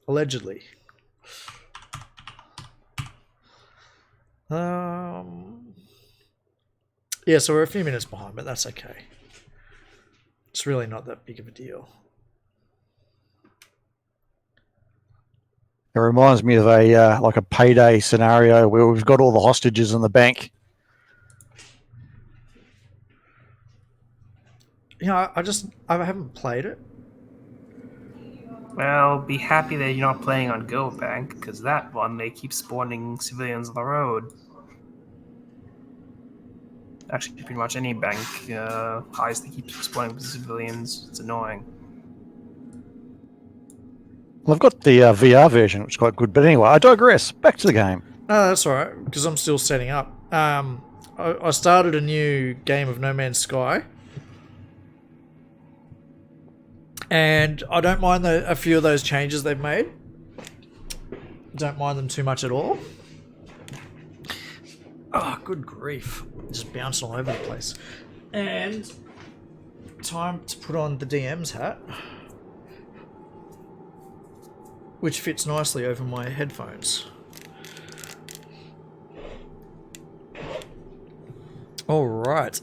Allegedly. Yeah, so we're a few minutes behind, but that's okay. It's really not that big of a deal. It reminds me of a like a payday scenario where we've got all the hostages in the bank. Yeah, I haven't played it. Well, be happy that you're not playing on Go Bank, because that one, they keep spawning civilians on the road. Actually, pretty much any bank highs, they keep spawning civilians. It's annoying. Well, I've got the VR version, which is quite good. But anyway, I digress. Back to the game. No, that's all right, because I'm still setting up. I started a new game of No Man's Sky. And I don't mind a few of those changes they've made. Don't mind them too much at all. Oh, good grief. Just bouncing all over the place. And time to put on the DM's hat, which fits nicely over my headphones. Alright,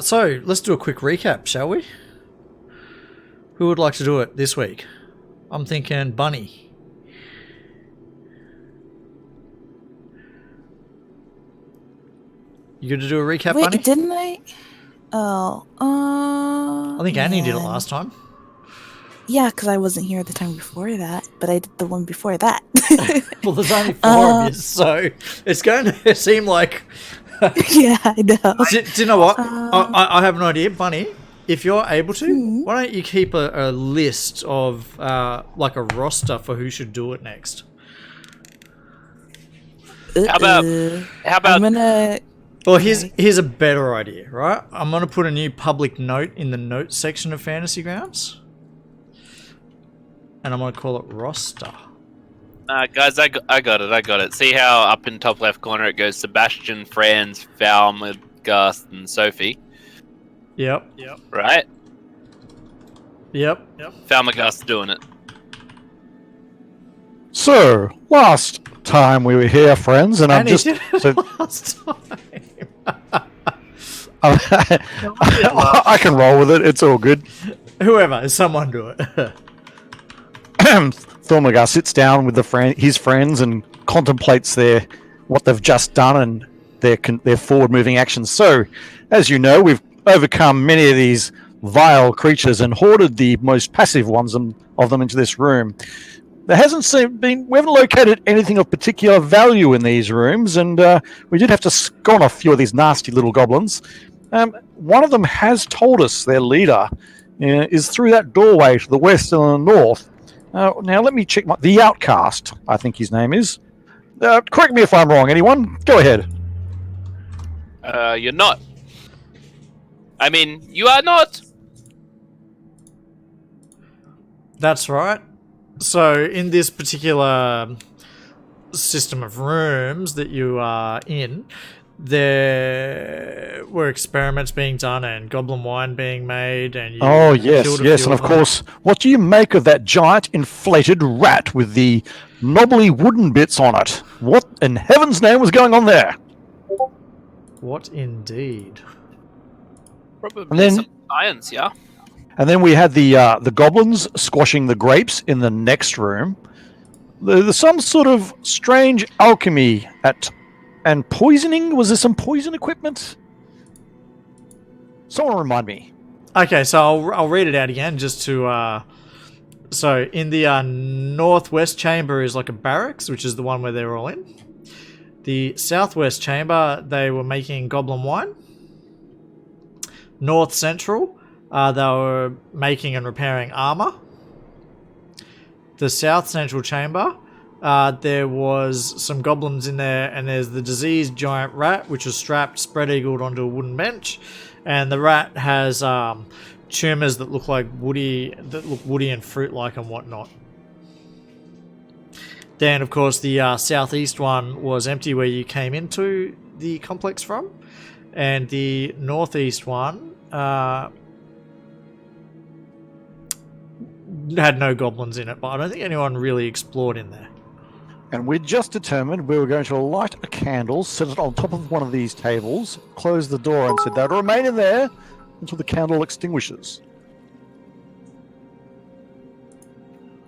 so let's do a quick recap, shall we? Who would like to do it this week? I'm thinking Bunny. You good to do a recap, Wait, Bunny? didn't I? Oh, I think Annie did it man. last time. Yeah, because I wasn't here the time before that, but I did the one before that. Well, there's only four of you, so it's going to seem like... Yeah, I know. Do you know what? I have an idea, Bunny. If you're able to, why don't you keep a list of like a roster for who should do it next? How about I'm gonna. Well, here's a better idea, right? I'm gonna put a new public note in the notes section of Fantasy Grounds, and I'm gonna call it roster. guys, I got it. See how up in top left corner it goes Sebastian, Franz, Falmagast, and Sophie? Yep. Right? Yep. Falmagast's doing it. So, last time we were here, friends, and I'm And he just... did it So, last time. I can roll with it. It's all good. Whoever, someone do it. Thormagar sits down with his friends and contemplates what they've just done and their forward-moving actions. So, as you know, we've overcome many of these vile creatures and hoarded the most passive ones of them into this room. There we haven't located anything of particular value in these rooms, and we did have to scone a few of these nasty little goblins. One of them has told us their leader is through that doorway to the west and the north. Now let me check the Outcast, I think his name is. Correct me if I'm wrong, anyone? Go ahead. You're not. I mean, you are not. That's right. So, in this particular system of rooms that you are in, there were experiments being done and goblin wine being made, and you killed a few and of them. course, what do you make of that giant inflated rat with the knobbly wooden bits on it? What in heaven's name was going on there? What indeed? Probably And then- some science, yeah? And then we had the goblins squashing the grapes in the next room. There's some sort of strange alchemy and poisoning. Was there some poison equipment? Someone remind me. Okay, so I'll read it out again just to... So, in the northwest chamber is like a barracks, which is the one where they were all in. The southwest chamber, they were making goblin wine. North central, they were making and repairing armor. The south central chamber, there was some goblins in there, and there's the diseased giant rat, which was strapped, spread-eagled onto a wooden bench, and the rat has tumors that look woody and fruit-like and whatnot. Then, of course, the southeast one was empty, where you came into the complex from, and the northeast one had no goblins in it, but I don't think anyone really explored in there. And we just determined we were going to light a candle, set it on top of one of these tables, close the door, and said that would remain in there until the candle extinguishes.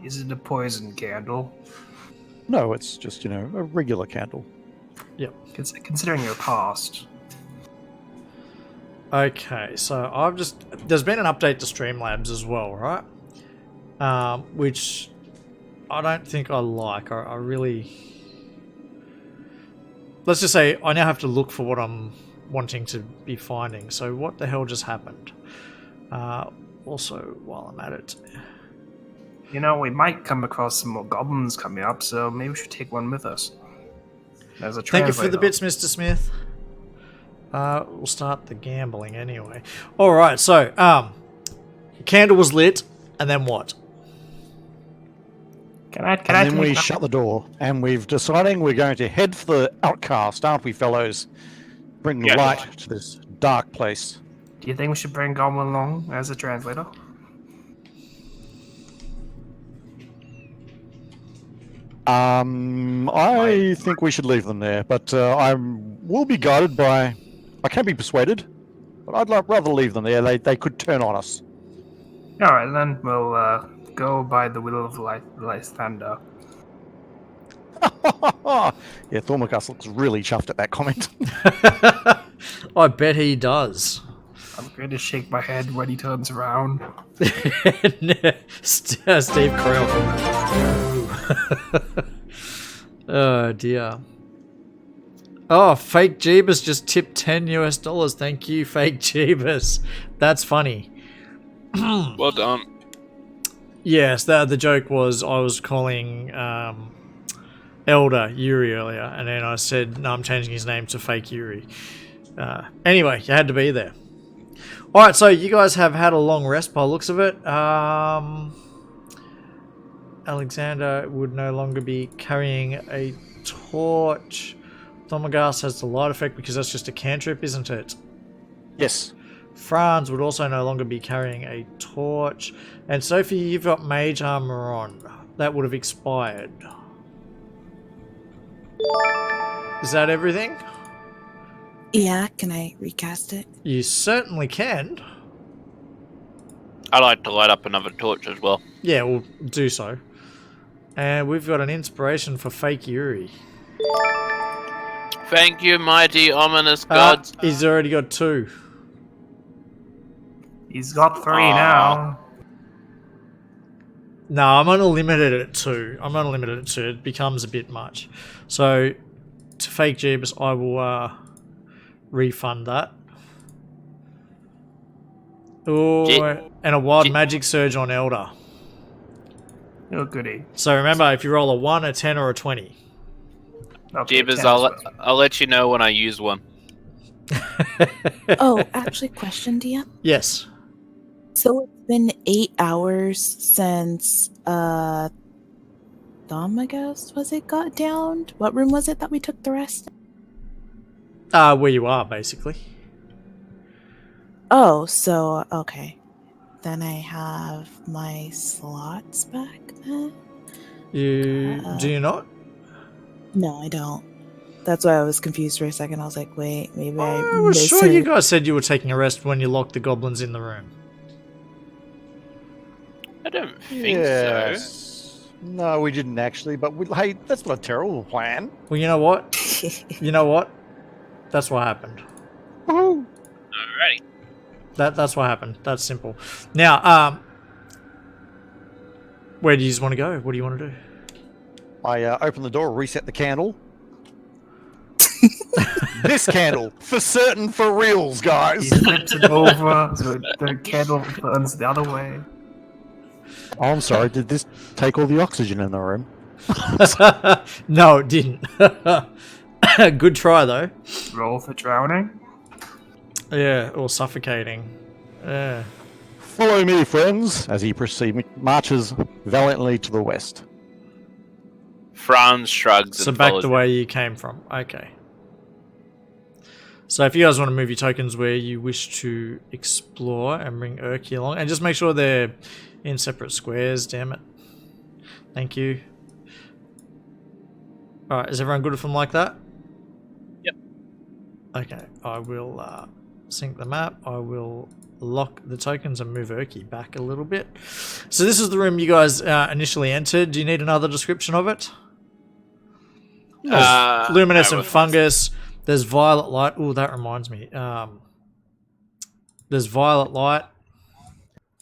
Is it a poison candle? No, it's just, a regular candle. Considering your past. Okay, so there's been an update to Streamlabs as well, right? Which I don't think I like. I really... Let's just say I now have to look for what I'm wanting to be finding. So what the hell just happened? Also, while I'm at it... We might come across some more goblins coming up, so maybe we should take one with us. As a Thank you for the translator. bits, Mr. Smith. We'll start the gambling anyway. Alright, so, candle was lit, and then what? Can I And then we take- shut the door, and we've decided we're going to head for the outcast, aren't we, fellows? Bring Yeah. light to this dark place. Do you think we should bring Goblin along as a translator? I think we should leave them there, but I will be guided by... I can be persuaded, but I'd rather leave them there. They could turn on us. Alright, then we'll go by the will of Lysander. Yeah, Thormagus looks really chuffed at that comment. I bet he does. I'm going to shake my head when he turns around. Steve Carell. Oh dear. Oh, fake Jeebus just tipped $10 US. Thank you, fake Jeebus. That's funny. Well done. Yes, the joke was I was calling Elder Yuri earlier, and then I said, no, I'm changing his name to fake Yuri. Anyway, you had to be there. Alright, so you guys have had a long rest by the looks of it. Alexander would no longer be carrying a torch. Thormagus has the light effect because that's just a cantrip, isn't it? Yes. Franz would also no longer be carrying a torch. And Sophie, you've got mage armor on. That would have expired. Is that everything? Yeah, can I recast it? You certainly can. I like to light up another torch as well. Yeah, we'll do so. And we've got an inspiration for fake Yuri. Thank you, mighty ominous gods. He's already got 2. He's got 3 Aw. now. No, I'm only limited at 2. I'm only limited at 2. It becomes a bit much. So, to fake Jeebus, I will refund that. Oh, and a wild magic surge on Elder. Oh, goody. So remember, if you roll a 1, a 10, or a 20. Okay, Jeebus, 10 I'll let you know when I use one. Oh, actually, question, DM. Yes. So it's been 8 hours since Thom, I guess, was it got downed? What room was it that we took the rest? Where you are, basically. Oh, so okay. Then I have my slots back then? Do you not? No, I don't. That's why I was confused for a second. I was like, wait, maybe I I was sure misheard. you guys said you were taking a rest when you locked the goblins in the room. I don't think so. No, we didn't actually, but hey, that's not a terrible plan. Well, you know what? You know what? That's what happened. Woohoo! Alrighty. That's what happened. That's simple. Now, where do you just want to go? What do you want to do? I open the door, reset the candle. This candle, for certain, for reals, He guys. flips it over so the candle burns the other way. Oh, I'm sorry, did this take all the oxygen in the room? No, it didn't. Good try, though. Roll for drowning. Yeah, or suffocating. Yeah. Follow me, friends, as he marches valiantly to the west. Franz shrugs So and back follows the him. way you came from. Okay. So if you guys want to move your tokens where you wish to explore and bring Urki along, and just make sure they're in separate squares, damn it. Thank you. Alright, is everyone good with them like that? Yep. Okay, I will sync the map. I will lock the tokens and move Urki back a little bit. So this is the room you guys initially entered. Do you need another description of it? Luminescent fungus. There's violet light. Oh, that reminds me. There's violet light.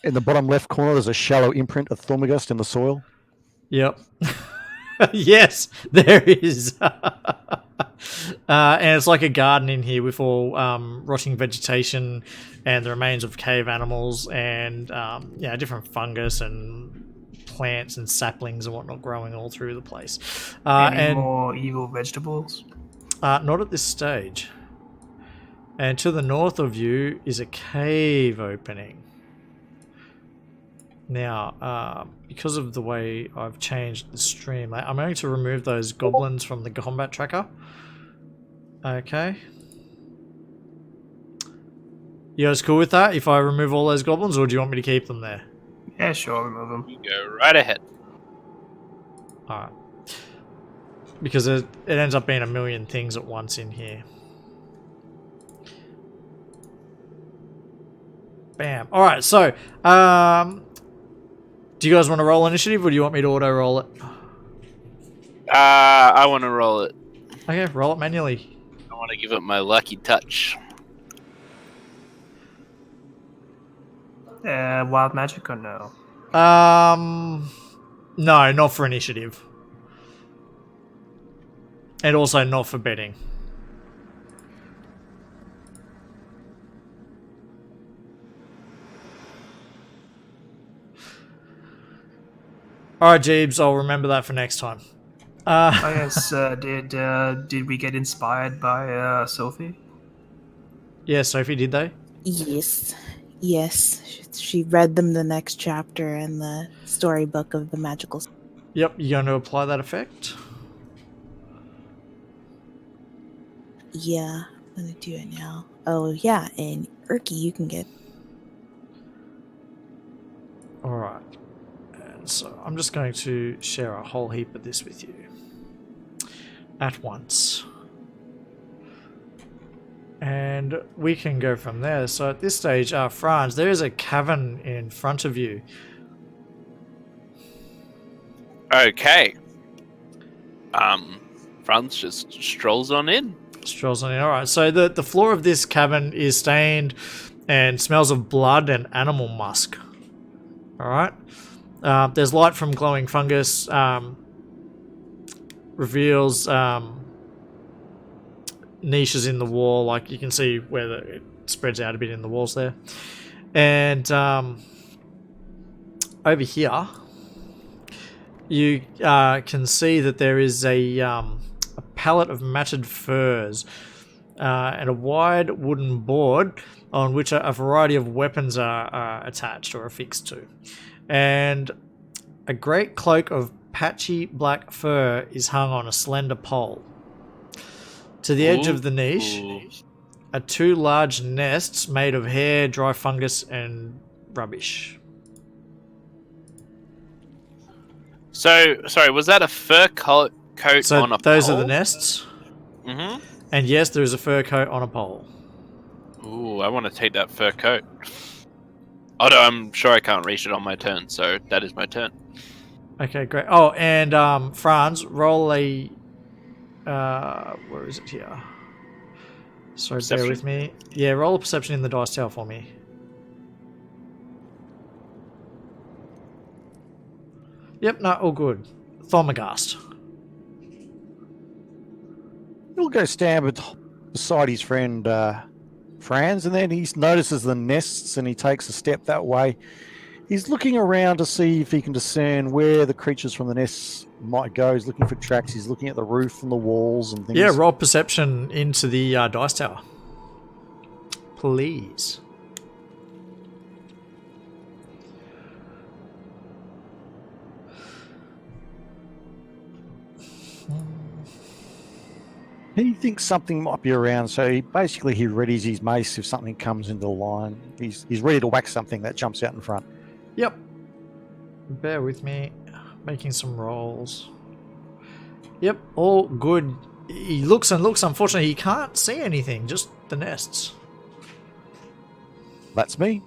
In the bottom left corner, there's a shallow imprint of Thormagust in the soil. Yep. Yes, there is. And it's like a garden in here with all rotting vegetation and the remains of cave animals and different fungus and plants and saplings and whatnot growing all through the place. Any more evil vegetables? Not at this stage. And to the north of you is a cave opening. Now, because of the way I've changed the stream, I'm going to remove those goblins from the combat tracker. Okay. You guys cool with that? If I remove all those goblins, or do you want me to keep them there? Yeah, sure, remove them. You go right ahead. Alright. Because it ends up being a million things at once in here. Bam. Alright, so, do you guys want to roll initiative, or do you want me to auto-roll it? I want to roll it. Okay, roll it manually. I want to give it my lucky touch. Wild magic or no? No, not for initiative. And also not for betting. Alright, Jeebs, I'll remember that for next time. Oh yes, did we get inspired by Sophie? Yeah, Sophie, did they? Yes. Yes. She read them the next chapter in the storybook of the magical. Yep, you going to apply that effect? Yeah, I'm gonna do it now. Oh yeah, and Urki, you can get. Alright. And so I'm just going to share a whole heap of this with you. At once. And we can go from there. So at this stage, Franz, there is a cavern in front of you. Okay. Franz just strolls on in. Strolls on in. Alright, so the floor of this cavern is stained and smells of blood and animal musk. Alright. There's light from glowing fungus. Reveals niches in the wall, like you can see where it spreads out a bit in the walls there. And over here, you can see that there is a pallet of matted furs and a wide wooden board on which a variety of weapons are attached or affixed to. And a great cloak of patchy black fur is hung on a slender pole. To the edge of the niche are two large nests made of hair, dry fungus, and rubbish. So, sorry, was that a fur coat So on a those pole? are the nests. Mm-hmm. And yes, there is a fur coat on a pole. Ooh, I want to take that fur coat. Although I'm sure I can't reach it on my turn, so that is my turn. Okay, great. Oh, and Franz, roll a... where is it here? Sorry, bear Perception? with me. Yeah, roll a perception in the dice tower for me. Yep, no, all good. Thormagast. He'll go stand beside his friend Franz, and then he notices the nests and he takes a step that way. He's looking around to see if he can discern where the creatures from the nests might go. He's looking for tracks. He's looking at the roof and the walls and things. Yeah, roll perception into the dice tower. Please. He thinks something might be around, so he readies his mace if something comes into the line. He's ready to whack something that jumps out in front. Yep. Bear with me. Making some rolls. Yep, all good. He looks and looks. Unfortunately, he can't see anything. Just the nests. That's me.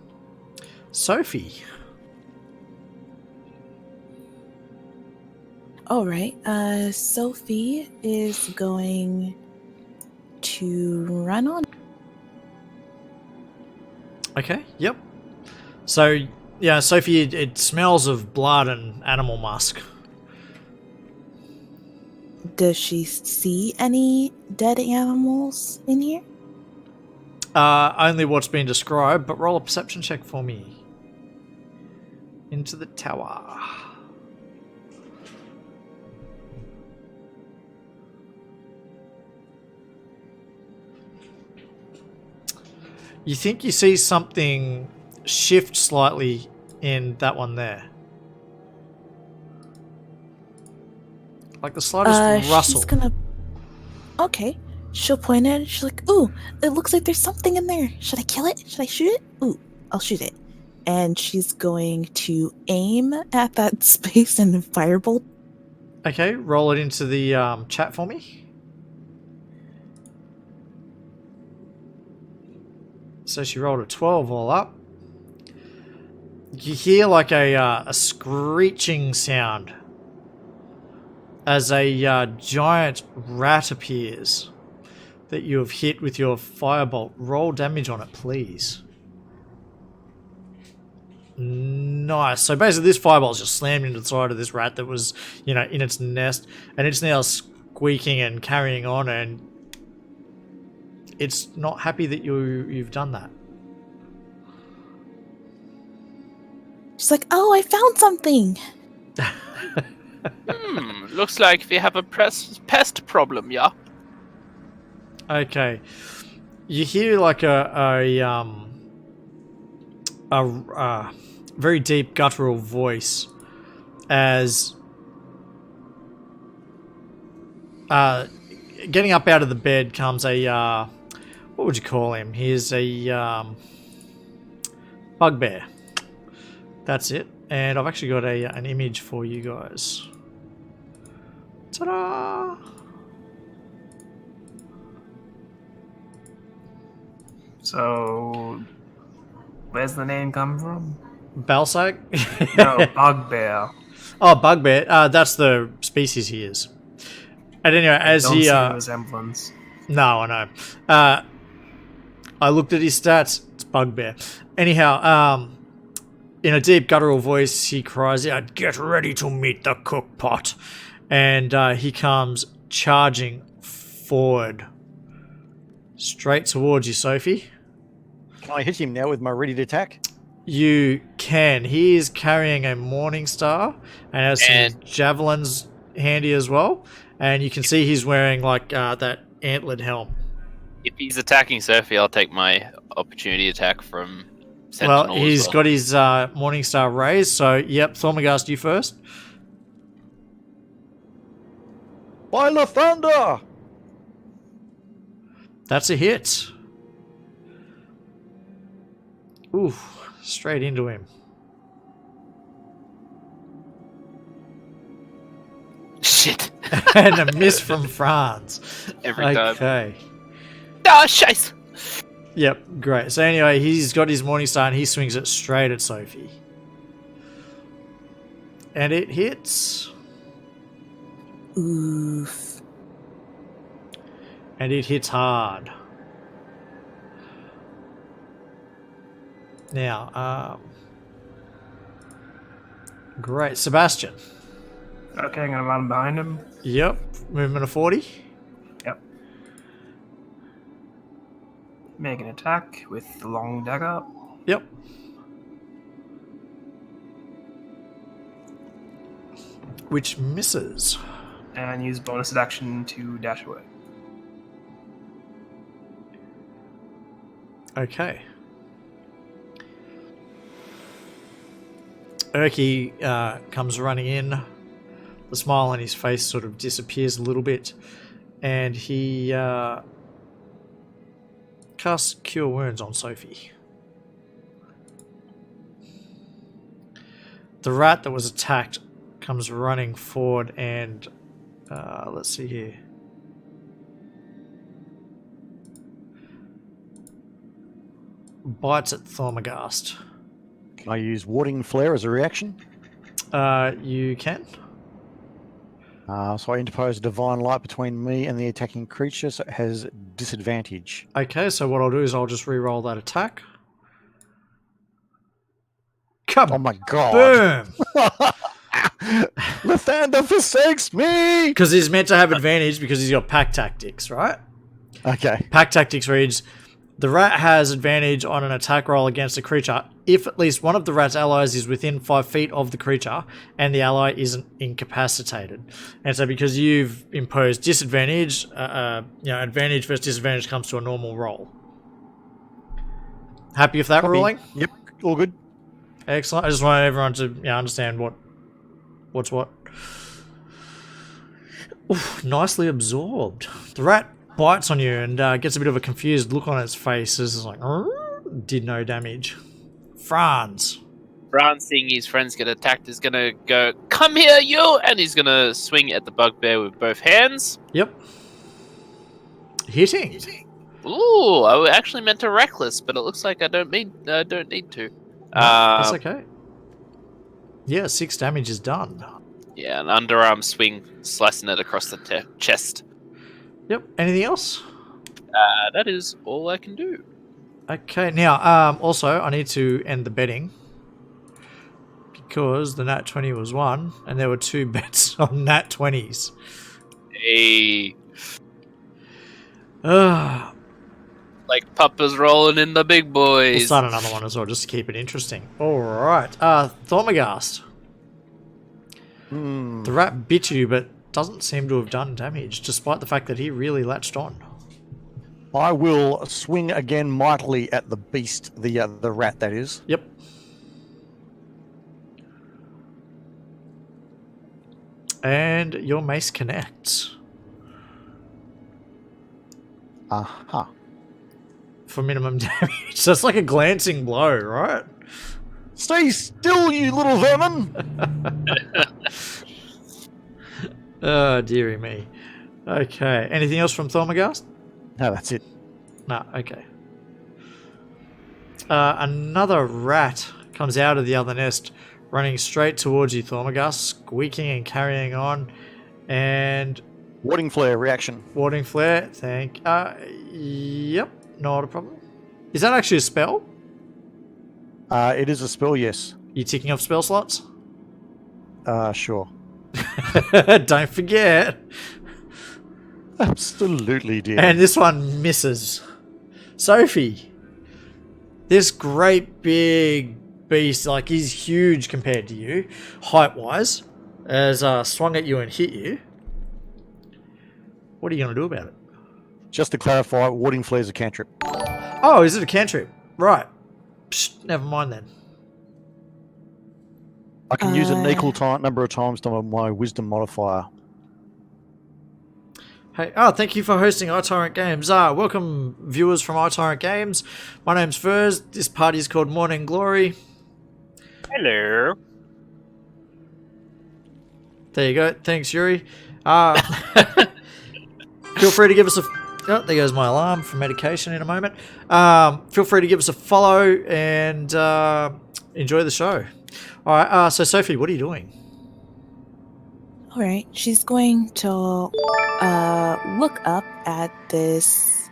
Sophie. All right. Sophie is going to run on. Okay, yep. So, yeah, Sophie, it smells of blood and animal musk. Does she see any dead animals in here? Only what's been described, but roll a perception check for me. Into the tower. You think you see something shift slightly in that one there. Like the slightest rustle. She's gonna. Okay. She'll point at it. She's like, "Ooh, it looks like there's something in there. Should I kill it? Should I shoot it? Ooh, I'll shoot it." And she's going to aim at that space and firebolt. Okay, roll it into the chat for me. So she rolled a 12 all up. You hear like a screeching sound as a giant rat appears that you have hit with your firebolt. Roll damage on it, please. Nice. So basically this firebolt's just slammed into the side of this rat that was, you know, in its nest, and it's now squeaking and carrying on, and it's not happy that you've done that. She's like, "Oh, I found something." Looks like we have a pest problem, yeah? Okay. You hear like a very deep guttural voice as getting up out of the bed comes a what would you call him? He is a bugbear. That's it. And I've actually got an image for you guys. Ta-da! So, where's the name come from? Balsac? No, bugbear. Oh, bugbear. That's the species he is. And anyway, as Don't he see the resemblance. no, I know. I looked at his stats. It's bugbear. Anyhow, in a deep guttural voice, he cries out, "Get ready to meet the cookpot!" And he comes charging forward, straight towards you, Sophie. Can I hit him now with my ready to attack? You can. He is carrying a Morning Star and has some javelins handy as well. And you can see he's wearing like that antlered helm. If he's attacking Sophie, I'll take my opportunity attack from Sentinel. Well, he's got his Morning Star raised, so yep, Thormagast, you first. By the thunder! That's a hit. Oof, straight into him. Shit. And a miss from France. Every time. Okay. Ah, scheiße. Yep, great. So anyway, he's got his Morning Star and he swings it straight at Sophie. And it hits. Oof. And it hits hard. Now, great. Sebastian. Okay, I'm gonna run behind him. Yep, movement of 40. Yep. Make an attack with the long dagger. Yep. Which misses. And use bonus action to dash away. Okay. Urki comes running in. The smile on his face sort of disappears a little bit. And he casts Cure Wounds on Sophie. The rat that was attacked comes running forward and let's see here. Bites at Thormagast. Can I use Warding Flare as a reaction? You can. So I interpose a divine light between me and the attacking creature, so it has disadvantage. Okay, so what I'll do is I'll just re-roll that attack. Come Oh my god! boom! Lathander forsakes me! Because he's meant to have advantage because he's got pack tactics, right? Okay. Pack tactics reads, the rat has advantage on an attack roll against a creature if at least one of the rat's allies is within 5 feet of the creature and the ally isn't incapacitated. And so because you've imposed disadvantage, advantage versus disadvantage comes to a normal roll. Happy with that Copy. ruling? Yep, all good. Excellent. I just wanted everyone to understand what's what. Oof, nicely absorbed. The rat bites on you and gets a bit of a confused look on its face. It's like, did no damage. Franz. Bran, seeing his friends get attacked, is gonna go, "Come here, you!" And he's gonna swing at the bugbear with both hands. Yep. Hitting. Ooh, I actually meant to reckless, but it looks like I don't need to. That's okay. Yeah, 6 damage is done. Yeah, an underarm swing, slicing it across the chest. Yep. Anything else? That is all I can do. Okay. Now, also, I need to end the betting because the nat 20 was 1, and there were 2 bets on nat 20s. Hey, Ugh. like Papa's rolling in the big boys. We'll start another one as well, just to keep it interesting. Alright. Thormagast. The rat bit you, but doesn't seem to have done damage, despite the fact that he really latched on. I will swing again mightily at the beast, the rat, that is. Yep. And your mace connects. Aha. For minimum damage. So it's like a glancing blow, right? Stay still, you little vermin! Oh, dearie me. Okay. Anything else from Thormagast? No, that's it. No, okay. Another rat comes out of the other nest, running straight towards you, Thormagast, squeaking and carrying on. And Warding Flare, reaction. warding flare, yep, not a problem. Is that actually a spell? It is a spell, yes. You ticking off spell slots? Sure. Don't forget. Absolutely, dear. And this one misses. Sophie. This great big beast, like he's huge compared to you, height-wise, has swung at you and hit you. What are you going to do about it? Just to clarify, Warding Flare is a cantrip. Oh, is it a cantrip? Right. Psst, never mind then. I can use it an equal number of times to my wisdom modifier. Hey, thank you for hosting iTyrant Games. Welcome, viewers from iTyrant Games. My name's Furs. This party is called Morning Glory. Hello. There you go. Thanks, Yuri. Feel free to give us a... Oh, there goes my alarm for medication in a moment. Feel free to give us a follow and enjoy the show. All right, so Sophie, what are you doing? All right, she's going to look up at this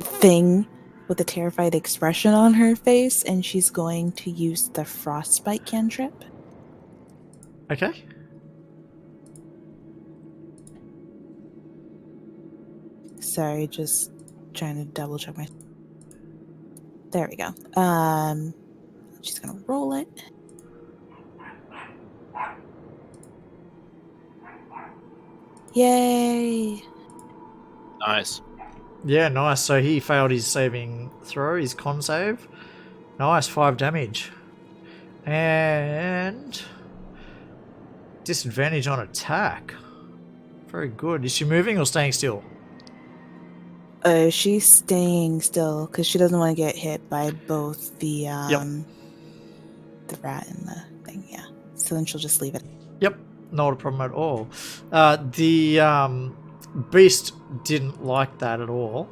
thing with a terrified expression on her face, and she's going to use the frostbite cantrip. Okay. Sorry, just trying to double check my... There we go. She's gonna roll it. Yay! Nice. Yeah, nice. So he failed his saving throw, his con save. Nice, 5 damage. And... disadvantage on attack. Very good. Is she moving or staying still? She's staying still because she doesn't want to get hit by both the rat So then she'll just leave it. Yep, not a problem at all. The beast didn't like that at all.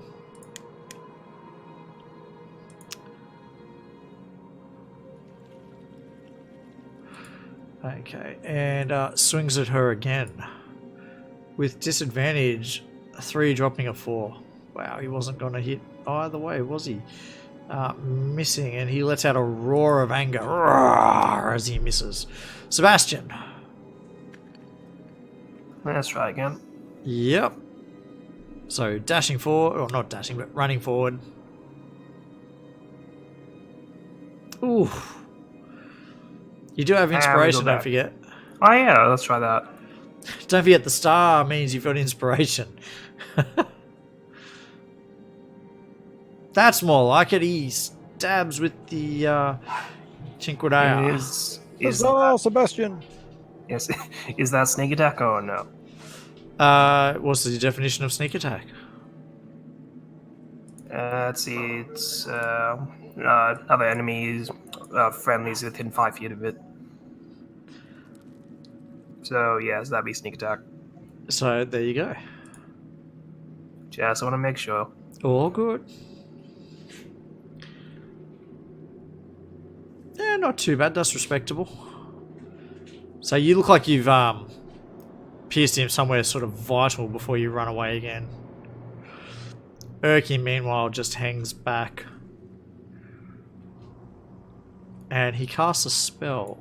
Okay, and swings at her again. With disadvantage, 3 dropping a 4. Wow, he wasn't going to hit either way, was he? Missing, and he lets out a roar of anger as he misses. Sebastian. Let's try again. Yep. So dashing forward, or not dashing, but running forward. Ooh. You do have inspiration, don't forget. Oh yeah, let's try that. Don't forget the star means you've got inspiration. That's more like it. He stabs with the Cinque d'Aia. Is Sebastian. yes, is that sneak attack or no? What's the definition of sneak attack? Let's see. It's other enemies, friendlies within 5 feet of it. So yes, that'd be sneak attack. So there you go. Just want to make sure. All good. Yeah, not too bad. That's respectable. So you look like you've pierced him somewhere sort of vital before you run away again. Urki, meanwhile, just hangs back. And he casts a spell.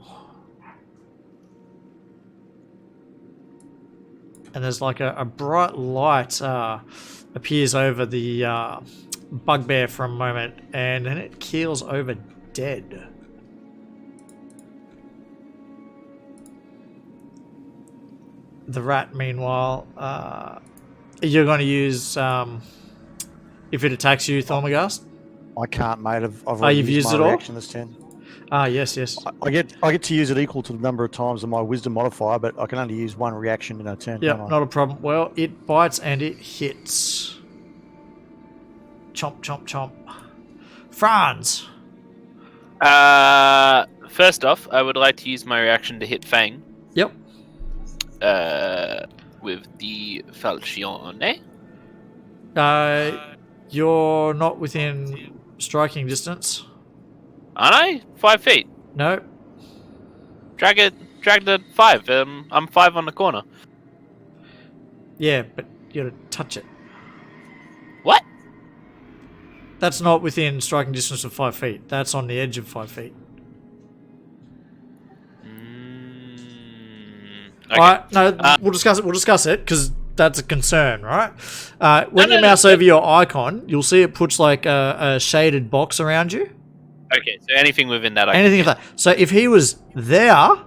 And there's like a bright light appears over the bugbear for a moment, and then it keels over dead. The rat, meanwhile, you're going to use if it attacks you, Thormagast. I can't, mate. I've already you've used my it all? reaction this turn. Yes. I get to use it equal to the number of times of my wisdom modifier, but I can only use 1 reaction in a turn. Yep, can't I? not a problem. Well, it bites and it hits. Chomp, chomp, chomp. Franz. First off, I would like to use my reaction to hit Fang. Yep. With the Falcione. You're not within striking distance. Aren't I? 5 feet. No. Drag the 5. I'm 5 on the corner. Yeah, but you gotta touch it. What? That's not within striking distance of 5 feet. That's on the edge of 5 feet. Okay. Alright, no, we'll discuss it, because that's a concern, right? When No, you mouse over your icon, you'll see it puts like a shaded box around you. Okay, so anything within that. Anything of that. So if he was there,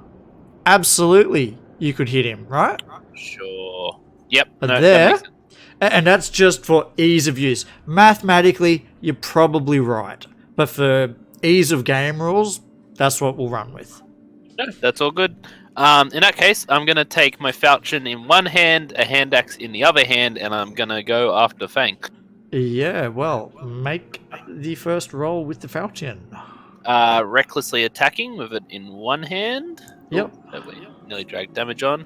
absolutely you could hit him, right? Sure. Yep. But no, there, that makes sense. and that's just for ease of use. Mathematically, you're probably right. But for ease of game rules, that's what we'll run with. No, that's all good. In that case, I'm going to take my falchion in one hand, a hand axe in the other hand, and I'm going to go after Fang. Yeah, well, make the first roll with the falchion. Recklessly attacking with it in one hand. Yep. Oh, we nearly dragged damage on.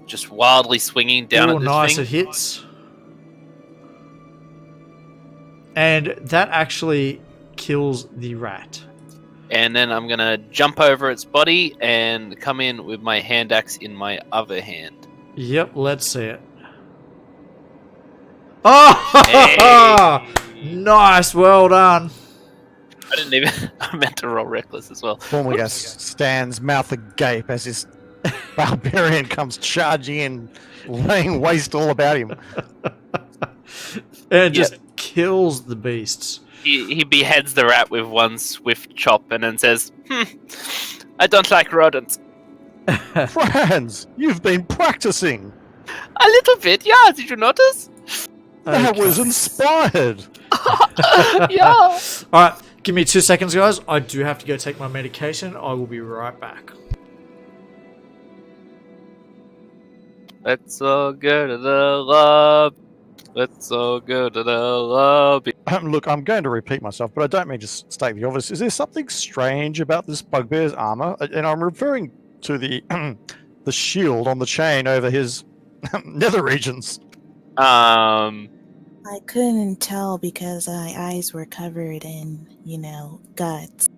Just wildly swinging down at this nice, thing. it hits. And that actually kills the rat. And then I'm going to jump over its body and come in with my hand axe in my other hand. Yep, let's see it. Oh! Hey. Nice, well done. I didn't even... I meant to roll reckless as well. Thormagast stands mouth agape as this barbarian comes charging in, laying waste all about him. And it just kills the beasts. He beheads the rat with one swift chop and then says, I don't like rodents. Franz, you've been practicing. A little bit, yeah. Did you notice? That Okay. was inspired. Yeah. Alright, give me 2 seconds, guys. I do have to go take my medication. I will be right back. Let's all go to the lobby. Let's all go to the lobby. look, I'm going to repeat myself, but I don't mean to state the obvious. Is there something strange about this bugbear's armor? And I'm referring to the the shield on the chain over his nether regions. Um, I couldn't tell because my eyes were covered in, guts.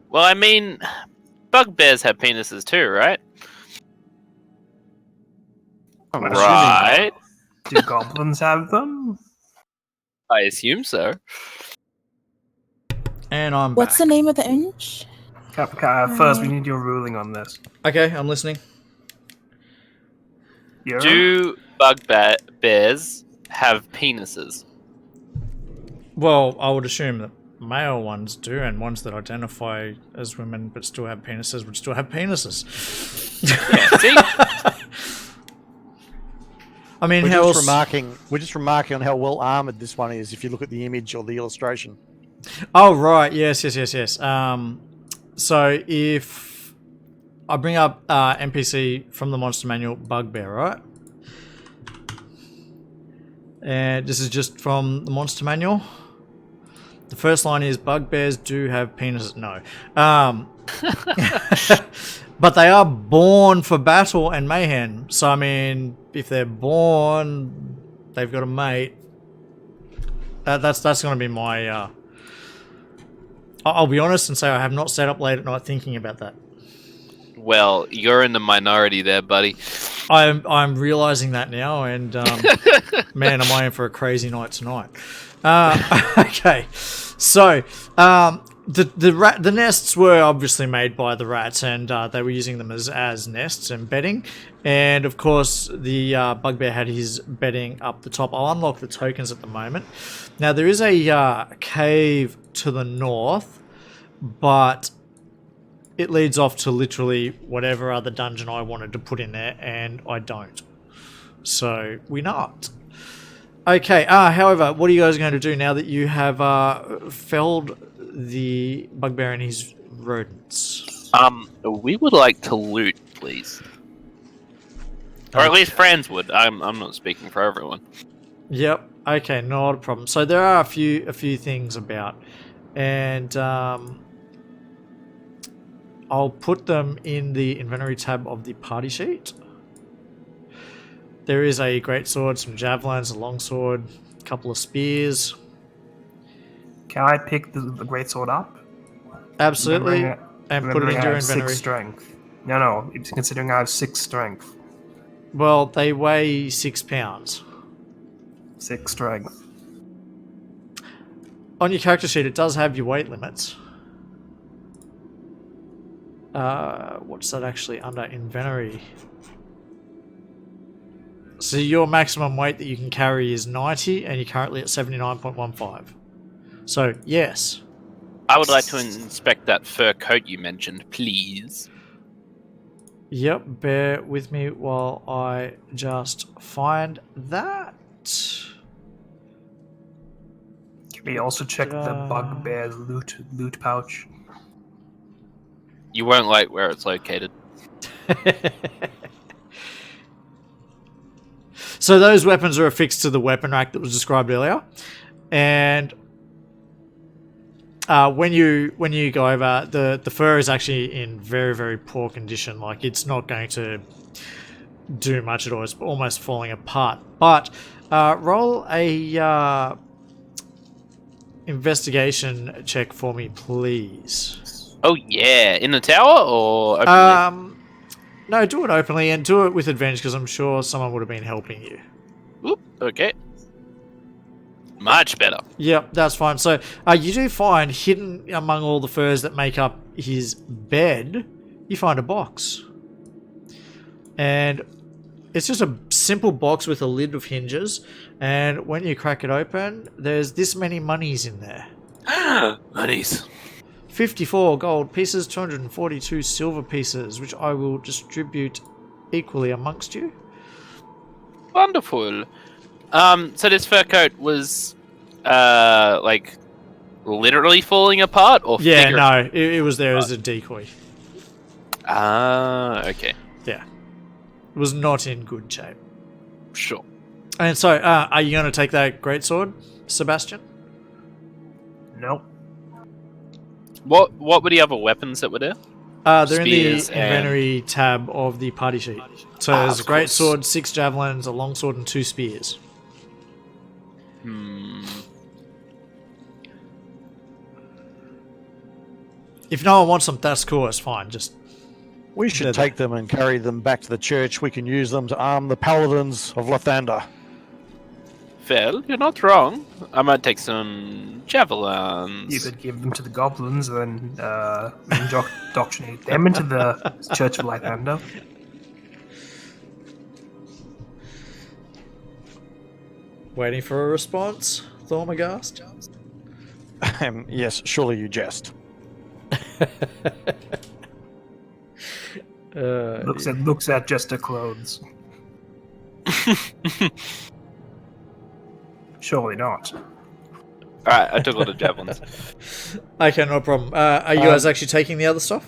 well, I mean, bugbears have penises too, right? I'm Well, assuming- Right. Do goblins have them? I assume so. And I'm What's the back. name of the image? First, we need your ruling on this. Okay, I'm listening. You're Do bugbears have penises? Well, I would assume that male ones do, and ones that identify as women but still have penises would still have penises. See? I mean, We're how just else? remarking on how well armored this one is. If you look at the image or the illustration. Oh, right. Yes. So if I bring up NPC from the Monster Manual, Bugbear, right? And this is just from the Monster Manual. The first line is bugbears do have penises. No. But they are born for battle and mayhem. So, I mean, if they're born, they've got a mate. That's going to be my... I'll be honest and say I have not stayed up late at night thinking about that. Well, you're in the minority there, buddy. I'm realizing that now, and man, am I in for a crazy night tonight. Okay, so the nests were obviously made by the rats, and they were using them as nests and bedding. And of course, the bugbear had his bedding up the top. I'll unlock the tokens at the moment. Now there is a cave to the north, but it leads off to literally whatever other dungeon I wanted to put in there, and I don't. So we not. Okay, however, what are you guys going to do now that you have felled the bugbear and his rodents? We would like to loot, please. Or at least friends would. I'm not speaking for everyone. Yep. Okay, not a problem. So there are a few things about, and I'll put them in the inventory tab of the party sheet. There is a greatsword, some javelins, a longsword, a couple of spears. Can I pick the greatsword up? Absolutely, and put it Remembering into I your have inventory. 6 strength. No, it's considering I have 6 strength. Well, they weigh 6 pounds. 6 strength. On your character sheet, it does have your weight limits. What's that actually under inventory? So your maximum weight that you can carry is 90, and you're currently at 79.15. So, yes. I would like to inspect that fur coat you mentioned, please. Yep, bear with me while I just find that. Can we also check the bugbear's loot pouch? You won't like where it's located. So those weapons are affixed to the weapon rack that was described earlier, and when you go over, the fur is actually in very, very poor condition. Like, it's not going to do much at all. It's almost falling apart. But roll a investigation check for me, please. Oh yeah, in the tower or openly? No, do it openly and do it with advantage because I'm sure someone would have been helping you. Oop, okay. Much better. Yep, that's fine. So you do find hidden among all the furs that make up his bed, you find a box. And it's just a simple box with a lid of hinges. And when you crack it open, there's this many monies in there. Monies. 54 gold pieces, 242 silver pieces, which I will distribute equally amongst you. Wonderful. So this fur coat was, like, literally falling apart, or Yeah, figure- no, it was there as a decoy. Ah, okay. Yeah. was not in good shape. Sure. And so, are you going to take that greatsword, Sebastian? Nope. What were the other weapons that were there? They're in the Spears and- inventory tab of the party sheet. So there's a of course. greatsword, 6 javelins, a longsword, and 2 spears. If no one wants them, that's cool. It's fine. Just We should Yeah, take them and carry them back to the church. We can use them to arm the paladins of Lathander. Phil, you're not wrong. I might take some javelins. You could give them to the goblins and indoctrinate them into the Church of Lythander. waiting for a response, Thormagast. Yes, surely you jest. Looks at Jester clothes. Surely not. Alright, I took all the javelins. Okay, no problem. Are you guys actually taking the other stuff?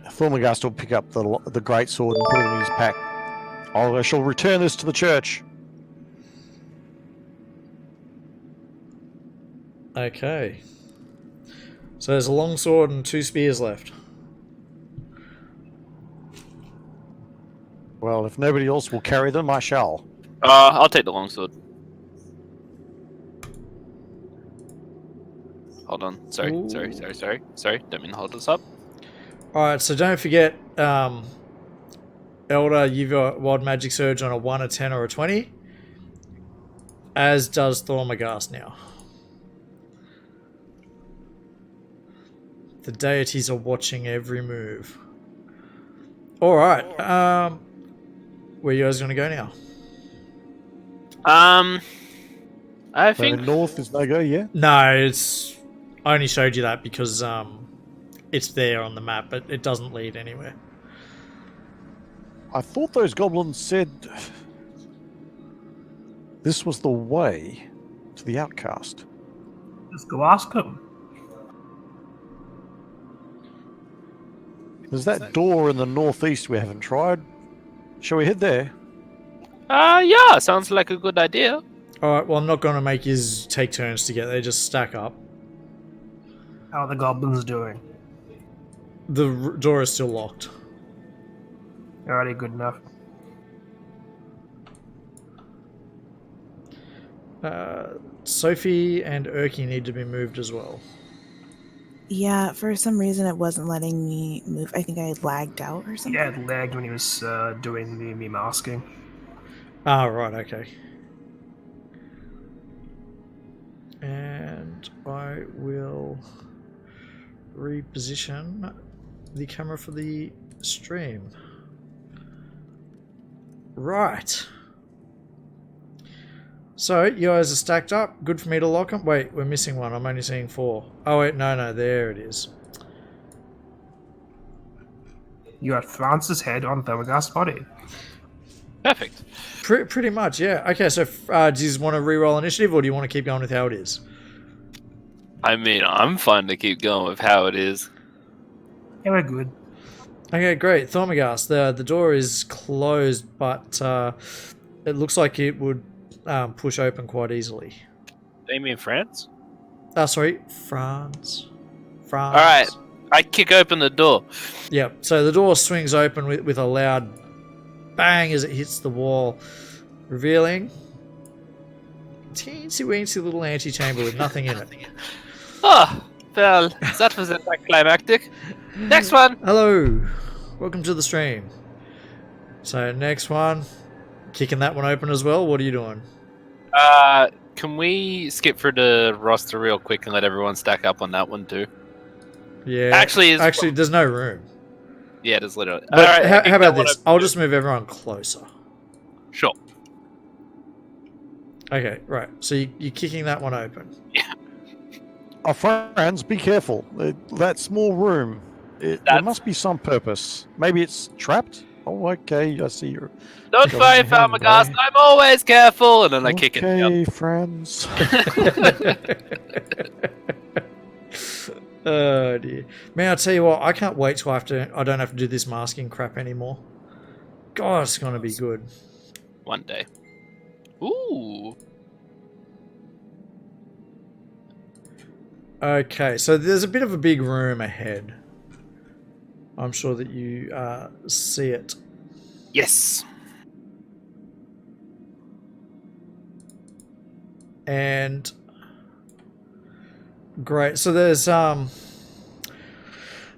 Thormagast will pick up the great sword and put it in his pack. I shall return this to the church. Okay. So there's a longsword and 2 spears left. Well, if nobody else will carry them, I shall. I'll take the longsword. Hold on. Sorry. Don't mean to hold this up. Alright, so don't forget, Elder, you've got Wild Magic Surge on a 1, a 10, or a 20. As does Thormagast now. The deities are watching every move. Alright, where you guys going to go now? I So think north is no go, yeah? No, it's... I only showed you that because it's there on the map, but it doesn't lead anywhere. I thought those goblins said this was the way to the outcast. Just go ask them. There's that door in the northeast we haven't tried. Shall we head there? yeah, sounds like a good idea. Alright, well I'm not going to make you take turns to get there, just stack up. How are the goblins doing? The door is still locked. Alrighty, good enough. Sophie and Erky need to be moved as well. Yeah, for some reason it wasn't letting me move. I think I had lagged out or something. Yeah, it lagged when he was doing me masking. Ah, right, okay. And I will reposition the camera for the stream. Right. So, you guys are stacked up. Good for me to lock them. Wait, we're missing one. I'm only seeing 4. Oh, wait, no, there it is. You got Francis' head on Thermagast's body. Perfect. Pretty much, yeah. Okay, so do you just want to re-roll initiative, or do you want to keep going with how it is? I mean, I'm fine to keep going with how it is. Yeah, we're good. Okay, great. Thormagast, the door is closed, but it looks like it would push open quite easily. Amy in France? Sorry, France. Alright, I kick open the door. Yep, so the door swings open with a loud bang as it hits the wall, revealing a teensy-weensy little antechamber with nothing in it. Oh, well, that was anticlimactic. Next one! Hello, welcome to the stream. So next one, kicking that one open as well. What are you doing? Can we skip through the roster real quick and let everyone stack up on that one too? Yeah, Actually, there's no room. Yeah, there's literally. But Alright, I how think about that this? one I'll open just move everyone closer. too. Sure. Okay, right. So you're kicking that one open. Our friends, be careful. That small room, there must be some purpose. Maybe it's trapped? Oh, okay, I see you. Don't Go worry, ahead, Farmagast, boy. I'm always careful! And then I kick it. Okay, friends. Oh dear. Man, I'll tell you what, I can't wait till I don't have to do this masking crap anymore. God, it's gonna be good. One day. Ooh. Okay, so there's a bit of a big room ahead. I'm sure that you see it. Yes. And great. So there's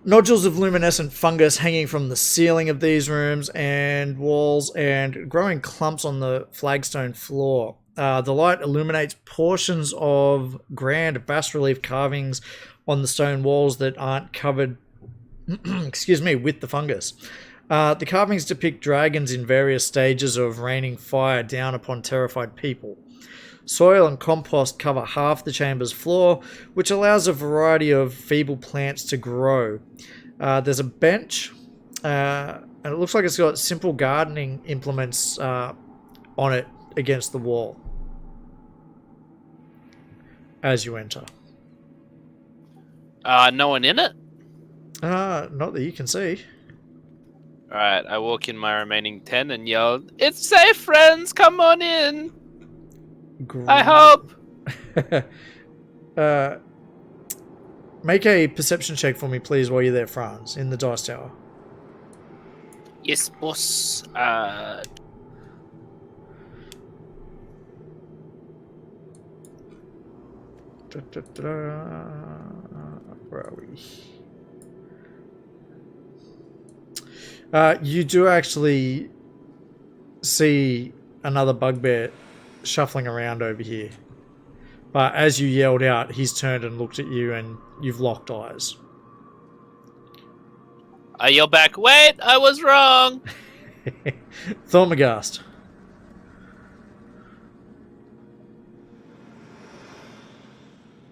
nodules of luminescent fungus hanging from the ceiling of these rooms and walls, and growing clumps on the flagstone floor. The light illuminates portions of grand bas-relief carvings on the stone walls that aren't covered excuse me, with the fungus. The carvings depict dragons in various stages of raining fire down upon terrified people. Soil and compost cover half the chamber's floor, which allows a variety of feeble plants to grow. There's a bench, and it looks like it's got simple gardening implements on it against the wall as you enter. No one in it? Not that you can see. Alright, I walk in my remaining 10 and yell, "It's safe, friends! Come on in! I hope!" Make a perception check for me, please, while you're there, Franz, in the dice tower. Yes, boss. Where are we? You do actually see another bugbear shuffling around over here. But as you yelled out, he's turned and looked at you, and you've locked eyes. I yell back, "Wait, I was wrong!" Thormagast.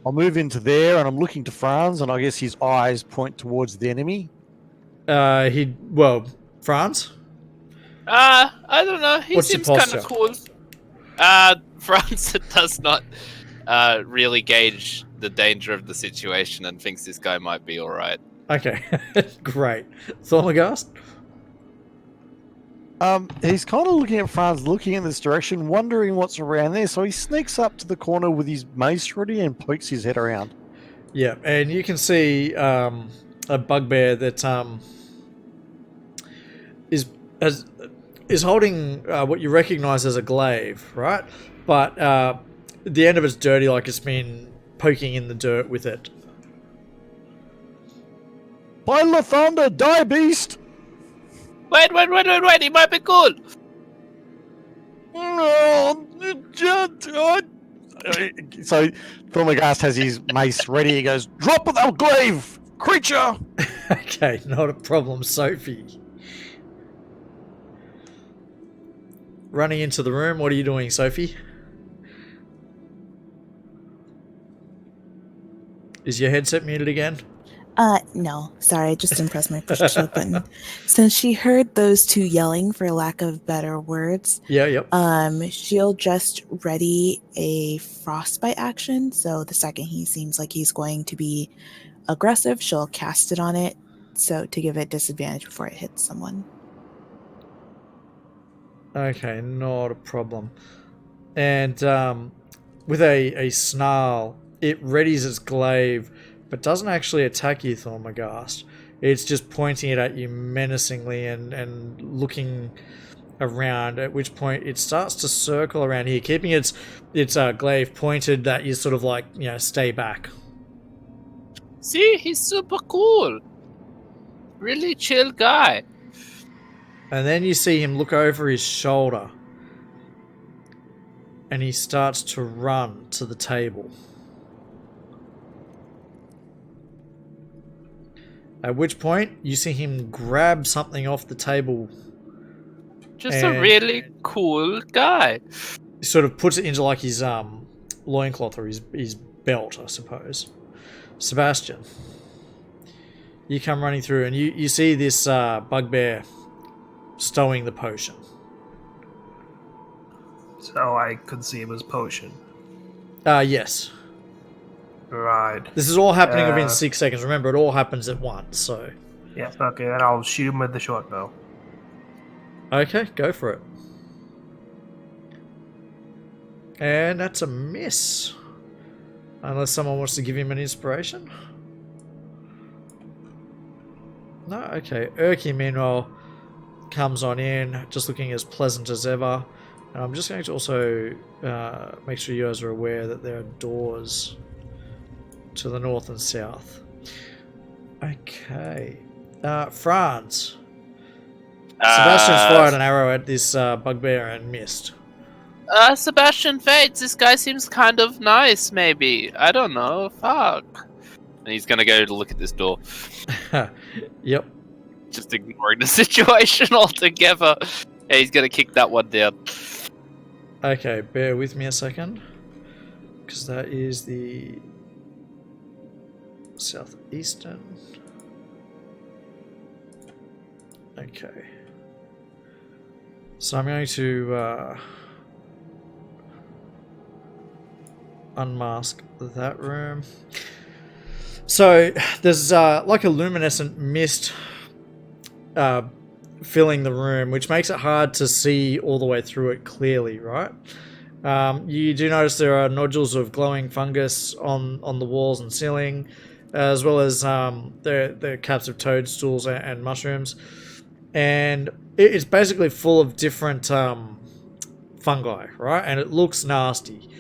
I'll move into there, and I'm looking to Franz, and I guess his eyes point towards the enemy. Franz? I don't know. He What's your seems kind posture? of cool. Franz does not really gauge the danger of the situation and thinks this guy might be alright. Okay, great. Thormagast? He's kind of looking at Franz, looking in this direction, wondering what's around there. So he sneaks up to the corner with his mace ready and pokes his head around. Yeah, and you can see a bugbear that is holding what you recognise as a glaive, right? But the end of it's dirty, like it's been poking in the dirt with it. By Lathander, die beast! Wait, he might be cool! So Thormagast has his mace ready. He goes, "Drop of the glaive, creature!" Okay, not a problem, Sophie. Running into the room, what are you doing, Sophie? Is your headset muted again? No. Sorry, I just didn't press my push to show button. Since she heard those two yelling, for lack of better words, Yep. she'll just ready a frostbite action. So the second he seems like he's going to be aggressive, she'll cast it on it, so to give it disadvantage before it hits someone. Okay, not a problem. And with a snarl, it readies its glaive, but doesn't actually attack you, Thormagast. It's just pointing it at you menacingly and looking around, at which point it starts to circle around here, keeping its glaive pointed that you sort of like, stay back. See, he's super cool. Really chill guy. And then you see him look over his shoulder, and he starts to run to the table. At which point, you see him grab something off the table. Just a really cool guy. He sort of puts it into like his loincloth or his belt, I suppose. Sebastian, you come running through, and you see this bugbear stowing the potion. So I could see him as potion. Yes. Right. This is all happening within 6 seconds. Remember, it all happens at once, so... Yes, okay, then I'll shoot him with the short bow. Okay, go for it. And that's a miss. Unless someone wants to give him an inspiration. No, okay. Urki, meanwhile, comes on in, just looking as pleasant as ever. And I'm just going to also make sure you guys are aware that there are doors to the north and south. Okay. Franz. Sebastian's fired an arrow at this bugbear and missed. Sebastian Fates, this guy seems kind of nice, maybe. I don't know. Fuck. And he's gonna go to look at this door. Yep. Just ignoring the situation altogether. Yeah, he's gonna kick that one down. Okay, bear with me a second. Because that is the southeastern. Okay. So I'm going to unmask that room. So there's like a luminescent mist filling the room, which makes it hard to see all the way through it clearly, right? You do notice there are nodules of glowing fungus on the walls and ceiling, as well as there are caps of toadstools and mushrooms. And it's basically full of different fungi, right? And it looks nasty.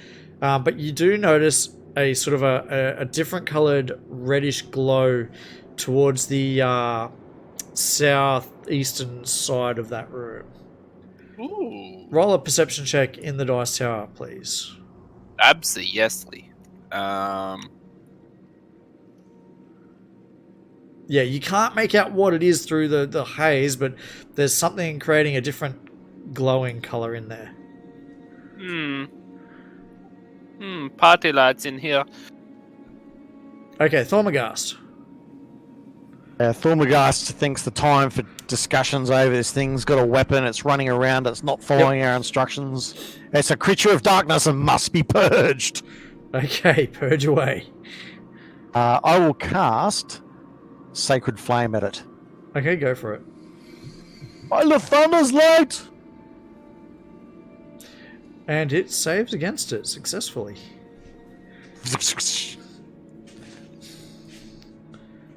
But you do notice a sort of a different coloured reddish glow towards the southeastern side of that room. Ooh. Roll a perception check in the dice tower, please. Absolutely. Yeah, you can't make out what it is through the haze, but there's something creating a different glowing colour in there. Party lights in here. Okay, Thormagast. Thormagast thinks the time for discussions over this thing's got a weapon, it's running around, it's not following our instructions. It's a creature of darkness and must be purged. Okay, purge away. I will cast Sacred Flame at it. Okay, go for it. By the Thunder's Light! And it saves against it successfully.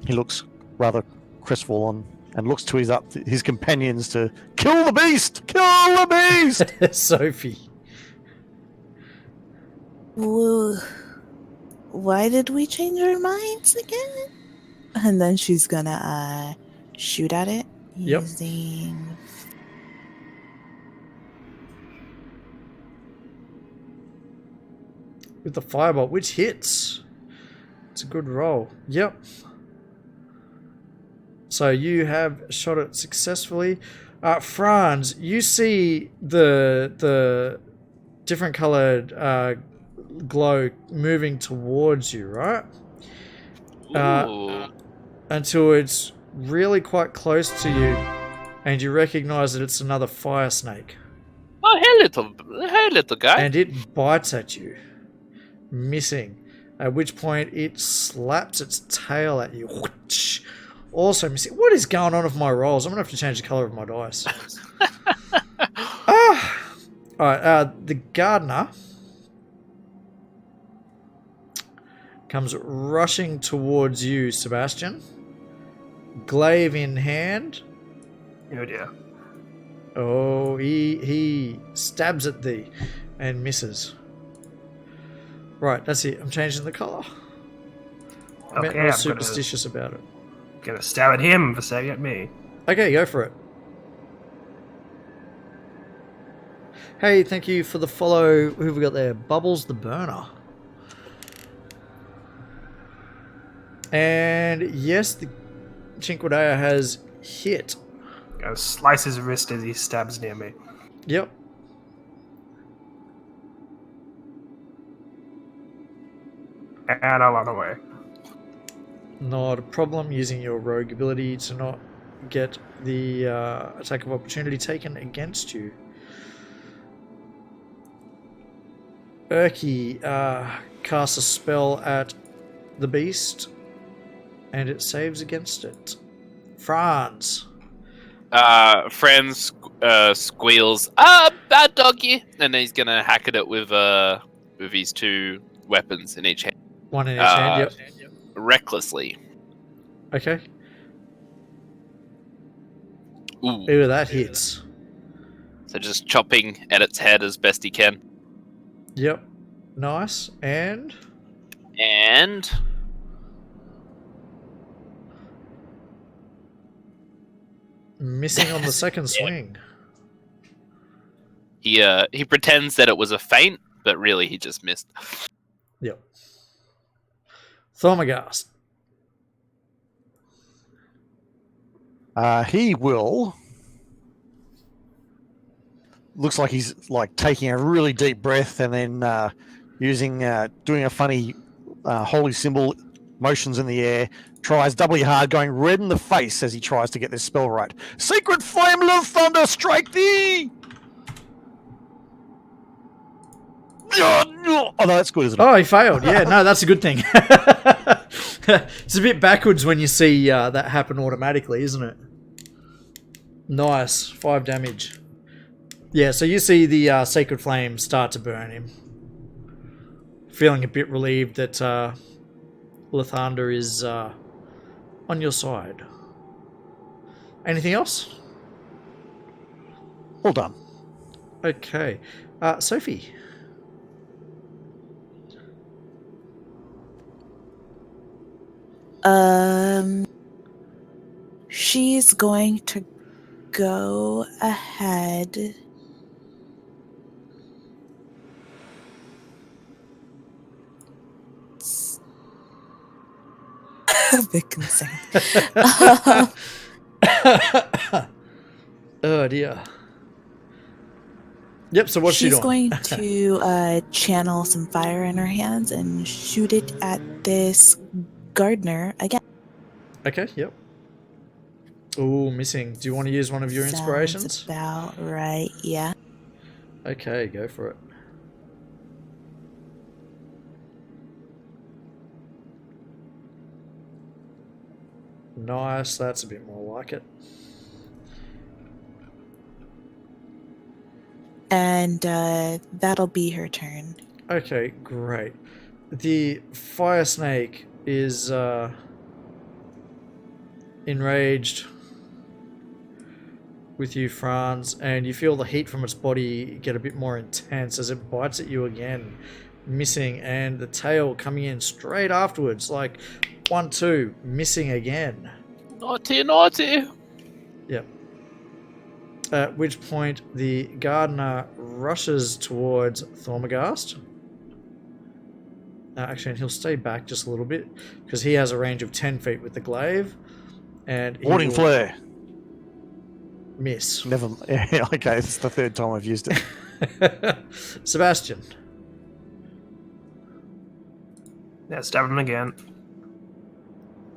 He looks rather crestfallen and looks to his companions to kill the beast! Kill the beast! Sophie. Whoa. Why did we change our minds again? And then she's gonna shoot at it Yep. using. With the firebolt, which hits. It's a good roll. Yep. So you have shot it successfully. Franz, you see the different coloured glow moving towards you, right? Ooh. Until it's really quite close to you, and you recognise that it's another fire snake. Oh, hey, little guy. And it bites at you, missing. At which point it slaps its tail at you. Also missing. What is going on with my rolls? I'm gonna have to change the color of my dice. Alright, the gardener comes rushing towards you, Sebastian. Glaive in hand. Oh dear. Oh, he stabs at thee and misses. Right, that's it. I'm changing the colour. I'm Okay, not I'm superstitious about it. gonna stab at him for stabbing at me. Okay, go for it. Hey, thank you for the follow. Who have we got there? Bubbles the Burner. And yes, the Chinquidea has hit. Gonna slice his wrist as he stabs near me. Yep. And I run away. Not a problem, using your rogue ability to not get the attack of opportunity taken against you. Urki casts a spell at the beast, and it saves against it. Franz. Friend squeals, bad doggy, and he's gonna hack at it with his two weapons in each hand. One in each hand. Yep. Recklessly. Okay. Ooh. Ooh, that hits. So just chopping at its head as best he can. Yep. Nice. And missing on the second swing. He pretends that it was a feint, but really he just missed. Yep. Thormagast. He will. Looks like he's like taking a really deep breath and then doing a funny holy symbol motions in the air. Tries doubly hard, going red in the face as he tries to get this spell right. Secret flame of thunder, strike thee! Oh, no, that's good, isn't it? Oh, he failed. Yeah, no, that's a good thing. It's a bit backwards when you see that happen automatically, isn't it? Nice. 5 damage. Yeah, so you see the Sacred Flame start to burn him. Feeling a bit relieved that Lathander is on your side. Anything else? Well done. Okay. Sophie. She's going to go ahead. Bit concerned. Oh dear. Yep, so what's she She's doing? going to channel some fire in her hands and shoot it at this gardener again. Okay, yep. Ooh, missing. Do you want to use one of your Sounds inspirations? about right, yeah. Okay, go for it. Nice, that's a bit more like it. And that'll be her turn. Okay, great. The fire snake is enraged with you, Franz, and you feel the heat from its body get a bit more intense as it bites at you again, missing, and the tail coming in straight afterwards, like 1-2, missing again. Naughty, naughty. Yep. At which point the gardener rushes towards Thormagast. Actually, and he'll stay back just a little bit because he has a range of 10 feet with the glaive. And he Warning will flare. Miss. Never. Okay, this is the third time I've used it. Sebastian. Yeah, stab him again.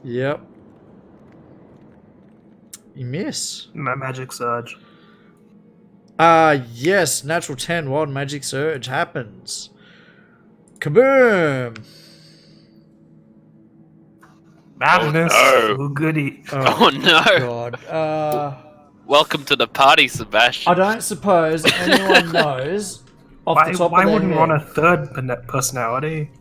Yep. You miss. My magic surge. Yes, natural 10 wild magic surge happens. Kaboom! Madness. no. Oh, goody. Oh no! God. Welcome to the party, Sebastian. I don't suppose anyone knows off Why, the top why of their wouldn't head. want a third personality?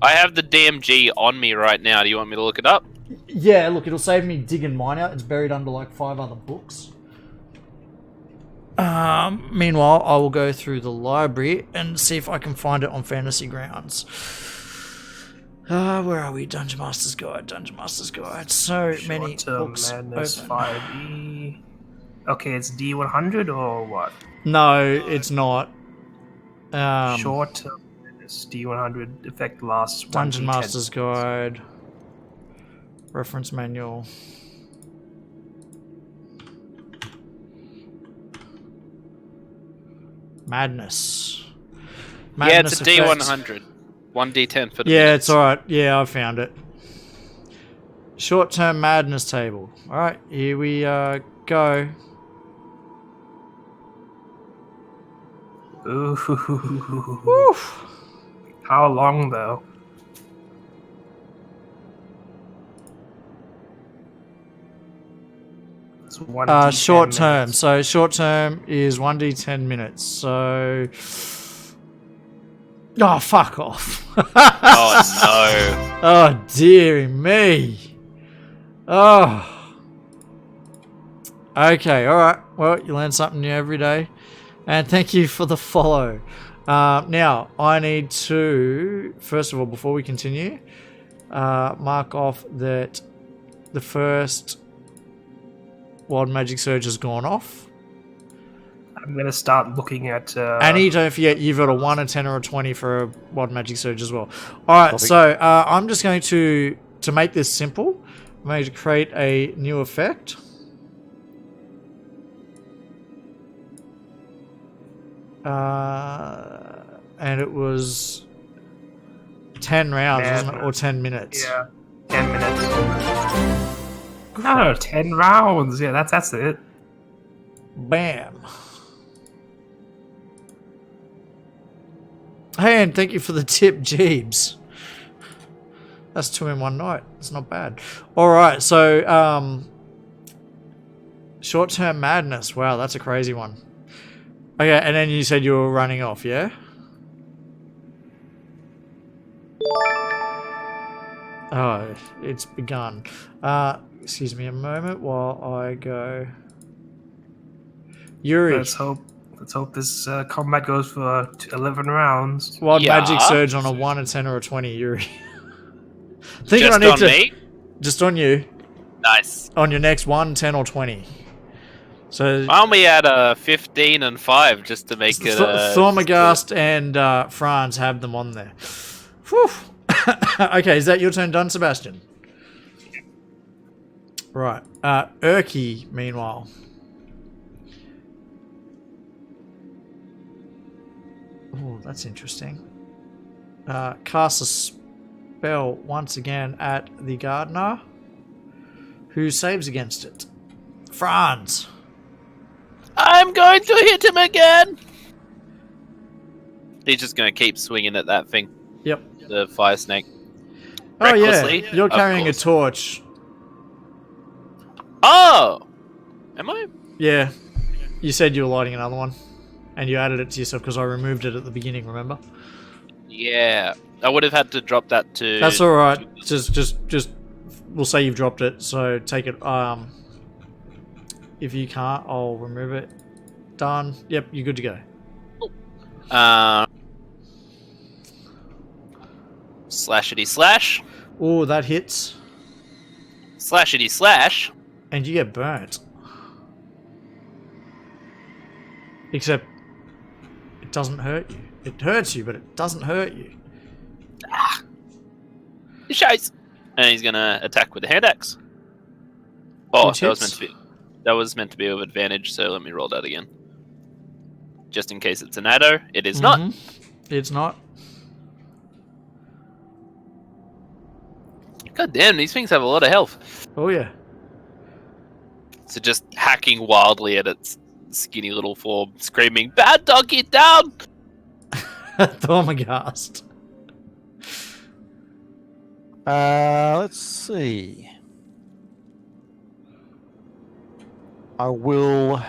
I have the DMG on me right now. Do you want me to look it up? Yeah, look, it'll save me digging mine out. It's buried under like 5 other books. Meanwhile, I will go through the library and see if I can find it on Fantasy Grounds. Where are we? Dungeon Master's Guide. Dungeon Master's Guide. So many Short-term books madness open. 5e. Okay, it's D100 or what? No, it's not. Short-term madness D100 effect lasts 1d10. Dungeon Master's Guide. Reference manual. Madness. Yeah, it's a effects. D100. 1d10 for the Yeah, minutes. it's alright. Yeah, I found it. Short-term madness table. Alright, here we go. Ooh. Woof. How long, though? It's 1d10 Short term. minutes. So short term is 1d10 minutes. So. Oh, fuck off. Oh Oh, dearie me. Oh. Okay, alright. Well, you learn something new every day. And thank you for the follow. Now, I need to, first of all, before we continue, mark off that the first Wild Magic Surge has gone off. I'm going to start looking at... And don't forget, you've got a 1, a 10, or a 20 for a Wild Magic Surge as well. Alright, Copy. so I'm just going to make this simple, I'm going to create a new effect. And it was 10 rounds, Yeah. wasn't it? Or 10 minutes. Yeah, 10 minutes. No, 10 rounds. Yeah, that's it. Bam. Hey, and thank you for the tip, Jeebs. That's 2 in one night. It's not bad. Alright, so, short-term madness. Wow, that's a crazy one. Okay, and then you said you were running off, yeah? Oh, it's begun. Excuse me a moment while I go. Yuri, Let's hope this combat goes for 11 rounds. Wild Yeah. Magic Surge on a 1, a 10, or a 20, Yuri. Thinking Just I need on to. me? Just on you. Nice. On your next 1, 10, or 20. So, Why don't we add a 15 and 5 just to make it... Thormagast and Franz have them on there. Whew. Okay, is that your turn done, Sebastian? Right. Urki, meanwhile. Oh, that's interesting. Cast a spell once again at the gardener, who saves against it. Franz. I'm going to hit him again! He's just going to keep swinging at that thing. Yep. The fire snake. Oh yeah, Recklessly, you're of carrying a course. torch. Oh! Am I? Yeah. You said you were lighting another one. And you added it to yourself because I removed it at the beginning, remember? Yeah. I would have had to drop that to... That's alright. Just we'll say you've dropped it, so take it. If you can't, I'll remove it. Done. Yep, you're good to go. Slashity slash. Oh, that hits. Slashity slash. And you get burnt. Except it doesn't hurt you. It hurts you, but it doesn't hurt you. He shakes. And he's gonna attack with the hand axe. Oh, Which that was hits? meant to be with advantage, so let me roll that again. Just in case it's an addo. It is not. Mhm. It's not. God damn, these things have a lot of health. Oh yeah. So just hacking wildly at its skinny little form, screaming, "Bad dog, get down!" Thormagast. Let's see. I will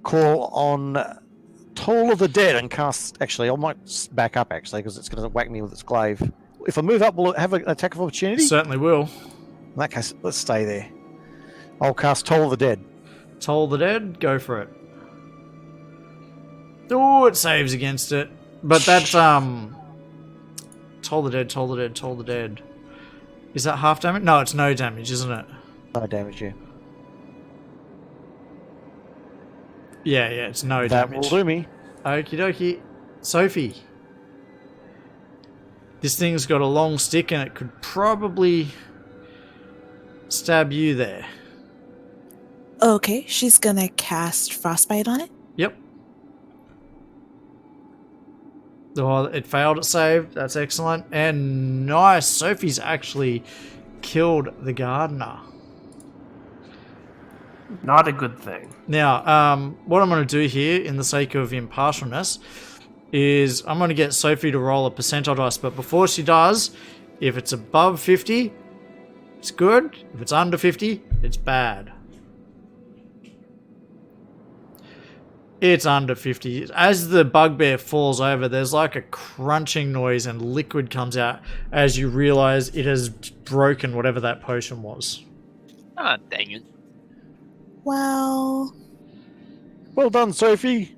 call on Toll of the Dead and cast. Actually, I might back up actually because it's going to whack me with its glaive. If I move up, will it have an attack of opportunity? Certainly will. In that case, let's stay there. I'll cast Toll of the Dead. Toll the Dead, go for it. Oh, it saves against it. But that's, Toll the Dead, Toll the Dead, Toll the Dead. Is that half damage? No, it's no damage, isn't it? No damage here. Yeah, it's no That damage. will do me. Okie dokie. Sophie. This thing's got a long stick and it could probably stab you there. Okay, she's gonna cast Frostbite on it. Yep. Oh, it failed at save. That's excellent. And nice. Sophie's actually killed the gardener. Not a good thing. Now, what I'm going to do here, in the sake of impartialness, is I'm going to get Sophie to roll a percentile dice. But before she does, if it's above 50, it's good. If it's under 50, it's bad. It's under 50. As the bugbear falls over, there's like a crunching noise and liquid comes out as you realize it has broken whatever that potion was. Ah, dang it. Well, Well done, Sophie.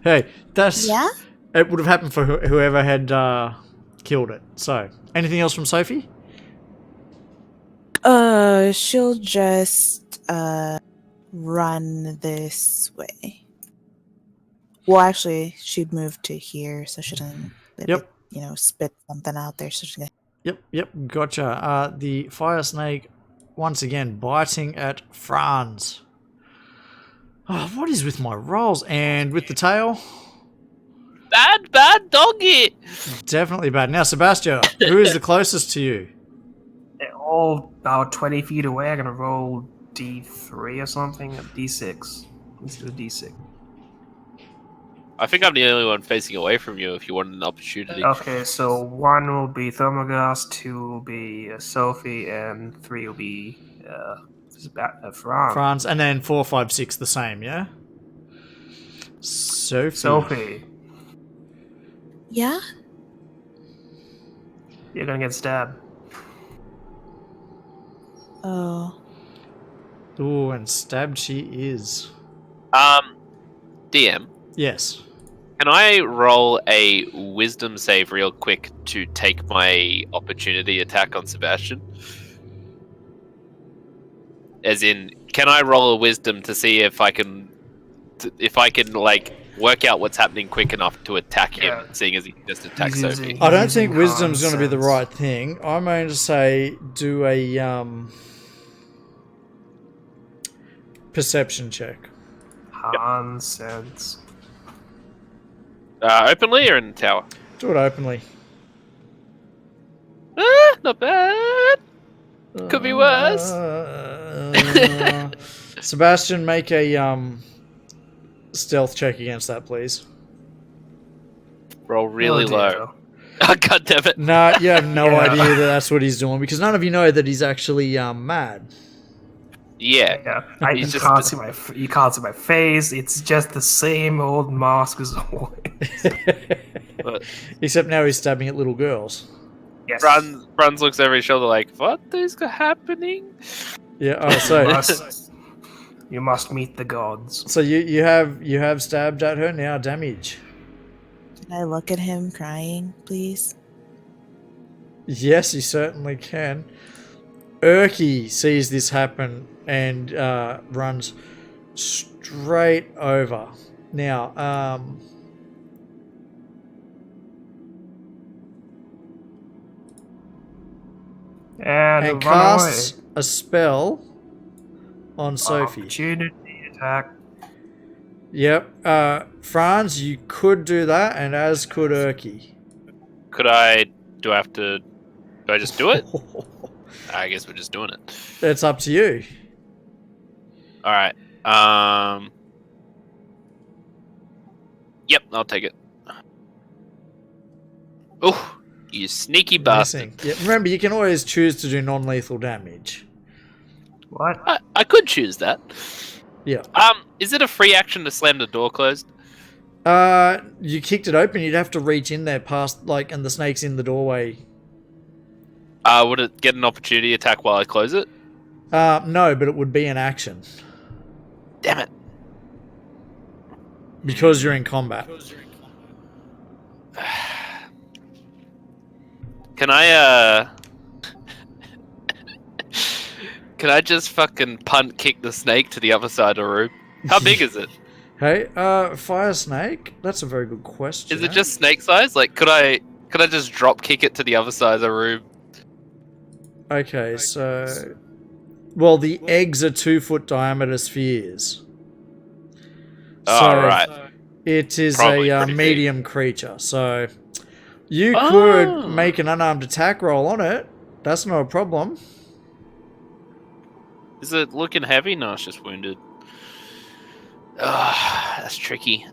Hey, that's yeah. it would have happened for whoever had killed it. So, anything else from Sophie? She'll just run this way. Well, actually, she'd move to here, so she doesn't, Yep. spit something out there. So she's gonna. Yep, gotcha. The fire snake once again biting at Franz. Oh, what is with my rolls? And with the tail? Bad doggy! Definitely bad. Now, Sebastian, who is the closest to you? They're all about 20 feet away. I'm gonna roll D3 or something. A D6. Let's do a D6. I think I'm the only one facing away from you if you want an opportunity. Okay, so 1 will be Thermogast, 2 will be Sophie, and 3 will be Franz. Franz, and then 4, 5, 6 the same, yeah? Sophie, Yeah. you're gonna get stabbed. Oh. Ooh, and stabbed she is. DM, Yes. can I roll a wisdom save real quick to take my opportunity attack on Sebastian? As in, can I roll a wisdom to see if I can like work out what's happening quick enough to attack him, Yeah. seeing as he can just attack He's Sophie? using- I don't using think wisdom's going to be the sense. right thing. I'm going to say do a perception check. Nonsense. Openly or in the tower? Do it openly. Ah, not bad. Could be worse. Sebastian, make a stealth check against that, please. Roll really Oh, low. dear. Oh, God damn it. No, you have no Yeah. idea that that's what he's doing because none of you know that he's actually mad. Yeah. Yeah, He's you just- can't see you can't see my face. It's just the same old mask as always. But Except now he's stabbing at little girls. Yes. Franz looks over his shoulder like, what is happening? Yeah. Oh, so You must meet the gods. so you have stabbed at her now. Damage. Can I look at him crying, please? Yes, you certainly can. Urki sees this happen and runs straight over. Now, And, and run casts away. a spell on Sophie. Opportunity attack. Yep. Franz, you could do that, and as could Urki. Do I just do it? I guess we're just doing it. It's up to you. Alright. Yep, I'll take it. Oh, you sneaky bastard. Missing. Yeah, remember, you can always choose to do non-lethal damage. What? I could choose that. Yeah. Is it a free action to slam the door closed? You kicked it open. You'd have to reach in there past, and the snake's in the doorway. Would it get an opportunity attack while I close it? No, but it would be an action Damn it. because you're in combat. Can I, Can I just fucking punt kick the snake to the other side of the room? How big is it? Hey, fire snake. That's a very good question. Is it just snake size? Like, could I just drop kick it to the other side of the room? Okay, so... Well, the eggs are 2-foot diameter spheres. Oh, right. It is Probably a pretty big. medium creature, so... You Oh. could make an unarmed attack roll on it. That's not a problem. Is it looking heavy? No, it's just wounded. That's tricky.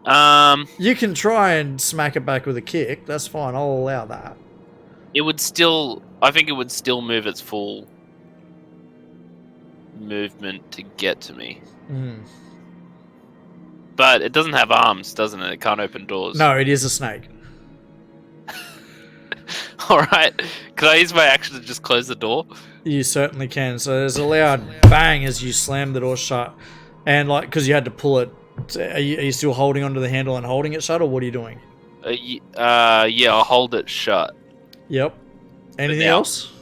You can try and smack it back with a kick. That's fine. I'll allow that. I think it would still move its full movement to get to me. Mm. But it doesn't have arms, doesn't it? It can't open doors. No, it is a snake. Alright. Could I use my action to just close the door? You certainly can. So there's a loud bang as you slam the door shut. And like, because you had to pull it. Are you still holding onto the handle and holding it shut, or what are you doing? Yeah, I'll hold it shut. Yep. Anything now- else?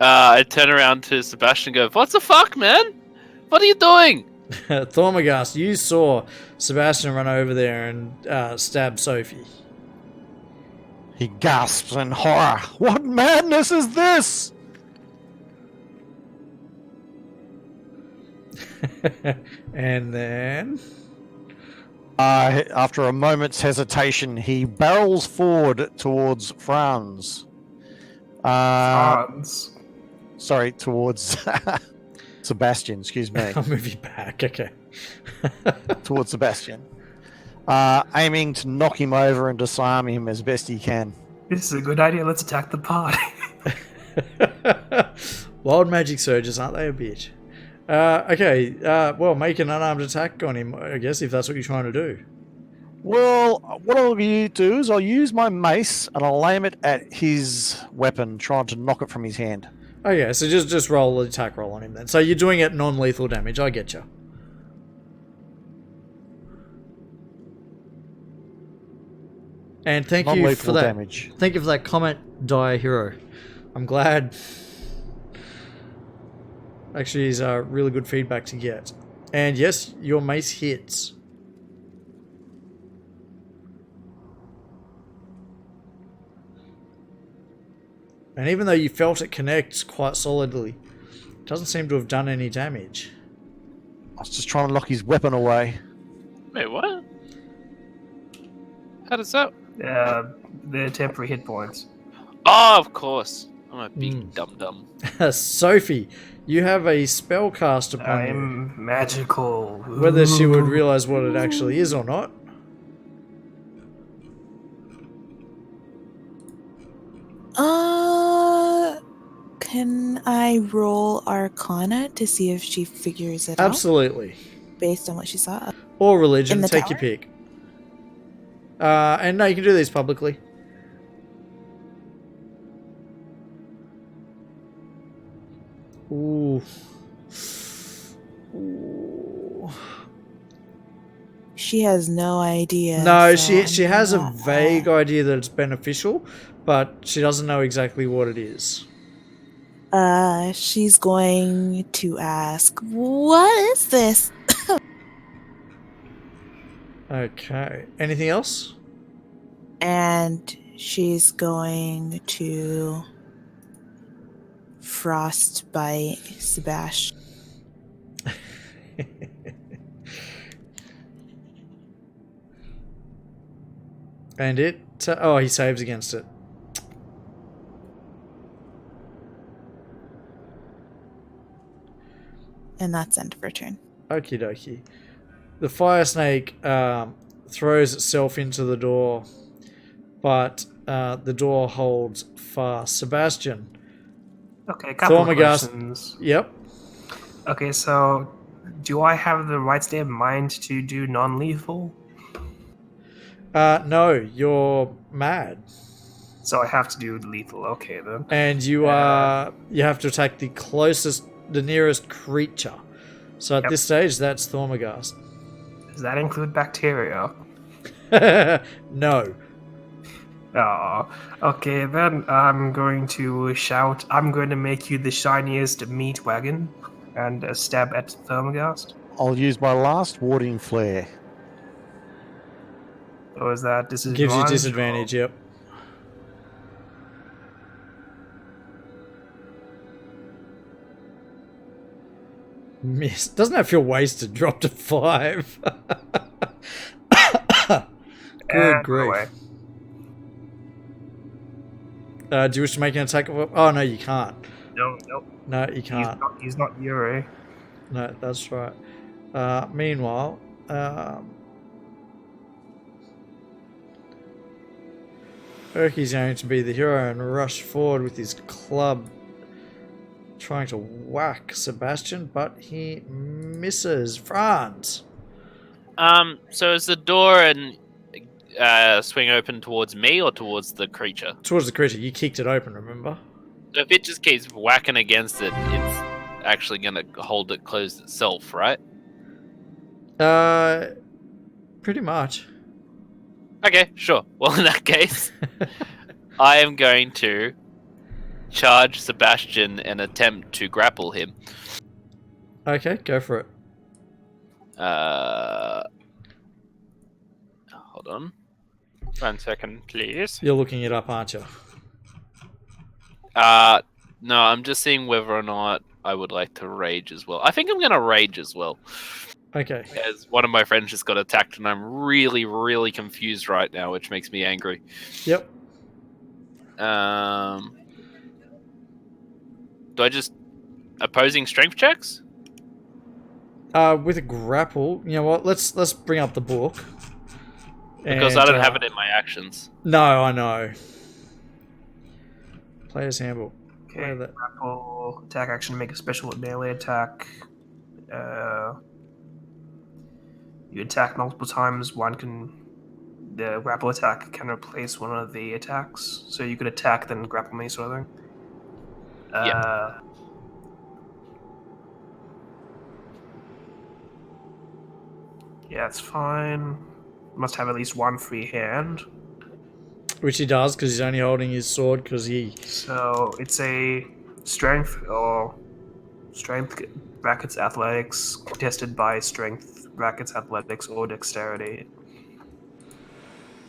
I turn around to Sebastian and go, "What the fuck, man? What are you doing?" Thormagast, you saw Sebastian run over there and stab Sophie. He gasps in horror. What madness is this? And then... After a moment's hesitation, he barrels forward towards Franz. Franz. Sorry, towards Sebastian, excuse me. I'll move you back, okay. Towards Sebastian. Aiming to knock him over and disarm him as best he can. This is a good idea. Let's attack the party. Wild magic surges, aren't they a bitch? Okay, well, make an unarmed attack on him, I guess, if that's what you're trying to do. Well, what I'll do is I'll use my mace and I'll aim it at his weapon, trying to knock it from his hand. Okay, so just roll the attack roll on him then. So you're doing it non-lethal damage, I get you. And thank you for Non-lethal that. damage. Thank you for that comment, Dire Hero. I'm glad. Actually, is really good feedback to get. And yes, your mace hits. And even though you felt it connect quite solidly, it doesn't seem to have done any damage. I was just trying to lock his weapon away. Wait, what? How does that? They're temporary hit points. Oh, of course. I'm a big dum-dum. Sophie, you have a spell cast upon you. I'm magical. Whether she would Ooh. realize what it actually is or not. Can I roll Arcana to see if she figures it Absolutely. out based on what she saw? Or religion, In the take your tower? pick. And no, you can do these publicly. Ooh. Ooh. She has no idea. No, so she has a I'm not- vague idea that it's beneficial, but she doesn't know exactly what it is. She's going to ask, "What is this?" Okay. Anything else? And she's going to frostbite Sebastian. And it... oh, he saves against it. And that's end of her turn. Okie dokie. The fire snake throws itself into the door, but the door holds fast. Sebastian. Okay, couple of Thormagast. questions. Yep. Okay, so do I have the right state of mind to do non-lethal? No, you're mad. So I have to do lethal. Okay, then. And you are... you have to attack the closest... the nearest creature. So at Yep. this stage, that's Thormagast. Does that include bacteria? No. Oh, okay, then I'm going to shout, "I'm going to make you the shiniest meat wagon," and stab at Thermagast. I'll use my last warding flare. Or is that disadvantage? Gives you disadvantage, yep. Miss. Doesn't that feel wasted? Dropped to 5. Good And grief. away. Do you wish to make an attack? Oh, no, you can't. No, No, you can't. he's not Yuri. No, that's right. Meanwhile, Urki's going to be the hero and rush forward with his club, trying to whack Sebastian, but he misses. Franz. So is the door and swing open towards me or towards the creature? Towards the creature. You kicked it open, remember? So if it just keeps whacking against it, it's actually going to hold it closed itself, right? Pretty much. Okay, sure. Well, in that case, I am going to charge Sebastian and attempt to grapple him. Okay, go for it. Hold on. 1 second, please. You're looking it up, aren't you? No, I'm just seeing whether or not I would like to rage as well. I think I'm going to rage as well. Okay. As one of my friends just got attacked, and I'm really, really confused right now, which makes me angry. Yep. Do I just opposing strength checks? With a grapple, you know what? Let's bring up the book. Because I don't have it in my actions. No, I know. Player's handbook. Okay, Where the- grapple, attack action, make a special melee attack. You attack multiple times. The grapple attack can replace one of the attacks. So you could attack, then grapple me, sort of thing. Yeah, it's fine. Must have at least one free hand. Which he does because he's only holding his sword because he. So it's a strength brackets athletics contested by strength brackets athletics or dexterity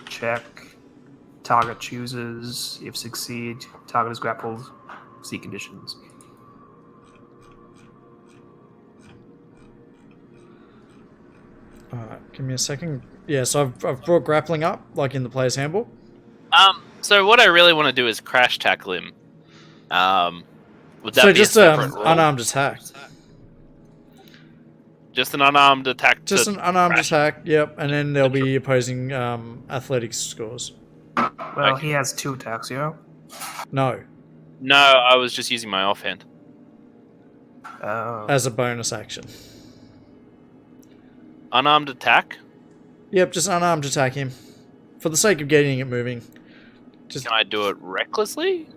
check. Target chooses. If succeed, target is grappled. See conditions. Alright, give me a second. Yeah, so I've brought grappling up, like in the player's handbook. So what I really want to do is crash tackle him. Would that So be just a separate roll? unarmed attack. Just an unarmed attack. Just to an unarmed crash. attack, yep, and then there'll be opposing athletics scores. Well, Okay. he has 2 attacks, yeah. No, No, I was just using my offhand. as a bonus action. Unarmed attack. Yep, just unarmed attack him. For the sake of getting it moving. Just Can I do it recklessly?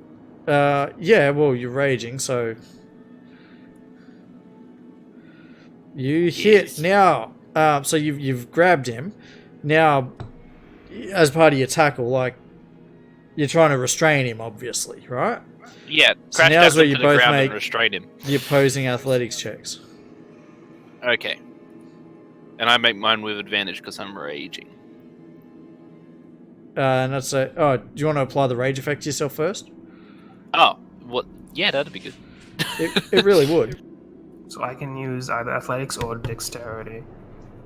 yeah, well, you're raging, so you hit Yes. now. So you've grabbed him. Now, as part of your tackle, like you're trying to restrain him, obviously, right? Yeah, So crash now's tackle where him you to the both ground make- and restrain him. The opposing athletics checks. Okay. And I make mine with advantage because I'm raging. And that's a. Oh, do you want to apply the rage effect to yourself first? Oh, what? Yeah, that'd be good. It really would. So I can use either athletics or dexterity.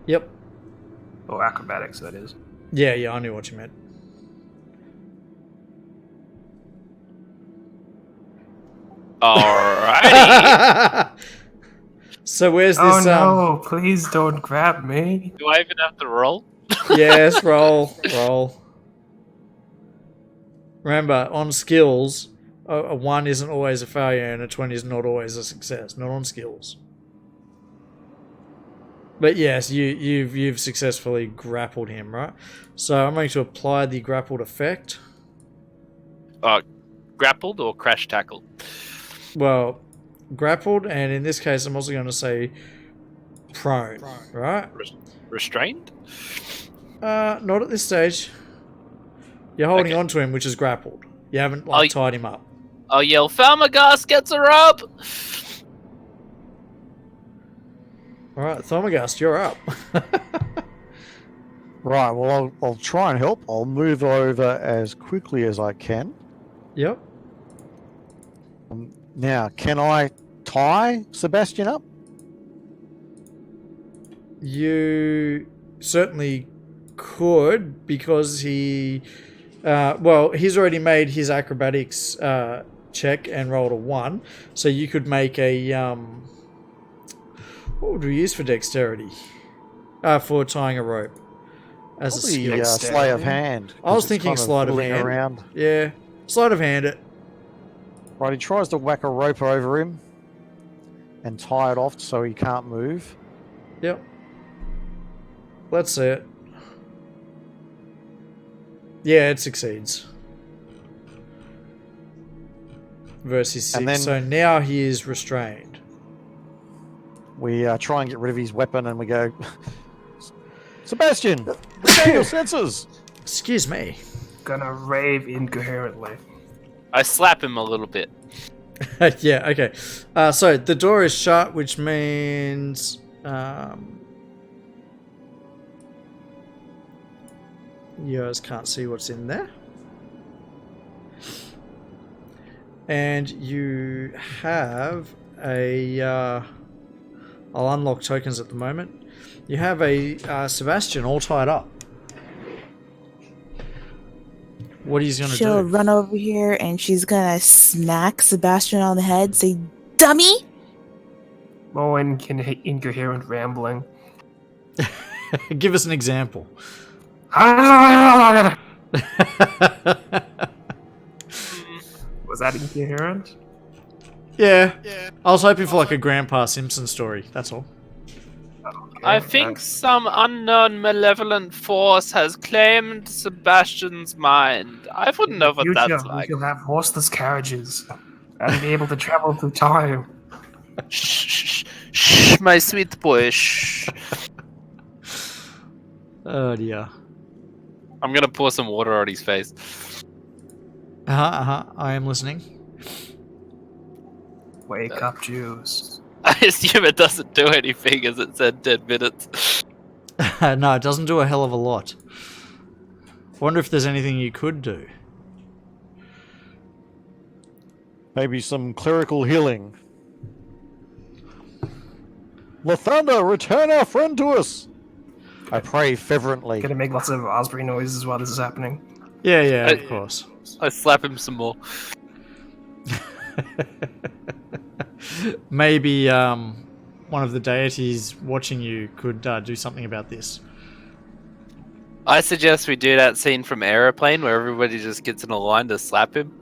Yep. Or acrobatics, that is. Yeah, I knew what you meant. Alrighty. So where's Oh this? no, please don't grab me. Do I even have to roll? Yes, roll. Remember, on skills, a 1 isn't always a failure and a 20 is not always a success. Not on skills. But yes, you've successfully grappled him, right? So I'm going to apply the grappled effect. Grappled or crash tackled? Well, grappled, and in this case, I'm also going to say prone, right? Restrained? Not at this stage. You're holding Okay. on to him, which is grappled. You haven't Oh, tied him up. I'll yell, Falmagas gets her up! All right, Thomagast, you're up. Right, well, I'll try and help. I'll move over as quickly as I can. Yep. Now, can I tie Sebastian up? You certainly could, because he... he's already made his acrobatics check and rolled a 1. So you could make a... what would we use for dexterity? For tying a rope. As a Probably, skill. sleight of hand. I was 'cause it's thinking kind of sleight of fooling hand. around. Yeah. Sleight of hand it. Right, he tries to whack a rope over him and tie it off so he can't move. Yep. Let's see it. Yeah, it succeeds. Versus 6. And then- So now he is restrained. We try and get rid of his weapon, and we go, Sebastian, regain your senses. Excuse me. Gonna rave incoherently. I slap him a little bit. Yeah, okay. So the door is shut, which means you guys can't see what's in there. And you have a I'll unlock tokens at the moment. You have a Sebastian all tied up. What he's gonna She'll do? run over here and she's gonna smack Sebastian on the head, say, "Dummy!" More incoherent rambling. Give us an example. Was that incoherent? Yeah. I was hoping for like a Grandpa Simpson story. That's all. I think some unknown malevolent force has claimed Sebastian's mind. I wouldn't know what that's like. You'll have horseless carriages and be able to travel through time. Shh, shh, shh, my sweet boy. Shh. Oh dear. I'm gonna pour some water on his face. I am listening. Wake up, Jews. I assume it doesn't do anything as it said 10 minutes. No, it doesn't do a hell of a lot. I wonder if there's anything you could do. Maybe some clerical healing. Lathander, return our friend to us! I pray fervently. Gonna make lots of Osprey noises while this is happening. Yeah, of course. I slap him some more. Maybe one of the deities watching you could do something about this. I suggest we do that scene from Aeroplane where everybody just gets in a line to slap him.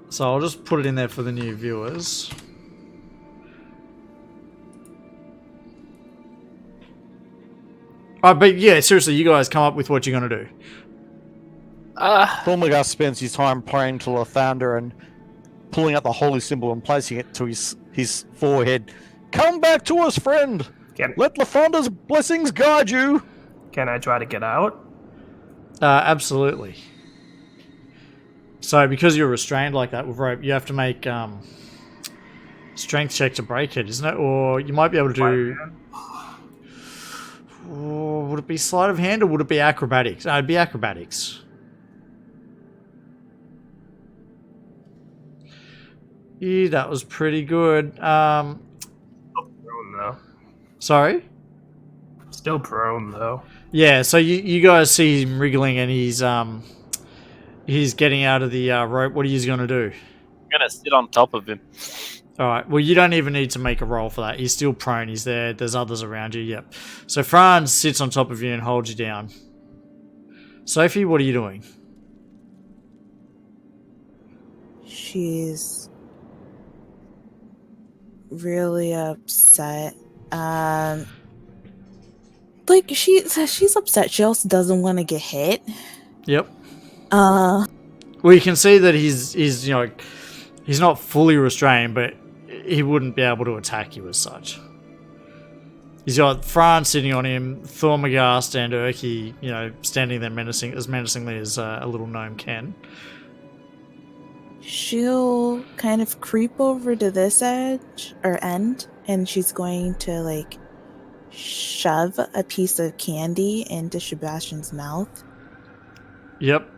So I'll just put it in there for the new viewers. But yeah, seriously, you guys come up with what you're going to do. Thormagus spends his time praying to Lathander and pulling out the holy symbol and placing it to his forehead. Come back to us, friend! Let Lathander's blessings guide you! Can I try to get out? Absolutely. So because you're restrained like that with rope, you have to make strength check to break it, isn't it? Or you might be able to do... Oh, would it be sleight of hand or would it be acrobatics? No, it'd be acrobatics. Yeah, that was pretty good. Prone though. Sorry? Still prone though. Yeah, so you guys see him wriggling and he's getting out of the rope. What are you going to do? I'm gonna sit on top of him. Alright, well you don't even need to make a roll for that. He's still prone, he's there. There's others around you, yep. So Franz sits on top of you and holds you down. Sophie, what are you doing? She's really upset. Like she's upset. She also doesn't want to get hit. Yep. Uh, Well, you can see that he's he's not fully restrained, but he wouldn't be able to attack you as such. He's got Franz sitting on him, Thormagast and Urki, standing there menacingly as a little gnome can. she'll kind of creep over to this edge or end, and she's going to shove a piece of candy into Sebastian's mouth. Yep.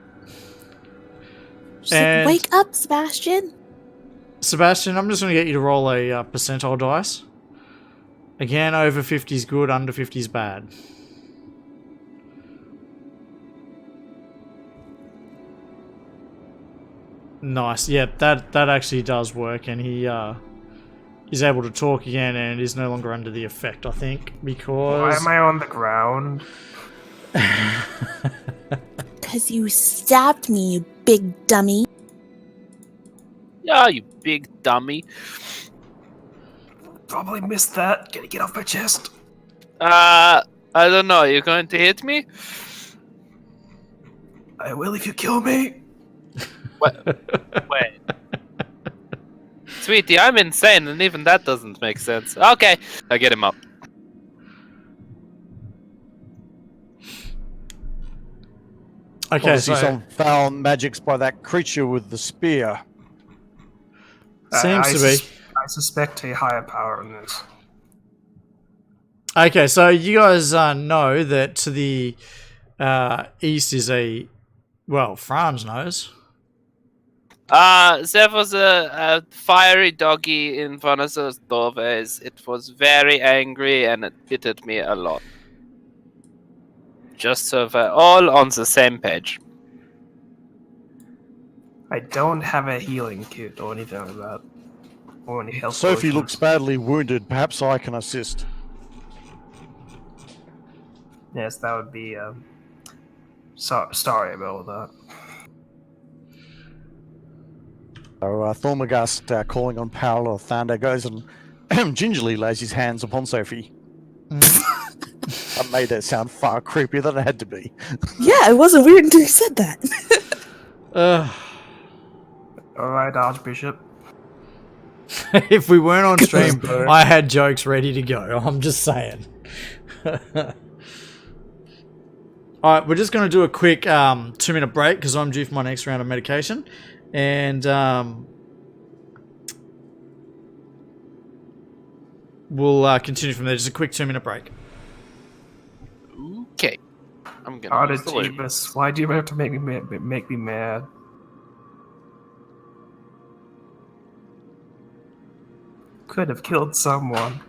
She's like, "Wake up, Sebastian!" Sebastian, I'm just going to get you to roll a percentile dice. Again, over 50 is good, under 50 is bad. Nice. Yep, that actually does work, and he is able to talk again and is no longer under the effect, I think, because... Why am I on the ground? Because you stabbed me, you big dummy. Yeah, you big dummy. probably missed that. Can you get off my chest? I don't know. You're going to hit me? I will if you kill me. Wait. Sweetie, I'm insane, and even that doesn't make sense. Okay, I get him up. Okay, Obviously, so some foul magics by that creature with the spear. seems I to be. I suspect a higher power in this. Okay, so you guys know that to the east is Franz knows. There was a fiery doggy in one of those doorways. It was very angry and it bit at me a lot. Just so we're all on the same page. I don't have a healing kit or anything like that. Or any health Sophie potions. looks badly wounded. Perhaps I can assist. Yes, that would be. Sorry about that. So Thormagast, calling on Paolo Thunder, goes and gingerly lays his hands upon Sophie. I made that sound far creepier than it had to be. Yeah, it wasn't weird until you said that. Alright, Archbishop. If we weren't on stream, I had jokes ready to go. I'm just saying. Alright, we're just going to do a quick 2-minute break because I'm due for my next round of medication. And we'll continue from there. Just a quick 2-minute break. Okay. I'm gonna use the loot. Archibus, why do you have to make me mad? Could have killed someone.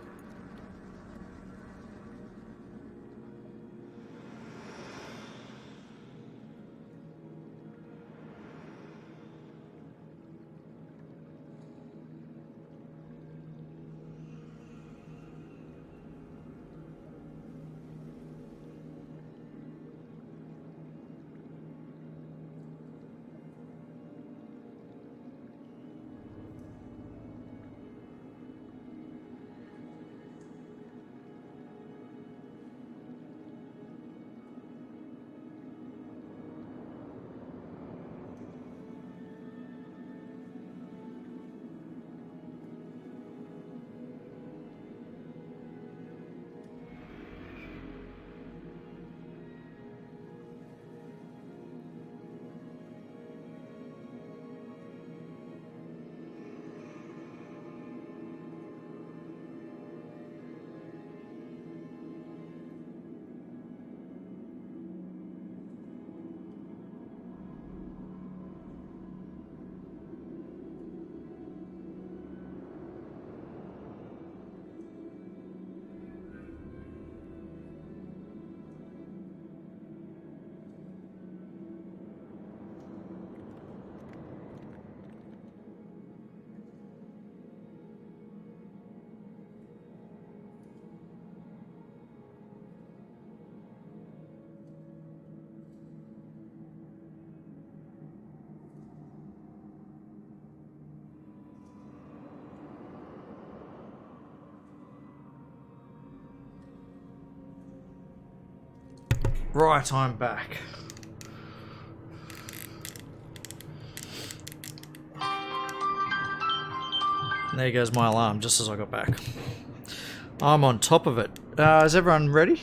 Right, I'm back. There goes my alarm just as I got back. I'm on top of it. Is everyone ready?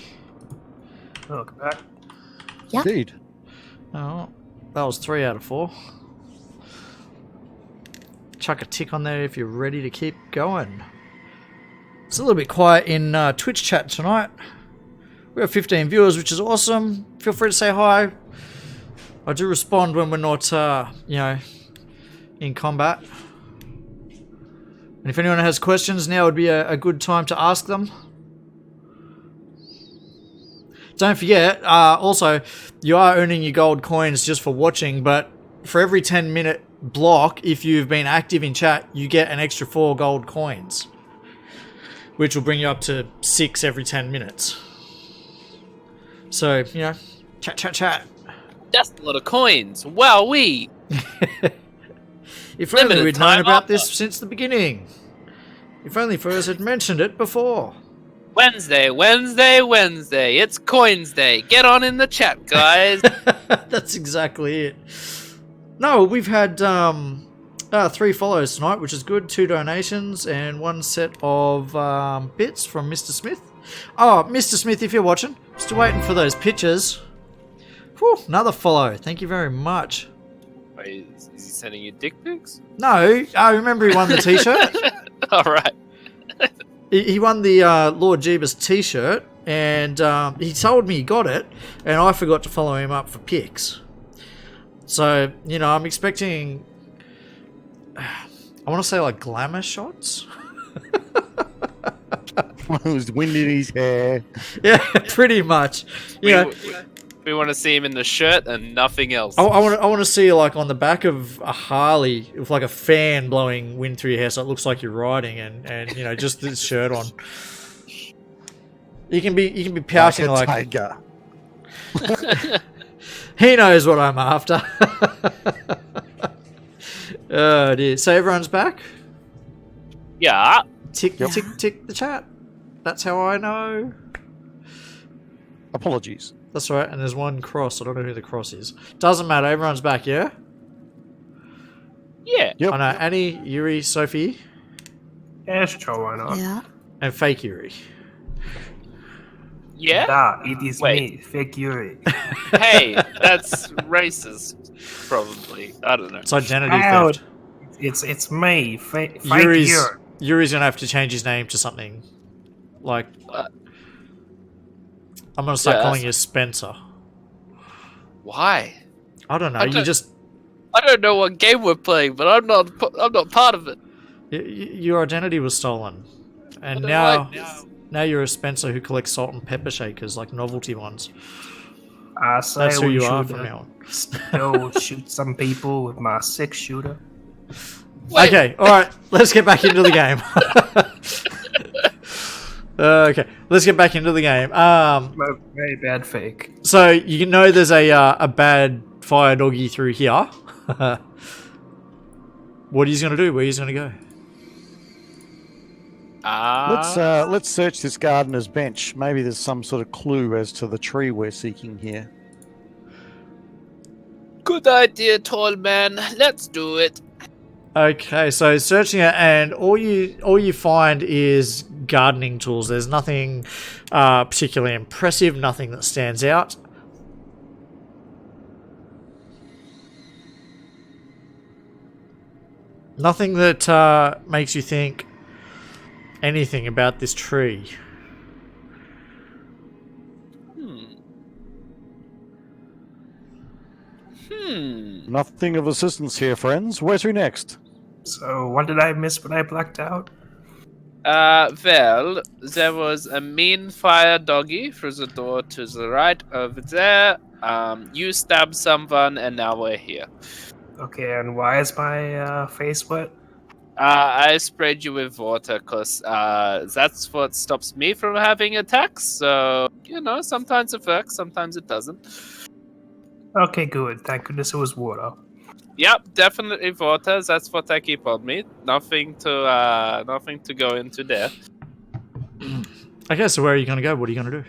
Look back. Yeah. Indeed. Oh, that was 3 out of 4. Chuck a tick on there if you're ready to keep going. It's a little bit quiet in Twitch chat tonight. We have 15 viewers, which is awesome. Feel free to say hi. I do respond when we're not, in combat. And if anyone has questions, now would be a good time to ask them. Don't forget, also, you are earning your gold coins just for watching, but for every 10-minute block, if you've been active in chat, you get an extra 4 gold coins, which will bring you up to 6 every 10 minutes. So, chat. That's a lot of coins. Wowee! If only Limited we'd known time about offer. this since the beginning. If only Furs had mentioned it before. Wednesday. It's Coins Day. Get on in the chat, guys. That's exactly it. No, we've had 3 follows tonight, which is good. 2 donations and 1 set of bits from Mr. Smith. Oh, Mr. Smith, if you're watching, still waiting for those pictures. Whew, another follow. Thank you very much. Wait, is he sending you dick pics? No, I remember he won the t-shirt. All right. He won the Lord Jeebus t-shirt, and he told me he got it, and I forgot to follow him up for pics. So, you know, I'm expecting, I want to say like glamour shots. It was wind in his hair. Yeah, pretty much. You know, We want to see him in the shirt and nothing else. I want to see like on the back of a Harley with like a fan blowing wind through your hair, so it looks like you're riding, and you know, just this shirt on. You can be pouting Like a like tiger. he knows what I'm after. Oh dear. So everyone's back. Yeah. Tick tick tick the chat. That's how I know. Apologies. That's right. And there's one cross. I don't know who the cross is. Doesn't matter. Everyone's back. Yeah. Yeah. Yep. I know Annie, Yuri, Sophie, Yeah, sure, why not? Yeah. and fake Yuri. Yeah. Da, it is Wait. me, fake Yuri. Hey, that's racist. Probably. I don't know. It's identity Ow. theft. It's me, fake Yuri's Yuri. Yuri's gonna have to change his name to something like. What? I'm gonna start Yeah, calling you Spencer. Why? I don't know. I You don't- just I don't know what game we're playing, but I'm not part of it. your identity was stolen, and I now don't like this. now you're a Spencer who collects salt and pepper shakers, like novelty ones. I say That's who we you are should from now on. go shoot some people with my 6-shooter. Wait, Okay, all right. Let's get back into the game. Okay, let's get back into the game. Very bad fake. So you know there's a bad fire doggy through here. What are you gonna do? Where are you gonna go? Let's search this gardener's bench. Maybe there's some sort of clue as to the tree we're seeking here. Good idea, tall man. Let's do it. Okay, so searching it, and all you find is gardening tools. There's nothing particularly impressive, nothing that stands out. Nothing that makes you think anything about this tree. Nothing of assistance here, friends. Where to next? So, what did I miss when I blacked out? Well, there was a mean fire doggy through the door to the right over there. You stabbed someone, and now we're here. Okay, and why is my face wet? I sprayed you with water because that's what stops me from having attacks. So, you know, sometimes it works, sometimes it doesn't. Okay, good. Thank goodness it was water. Yep, definitely water. That's what I keep on me. Nothing to go into there. Okay, so where are you gonna go? What are you gonna do?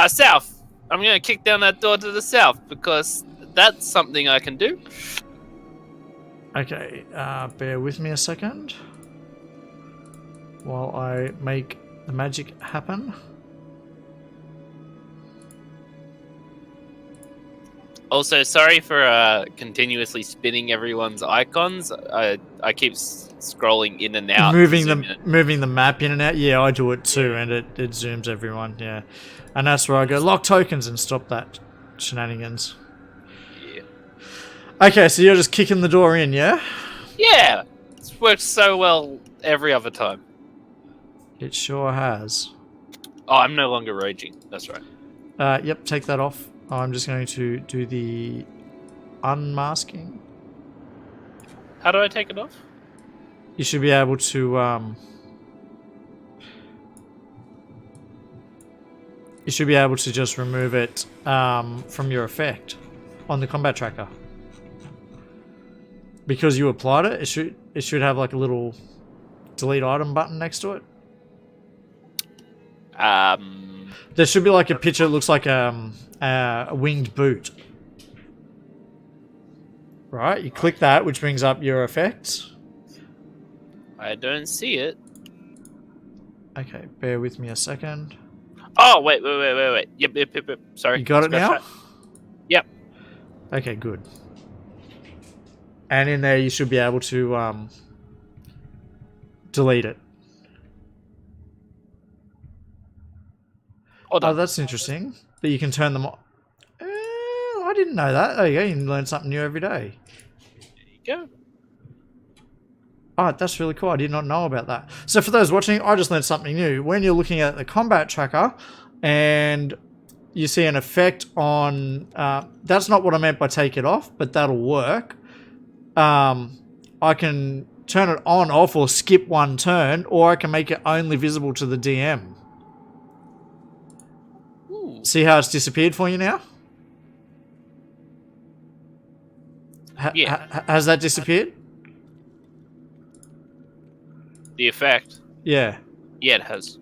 South. I'm gonna kick down that door to the south because that's something I can do. Okay, bear with me a second while I make the magic happen. Also, sorry for continuously spinning everyone's icons. I keep scrolling in and out, moving zooming in. moving the map in and out. Yeah, I do it too, and it zooms everyone. Yeah, and that's where I go lock tokens and stop that shenanigans. Yeah. Okay, so you're just kicking the door in, yeah? Yeah, it's worked so well every other time. It sure has. Oh, I'm no longer raging. That's right. Yep, take that off. I'm just going to do the unmasking. How do I take it off? You should be able to you should be able to just remove it from your effect on the combat tracker. Because you applied it, it should have like a little delete item button next to it? Um, There should be like a picture that looks like a winged boot. Right, you click that, which brings up your effects. I don't see it. Okay, bear with me a second. Oh, wait. Yep. Sorry. You got it Scratch now? that. Yep. Okay, good. And in there you should be able to delete it. Hold Oh, on. that's interesting. But you can turn them on. I didn't know that. There you go. You can learn something new every day. There you go. Oh, that's really cool. I did not know about that. So for those watching, I just learned something new. When you're looking at the combat tracker and you see an effect on... that's not what I meant by take it off, but that'll work. I can turn it on, off, or skip one turn, or I can make it only visible to the DM. Ooh. See how it's disappeared for you now? Yeah. Has that disappeared? The effect. Yeah. Yeah, it has.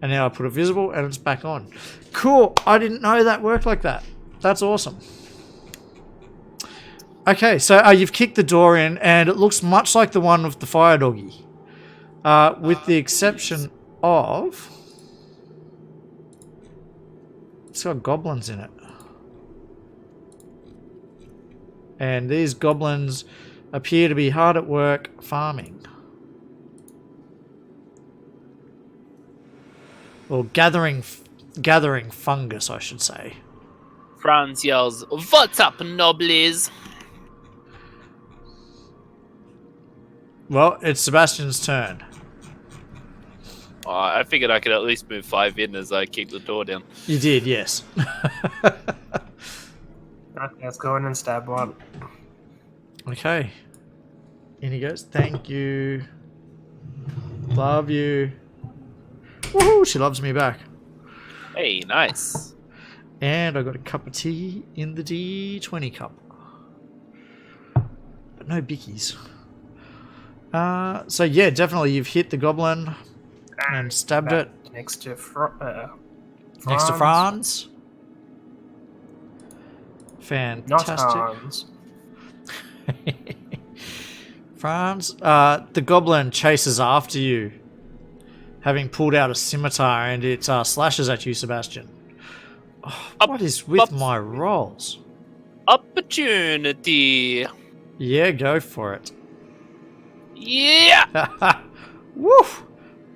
And now I put it visible and it's back on. Cool. I didn't know that worked like that. That's awesome. Okay, so you've kicked the door in and it looks much like the one with the fire doggy. With the exception of... It's got goblins in it. And these goblins appear to be hard at work farming. Or gathering fungus, I should say. Franz yells, "What's up, noblies?" Well, it's Sebastian's turn. Oh, I figured I could at least move 5 in as I kick the door down. You did, yes. Okay, let's go in and stab one. Okay. In he goes. Thank you. Love you. Woohoo, she loves me back. Hey, nice. And I got a cup of tea in the D20 cup. But no bickies. So yeah, definitely you've hit the goblin and stabbed it Next to next to Franz. Not Fantastic. Hans. Franz, the goblin chases after you, having pulled out a scimitar, and it slashes at you, Sebastian. Oh, what is with my rolls? Opportunity. Yeah, go for it. Yeah. Woof!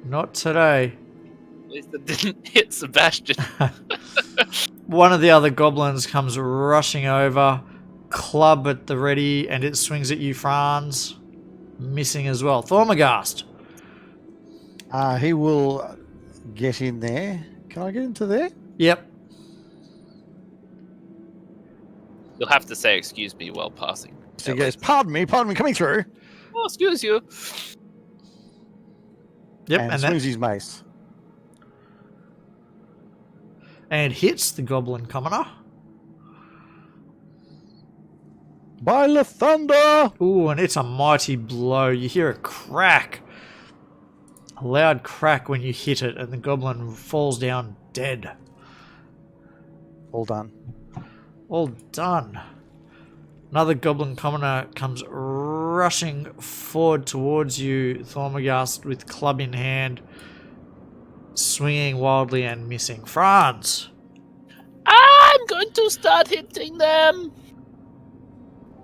Not today. At least it didn't hit Sebastian. One of the other goblins comes rushing over, club at the ready, and it swings at you, Franz. Missing as well. Thormagast. He will get in there. Can I get into there? Yep. You'll have to say "excuse me" while passing. So he goes, pardon me, coming through. Oh, excuse you. Yep, and and swings that, his mace. and hits the goblin commoner. By the thunder! Ooh, and it's a mighty blow. You hear a crack. A loud crack when you hit it, and the goblin falls down dead. All done. All done. Another goblin commoner comes rushing forward towards you, Thormagast, with club in hand, swinging wildly and missing. Franz! I'm going to start hitting them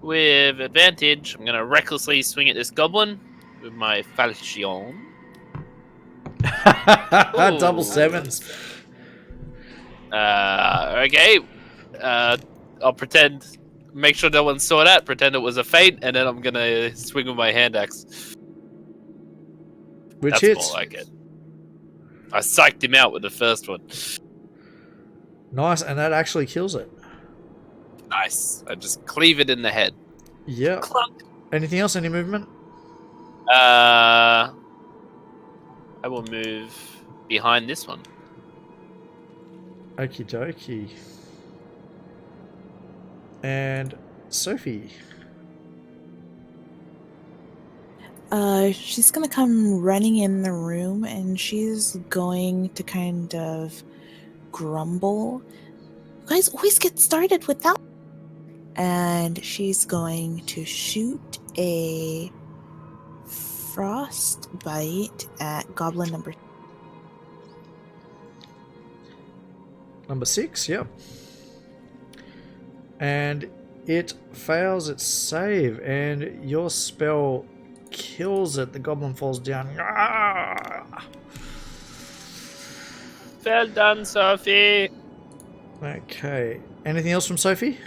with advantage. I'm going to recklessly swing at this goblin with my falchion. Double sevens. Okay. I'll pretend, make sure no one saw that, pretend it was a feint, and then I'm going to swing with my hand axe. Which That's hits? more like it. I psyched him out with the first one. Nice, and that actually kills it. Nice. I just cleave it in the head. Yep. Clunk. Anything else? Any movement? I will move behind this one. Okie dokie. And Sophie. She's gonna come running in the room, and she's going to kind of grumble. You guys always get started without. And she's going to shoot a frostbite at goblin number. Number 6, yep. And it fails its save, and your spell kills it. The goblin falls down. Ah! Well done, Sophie. Okay. Anything else from Sophie?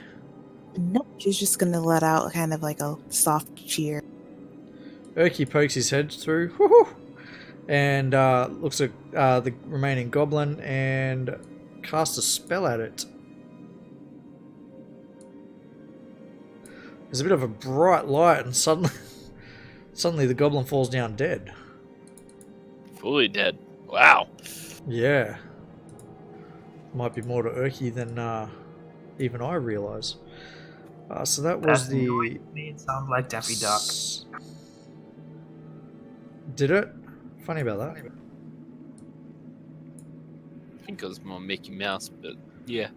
Nope, she's just gonna let out kind of like a soft cheer. Urki pokes his head through, woohoo, and looks at the remaining goblin and casts a spell at it. There's a bit of a bright light, and suddenly the goblin falls down dead. Fully dead. Wow. Yeah. Might be more to Urki than even I realise. So that was That the... noise made it sound like Daffy Duck. Did it? Funny about that. I think it was more Mickey Mouse, but yeah.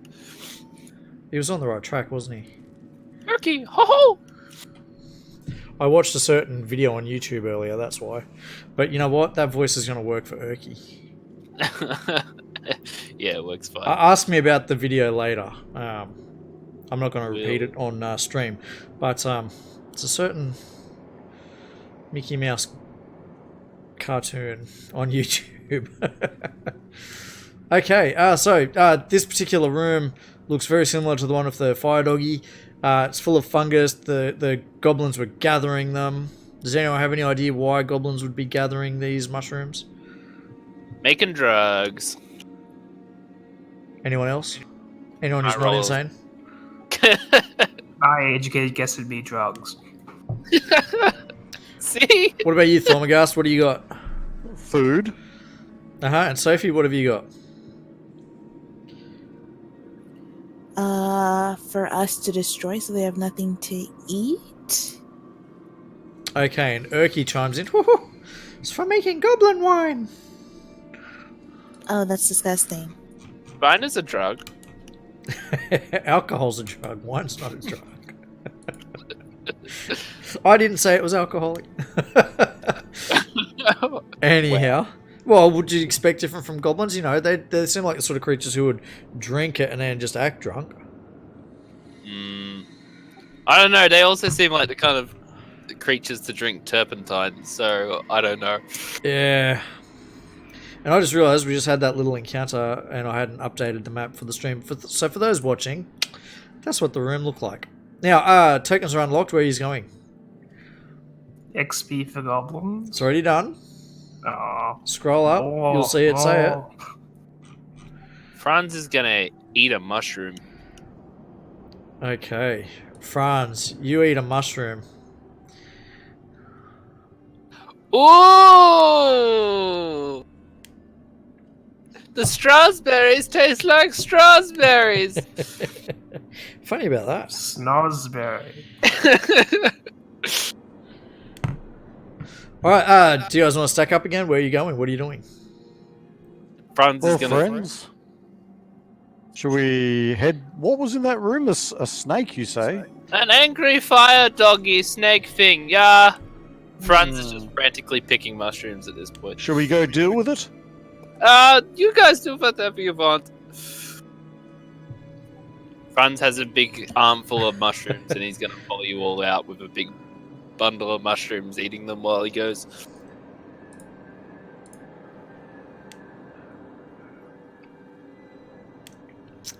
He was on the right track, wasn't he? Urki, ho ho! I watched a certain video on YouTube earlier, that's why. But you know what? That voice is going to work for Urki. Yeah, it works fine. Ask me about the video later. I'm not going to repeat it on stream. But it's a certain Mickey Mouse cartoon on YouTube. Okay, so this particular room looks very similar to the one of the fire doggy. It's full of fungus. The goblins were gathering them. Does anyone have any idea why goblins would be gathering these mushrooms? Making drugs. Anyone else? Anyone who's I not roll. insane? My educated guess would be drugs. See? What about you, Thormagast? What do you got? Food. And Sophie, what have you got? For us to destroy, so they have nothing to eat. Okay, and Urki chimes in. Woohoo! It's for making goblin wine. Oh, that's disgusting. Wine is a drug. Alcohol's a drug. Wine's not a drug. I didn't say it was alcoholic. Anyhow, well, would you expect different from goblins? You know, they seem like the sort of creatures who would drink it and then just act drunk. I don't know. They also seem like the kind of creatures to drink turpentine, so I don't know. Yeah. And I just realised we just had that little encounter and I hadn't updated the map for the stream. So for those watching, that's what the room looked like. Now, tokens are unlocked. Where he's going? XP for goblins. It's already done. Oh, Scroll up. You'll see it say it. Franz is gonna eat a mushroom. Okay. Franz, you eat a mushroom. Ooh! The strawberries taste like strawberries. Funny about that. Snozberry. Alright, do you guys want to stack up again? Where are you going? What are you doing? Franz Well, is gonna. friends. Should we head? What was in that room? A snake, you say? An angry fire doggy snake thing, yeah. Franz is just frantically picking mushrooms at this point. Should we go deal with it? You guys do whatever you want. Franz has a big armful of mushrooms and he's gonna follow you all out with a big bundle of mushrooms, eating them while he goes.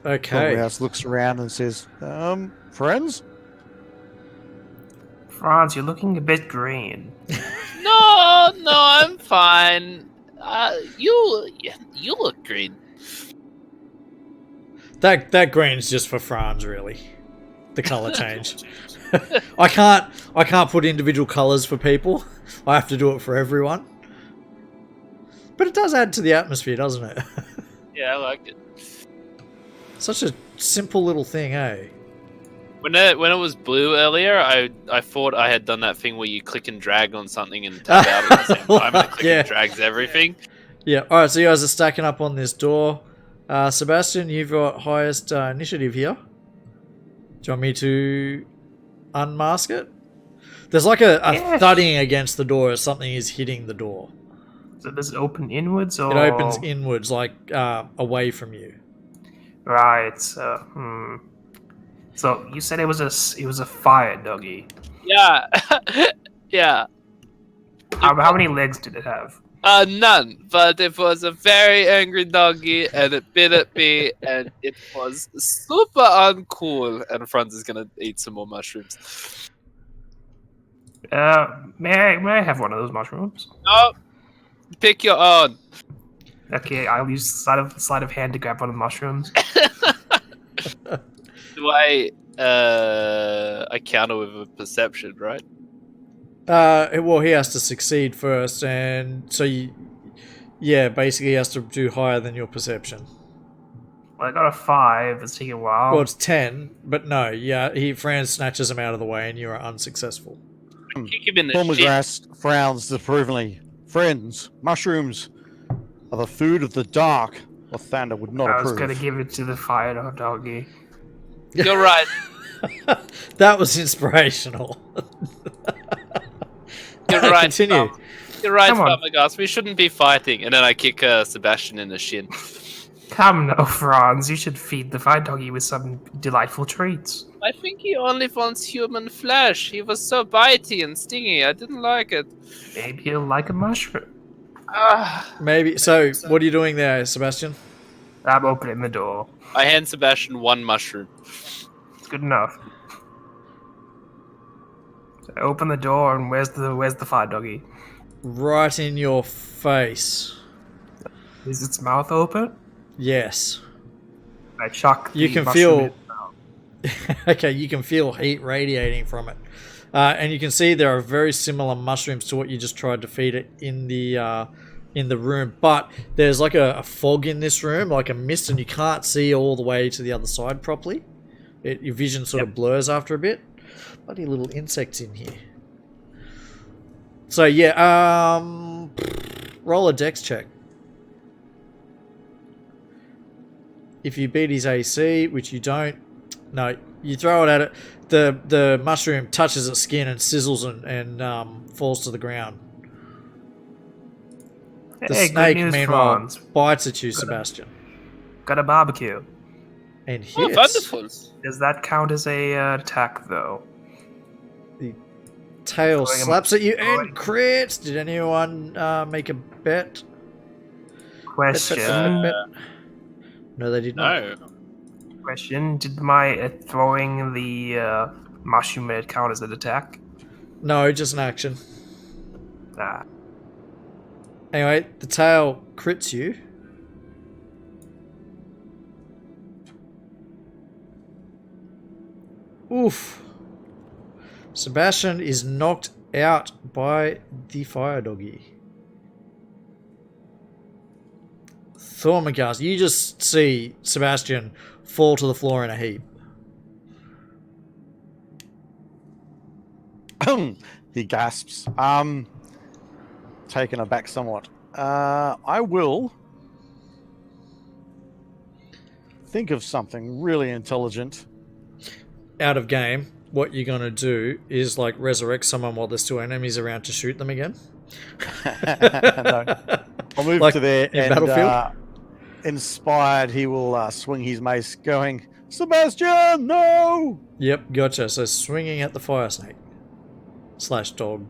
Okay. House looks around and says, friends? Franz, you're looking a bit green. No, I'm fine. You look green. That green's just for Franz, really. The colour change. I can't put individual colours for people. I have to do it for everyone. But it does add to the atmosphere, doesn't it? Yeah, I like it. Such a simple little thing, eh? When it was blue earlier, I thought I had done that thing where you click and drag on something and tap out at the same time, and it click and drags everything. Yeah. All right. So you guys are stacking up on this door. Sebastian, you've got highest initiative here. Do you want me to unmask it? There's like a thudding against the door as something is hitting the door. So does it open inwards or? It opens inwards, like away from you. Right. So you said it was a fire doggy. Yeah, yeah. How many legs did it have? None. But it was a very angry doggy, and it bit at me, and it was super uncool. And Franz is gonna eat some more mushrooms. May I have one of those mushrooms? Oh, pick your own. Okay, I'll use sleight of hand to grab one of the mushrooms. Do I counter with a perception, right? Well, he has to succeed first, and so basically he has to do higher than your perception. Well, I got a 5. It's taking a while. Well, it's 10, but no, Franz snatches him out of the way, and you are unsuccessful. Kick him in the shit. Thormagrast frowns disapprovingly. Friends, mushrooms are the food of the dark. Lathander would not I was approve. gonna give it to the fire doggy. You're right. That was inspirational. You're right. Continue. You're right, Come on. Farmagas. We shouldn't be fighting. And then I kick Sebastian in the shin. Come now, Franz. You should feed the fire doggy with some delightful treats. I think he only wants human flesh. He was so bitey and stingy. I didn't like it. Maybe he'll like a mushroom. Maybe. So, what are you doing there, Sebastian? I'm opening the door. I hand Sebastian one mushroom. It's good enough. So I open the door, and where's the fire doggy? Right in your face. Is its mouth open? Yes. I chuck the You can mushroom feel. in. Okay, you can feel heat radiating from it, and you can see there are very similar mushrooms to what you just tried to feed it in the room. But there's like a fog in this room, like a mist, and you can't see all the way to the other side properly. Your vision sort of blurs after a bit. Bloody little insects in here. So roll a dex check. If you beat his AC, which you don't, no, you throw it at it. The mushroom touches its skin and sizzles and falls to the ground. The Hey, snake, good news, meanwhile, Franz. bites at you, Sebastian, Got a barbecue. and Oh, hits. wonderful. Does that count as a attack, though? Tail Throwing him- slaps at you and throwing- crits. Did anyone make a bet? Question. No, they did not. No. Question. Did my throwing the mushroom head count as an attack? No, just an action. Nah. Anyway, the tail crits you. Oof. Sebastian is knocked out by the fire doggy. Thormagast, you just see Sebastian fall to the floor in a heap. He gasps. Taken aback somewhat. I will think of something really intelligent. Out of game, what you're gonna do is like resurrect someone while there's still enemies around to shoot them again. No. I'll move Like to there in and Battlefield? inspired, he will swing his mace, going, Sebastian, no! Yep, gotcha. So swinging at the fire snake / dog.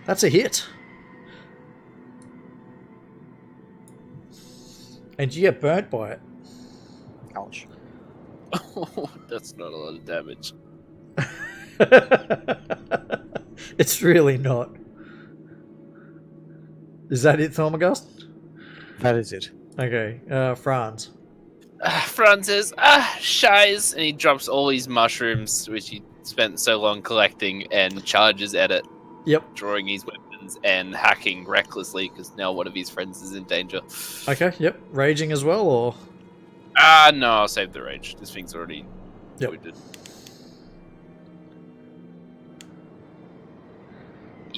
That's a hit. And you get burnt by it. Ouch. That's not a lot of damage. It's really not. Is that it, Thormagast? That is it. Okay, Franz. Franz says, shies, and he drops all his mushrooms, which he spent so long collecting, and charges at it, Yep. drawing his weapons and hacking recklessly, because now one of his friends is in danger. Okay, yep. Raging as well, or? No, I'll save the rage. This thing's already Yep. We did.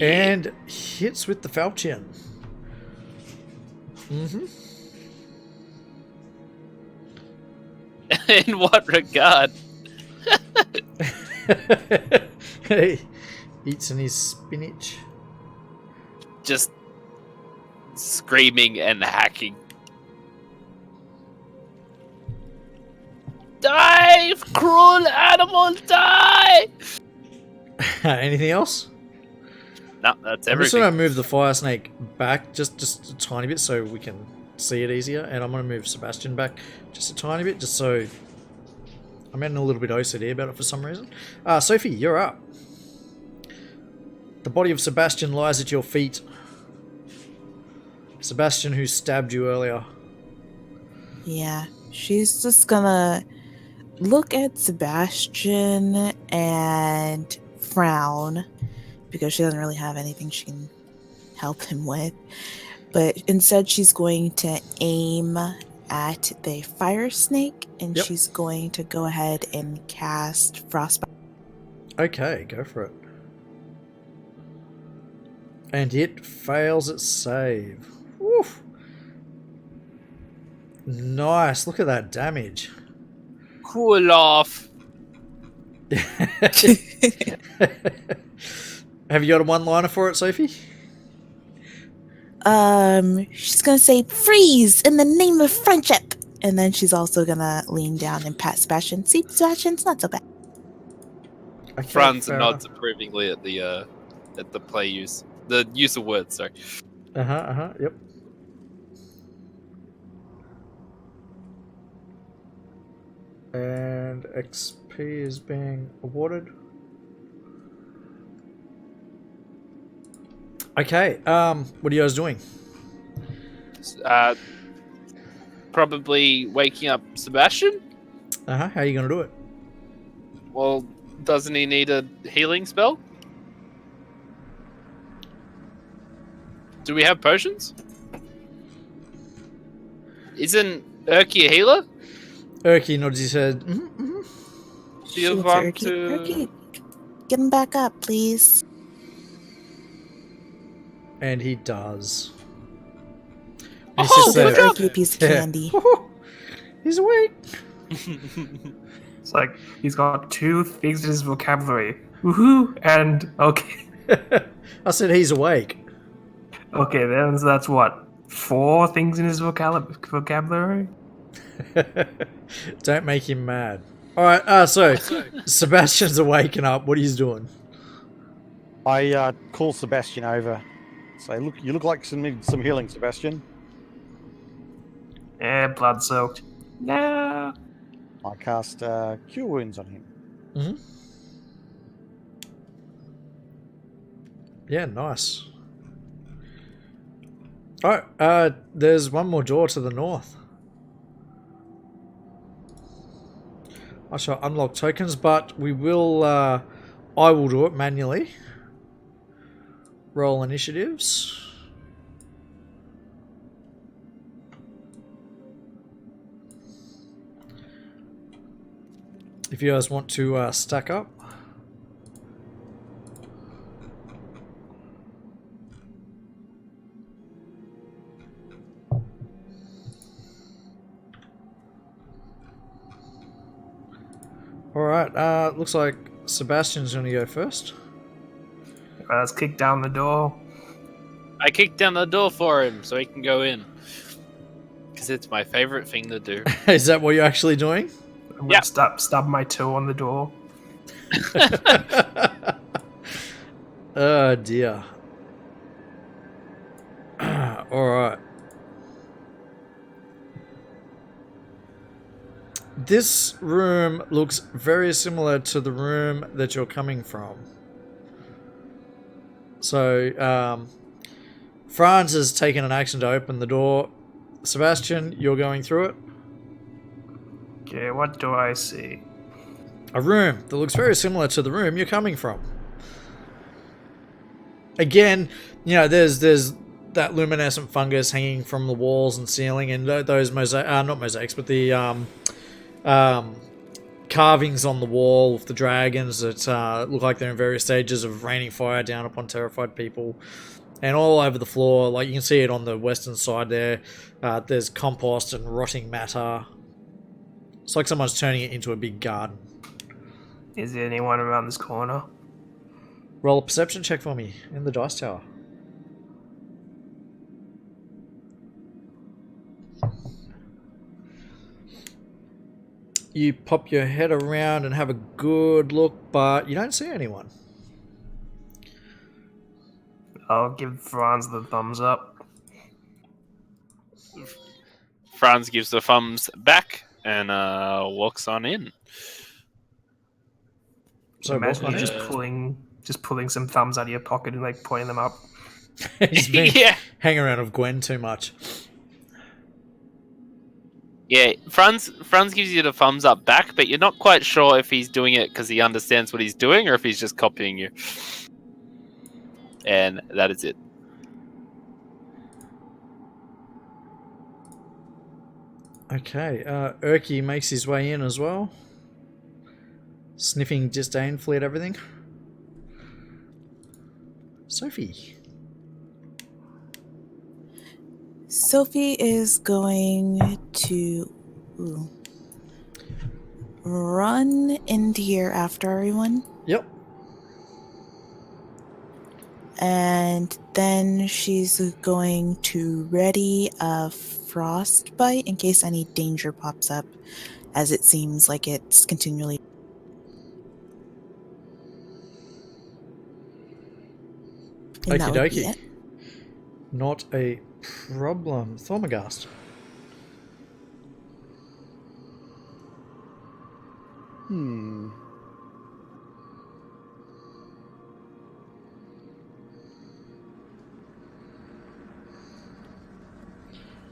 And hits with the falchion. In what regard? He eats in his spinach. Just screaming and hacking. Die, cruel animal, die! Anything else? No, that's I'm just everything. going to move the fire snake back just a tiny bit so we can see it easier. And I'm going to move Sebastian back just a tiny bit just so... I'm getting a little bit OCD about it for some reason. Sophie, you're up. The body of Sebastian lies at your feet. Sebastian, who stabbed you earlier. Yeah, she's just gonna look at Sebastian and frown because she doesn't really have anything she can help him with. But instead, she's going to aim at the fire snake, and Yep. she's going to go ahead and cast Frostbite. Okay, go for it. And it fails its save. Woof. Nice, look at that damage. Cool off. Have you got a one-liner for it, Sophie? She's gonna say freeze in the name of friendship, and then she's also gonna lean down and pat Sebastian. See, Sebastian's not so bad. Okay, Franz fair nods approvingly at the play use. The use of words, sorry. Yep. And XP is being awarded. Okay, what are you guys doing? Probably waking up Sebastian? How are you gonna do it? Well, doesn't he need a healing spell? Do we have potions? Isn't Urki a healer? Urki nods his head. Do you Shoot, want Urki. to... Urki, get him back up, please. And he does. Oh, He's just good there. job. Urki a piece of Yeah. candy. He's awake. It's like he's got 2 things in his vocabulary. Woohoo! And okay. I said he's awake. Okay, then that's what? 4 things in his vocabulary? Don't make him mad. Alright, so Sebastian's awaken up. What are you doing? I call Sebastian over. Say, look, you look like need some healing, Sebastian. Blood soaked. No. I cast Cure Wounds on him. Yeah, nice. Alright, there's one more door to the north. I shall unlock tokens, but we will, I will do it manually. Roll initiatives. If you guys want to stack up. Alright, looks like Sebastian's going to go first. Let's kick down the door. I kicked down the door for him so he can go in. Because it's my favorite thing to do. Is that what you're actually doing? I'm Yeah. gonna stub my toe on the door. Oh dear. Alright. This room looks very similar to the room that you're coming from. So, Franz has taken an action to open the door. Sebastian, you're going through it. Okay, what do I see? A room that looks very similar to the room you're coming from. Again, you know, there's that luminescent fungus hanging from the walls and ceiling, and those not mosaics, but the carvings on the wall of the dragons that look like they're in various stages of raining fire down upon terrified people. And all over the floor, like you can see it on the western side there, there's compost and rotting matter. It's like someone's turning it into a big garden. Is there anyone around this corner? Roll a perception check for me in the dice tower. You pop your head around and have a good look, but you don't see anyone. I'll give Franz the thumbs up. Franz gives the thumbs back and walks on in. So Imagine what- you just pulling some thumbs out of your pocket and like pointing them up. He's been Yeah. hanging around with Gwen too much. Yeah, Franz gives you the thumbs up back, but you're not quite sure if he's doing it because he understands what he's doing or if he's just copying you. And that is it. Okay, Urki makes his way in as well. Sniffing disdainfully at everything. Sophie. Sophie is going to run into here after everyone. Yep. And then she's going to ready a frostbite in case any danger pops up, as it seems like it's continually. And that Okie would be dokie. it. Not a problem. Thormagast.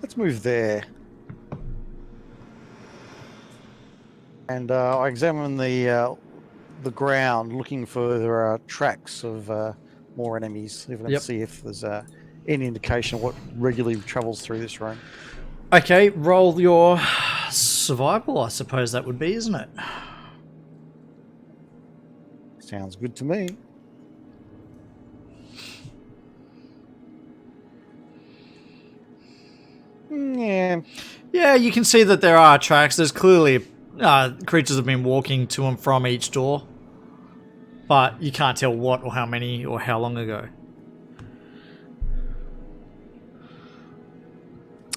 Let's move there. And I examine the ground, looking for tracks of more enemies, even to Yep. see if there's any indication of what regularly travels through this room. Okay, roll your survival, I suppose that would be, isn't it? Sounds good to me. Yeah. Yeah, you can see that there are tracks. There's clearly creatures have been walking to and from each door. But you can't tell what or how many or how long ago.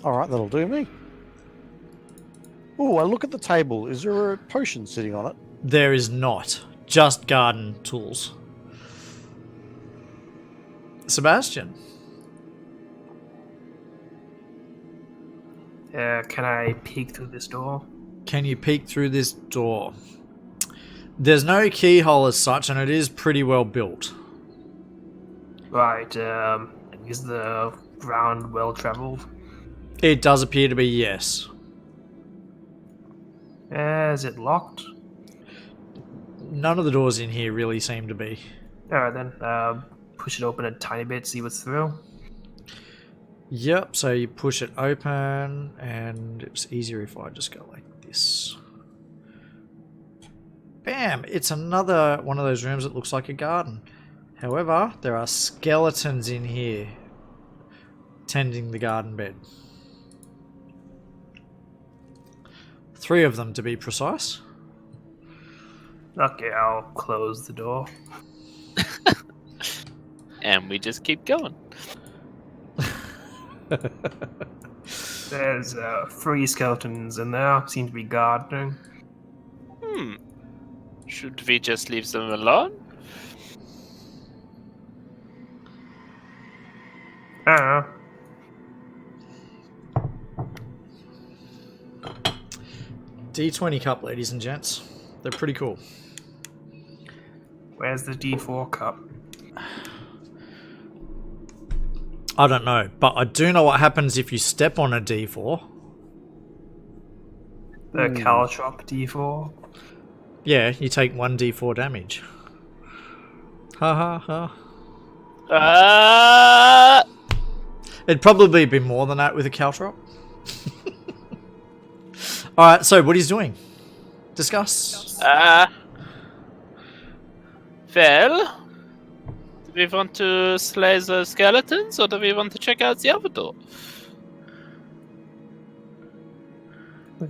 All right, that'll do me. Oh, I look at the table. Is there a potion sitting on it? There is not. Just garden tools. Sebastian. Can I peek through this door? Can you peek through this door? There's no keyhole as such, and it is pretty well built. Right, is the ground well traveled? It does appear to be yes. Is it locked? None of the doors in here really seem to be. Alright then, push it open a tiny bit, see what's through. Yep, so you push it open, and it's easier if I just go like this. Bam! It's another one of those rooms that looks like a garden. However, there are skeletons in here tending the garden bed. 3 of them to be precise. Okay, I'll close the door. And we just keep going. There's 3 skeletons in there, seem to be gardening. Should we just leave them alone? I don't know. D20 cup, ladies and gents. They're pretty cool. Where's the D4 cup? I don't know, but I do know what happens if you step on a D4. The Caltrop D4? Yeah, you take 1d4 damage. Ha ha ha. It'd probably be more than that with a caltrop. Alright, so what he's doing. discuss? Well, do we want to slay the skeletons, or do we want to check out the other door?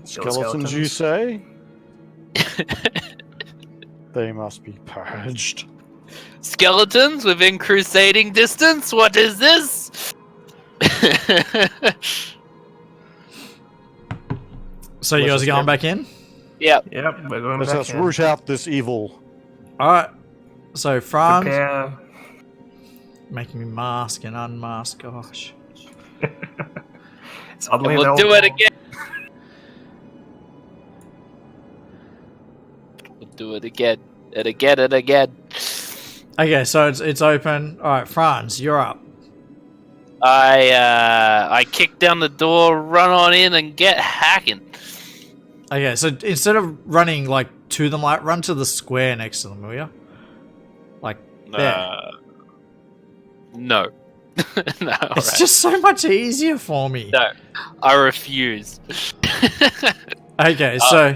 Skeletons, you say? They must be purged. Skeletons within crusading distance? What is this? So you guys are going back in? Yep. Yep, we're going Let back us in. root out this evil. Alright. So Franz, Prepare. making me mask and unmask, gosh. Suddenly We'll they'll- do it again. We'll do it again. And again and again. Okay, so it's open. Alright, Franz, you're up. I kick down the door, run on in, and get hacking. Okay, so instead of running like to them, like run to the square next to them, will you? Like there. No. No, It's alright. just so much easier for me. No, I refuse. Okay, so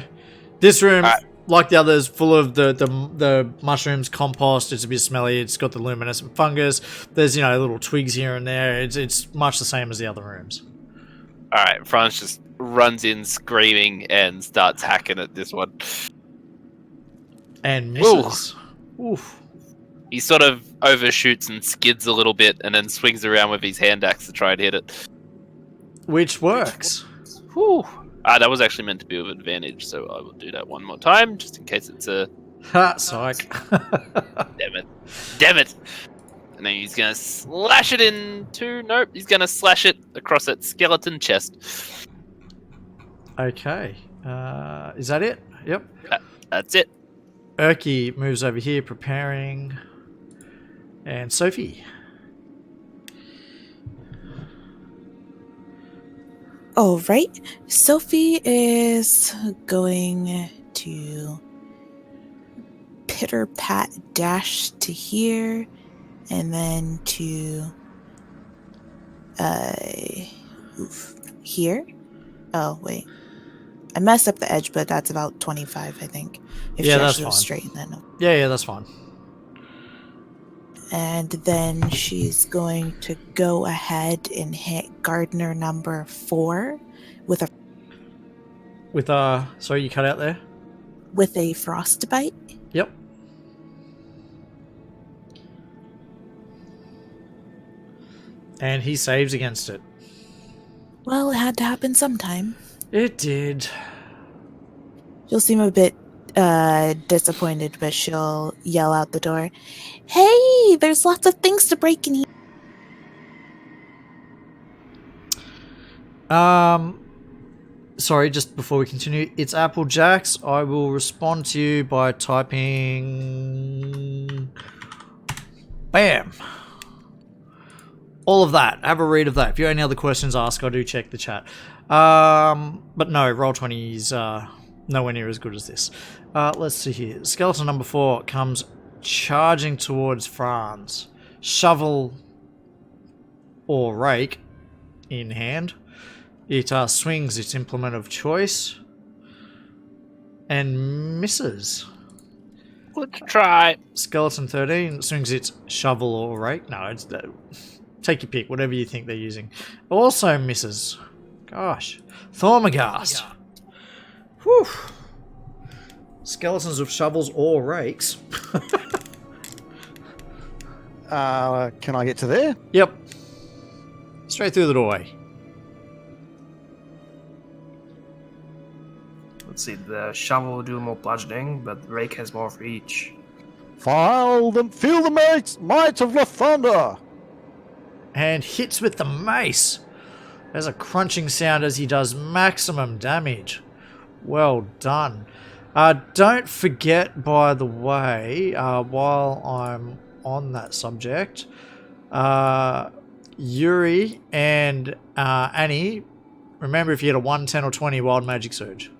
this room, alright. like the others, full of the mushrooms, compost. It's a bit smelly. It's got the luminescent fungus. There's little twigs here and there. It's much the same as the other rooms. Alright, Franz just runs in screaming and starts hacking at this one. And misses. Oof. He sort of overshoots and skids a little bit and then swings around with his hand axe to try and hit it. Which works. Whew. That was actually meant to be with advantage, so I will do that one more time, just in case it's a... Ha, psych. Damn it. Damn it! And then he's gonna slash it in two... Nope, he's gonna slash it across that skeleton chest. Okay. Is that it? Yep. That's it. Erky moves over here, preparing. And Sophie. All right. Sophie is going to pitter pat dash to here and then to here. Oh, wait. I messed up the edge, but that's about 25, I think. If Yeah, she that's actually was fine. straight, then. Yeah, that's fine. And then she's going to go ahead and hit Gardener number 4 with a Sorry, you cut out there? frostbite. Yep. And he saves against it. Well, it had to happen sometime. It did. She'll seem a bit disappointed, but she'll yell out the door, "Hey, there's lots of things to break in here." Sorry, just before we continue, it's Applejacks. I will respond to you by typing... Bam! All of that. Have a read of that. If you have any other questions, ask. I do check the chat. But no, Roll20 is nowhere near as good as this. Let's see here. Skeleton number 4 comes charging towards Franz. Shovel or rake in hand. It swings its implement of choice and misses. Good try. Skeleton 13 swings its shovel or rake. No, it's take your pick, whatever you think they're using. Also misses. Gosh. Thormagast. Whew. Skeletons with shovels or rakes. Can I get to there? Yep. Straight through the doorway. Let's see, the shovel will do more bludgeoning, but the rake has more for each. File them, feel the might of Lathander. And hits with the mace. There's a crunching sound as he does maximum damage. Well done. Don't forget, by the way, while I'm on that subject, Yuri and Annie, remember if you get a 1, 10, or 20 wild magic surge.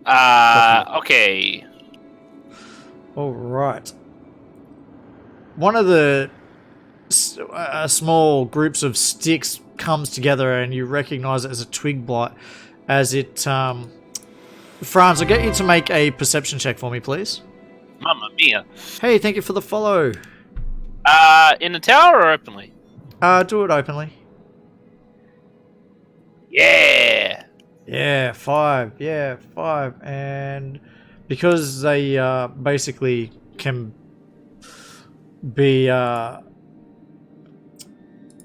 Okay. Alright. One of the small groups of sticks comes together and you recognize it as a twig blight as it Franz, I'll get you to make a perception check for me, please. Mamma mia. Hey, thank you for the follow. In the tower or openly? Do it openly. Yeah. Yeah, 5. Yeah, 5. And because they basically can be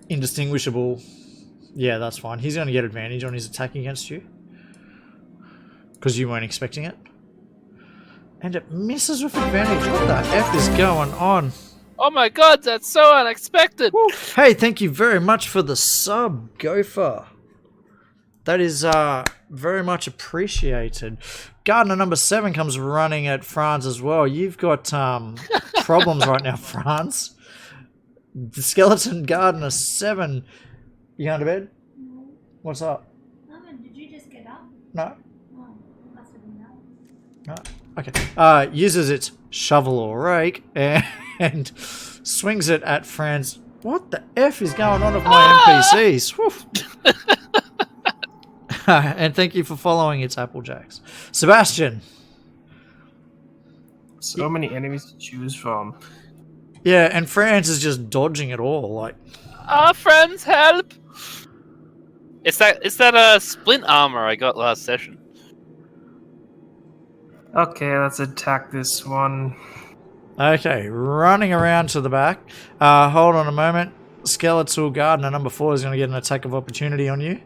indistinguishable, yeah, that's fine. He's going to get advantage on his attack against you because you weren't expecting it. And it misses with advantage. What the F is going on? Oh my god, that's so unexpected. Woo. Hey, thank you very much for the sub, Gopher. That is very much appreciated. Gardener number 7 comes running at Franz as well. You've got problems right now, Franz. The skeleton gardener 7. You going to bed? No. What's up? Did you just get up? No? Oh, must have been that. No? Okay. Uses its shovel or rake and swings it at Franz. What the F is going on with my NPCs? Woof. And thank you for following It's Applejacks. Sebastian. So many enemies to choose from. Yeah, and Franz is just dodging it all. Like, Friends, help! It's that splint armor I got last session. Okay, let's attack this one. okay, running around to the back. Hold on a moment. Skeletal Gardener number 4 is going to get an attack of opportunity on you.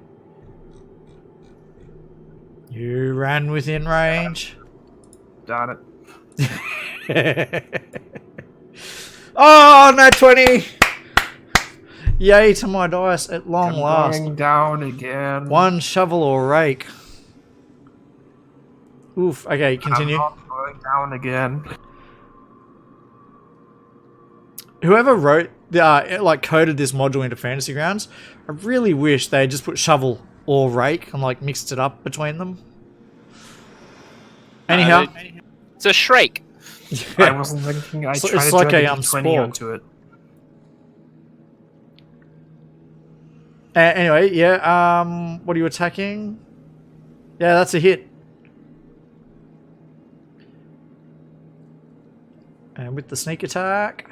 You ran within range. Darn it. Oh, nat 20! Yay to my dice at long I'm last. going down again. One shovel or rake. Oof. Okay, continue. I'm not going down again. Whoever wrote, like coded this module into Fantasy Grounds, I really wish they had just put shovel or rake and like mixed it up between them. Anyhow, It's a shrike. I wasn't thinking. I It's tried like to a, turn 20 spork. onto it. Anyway, yeah. What are you attacking? Yeah, that's a hit. And with the sneak attack,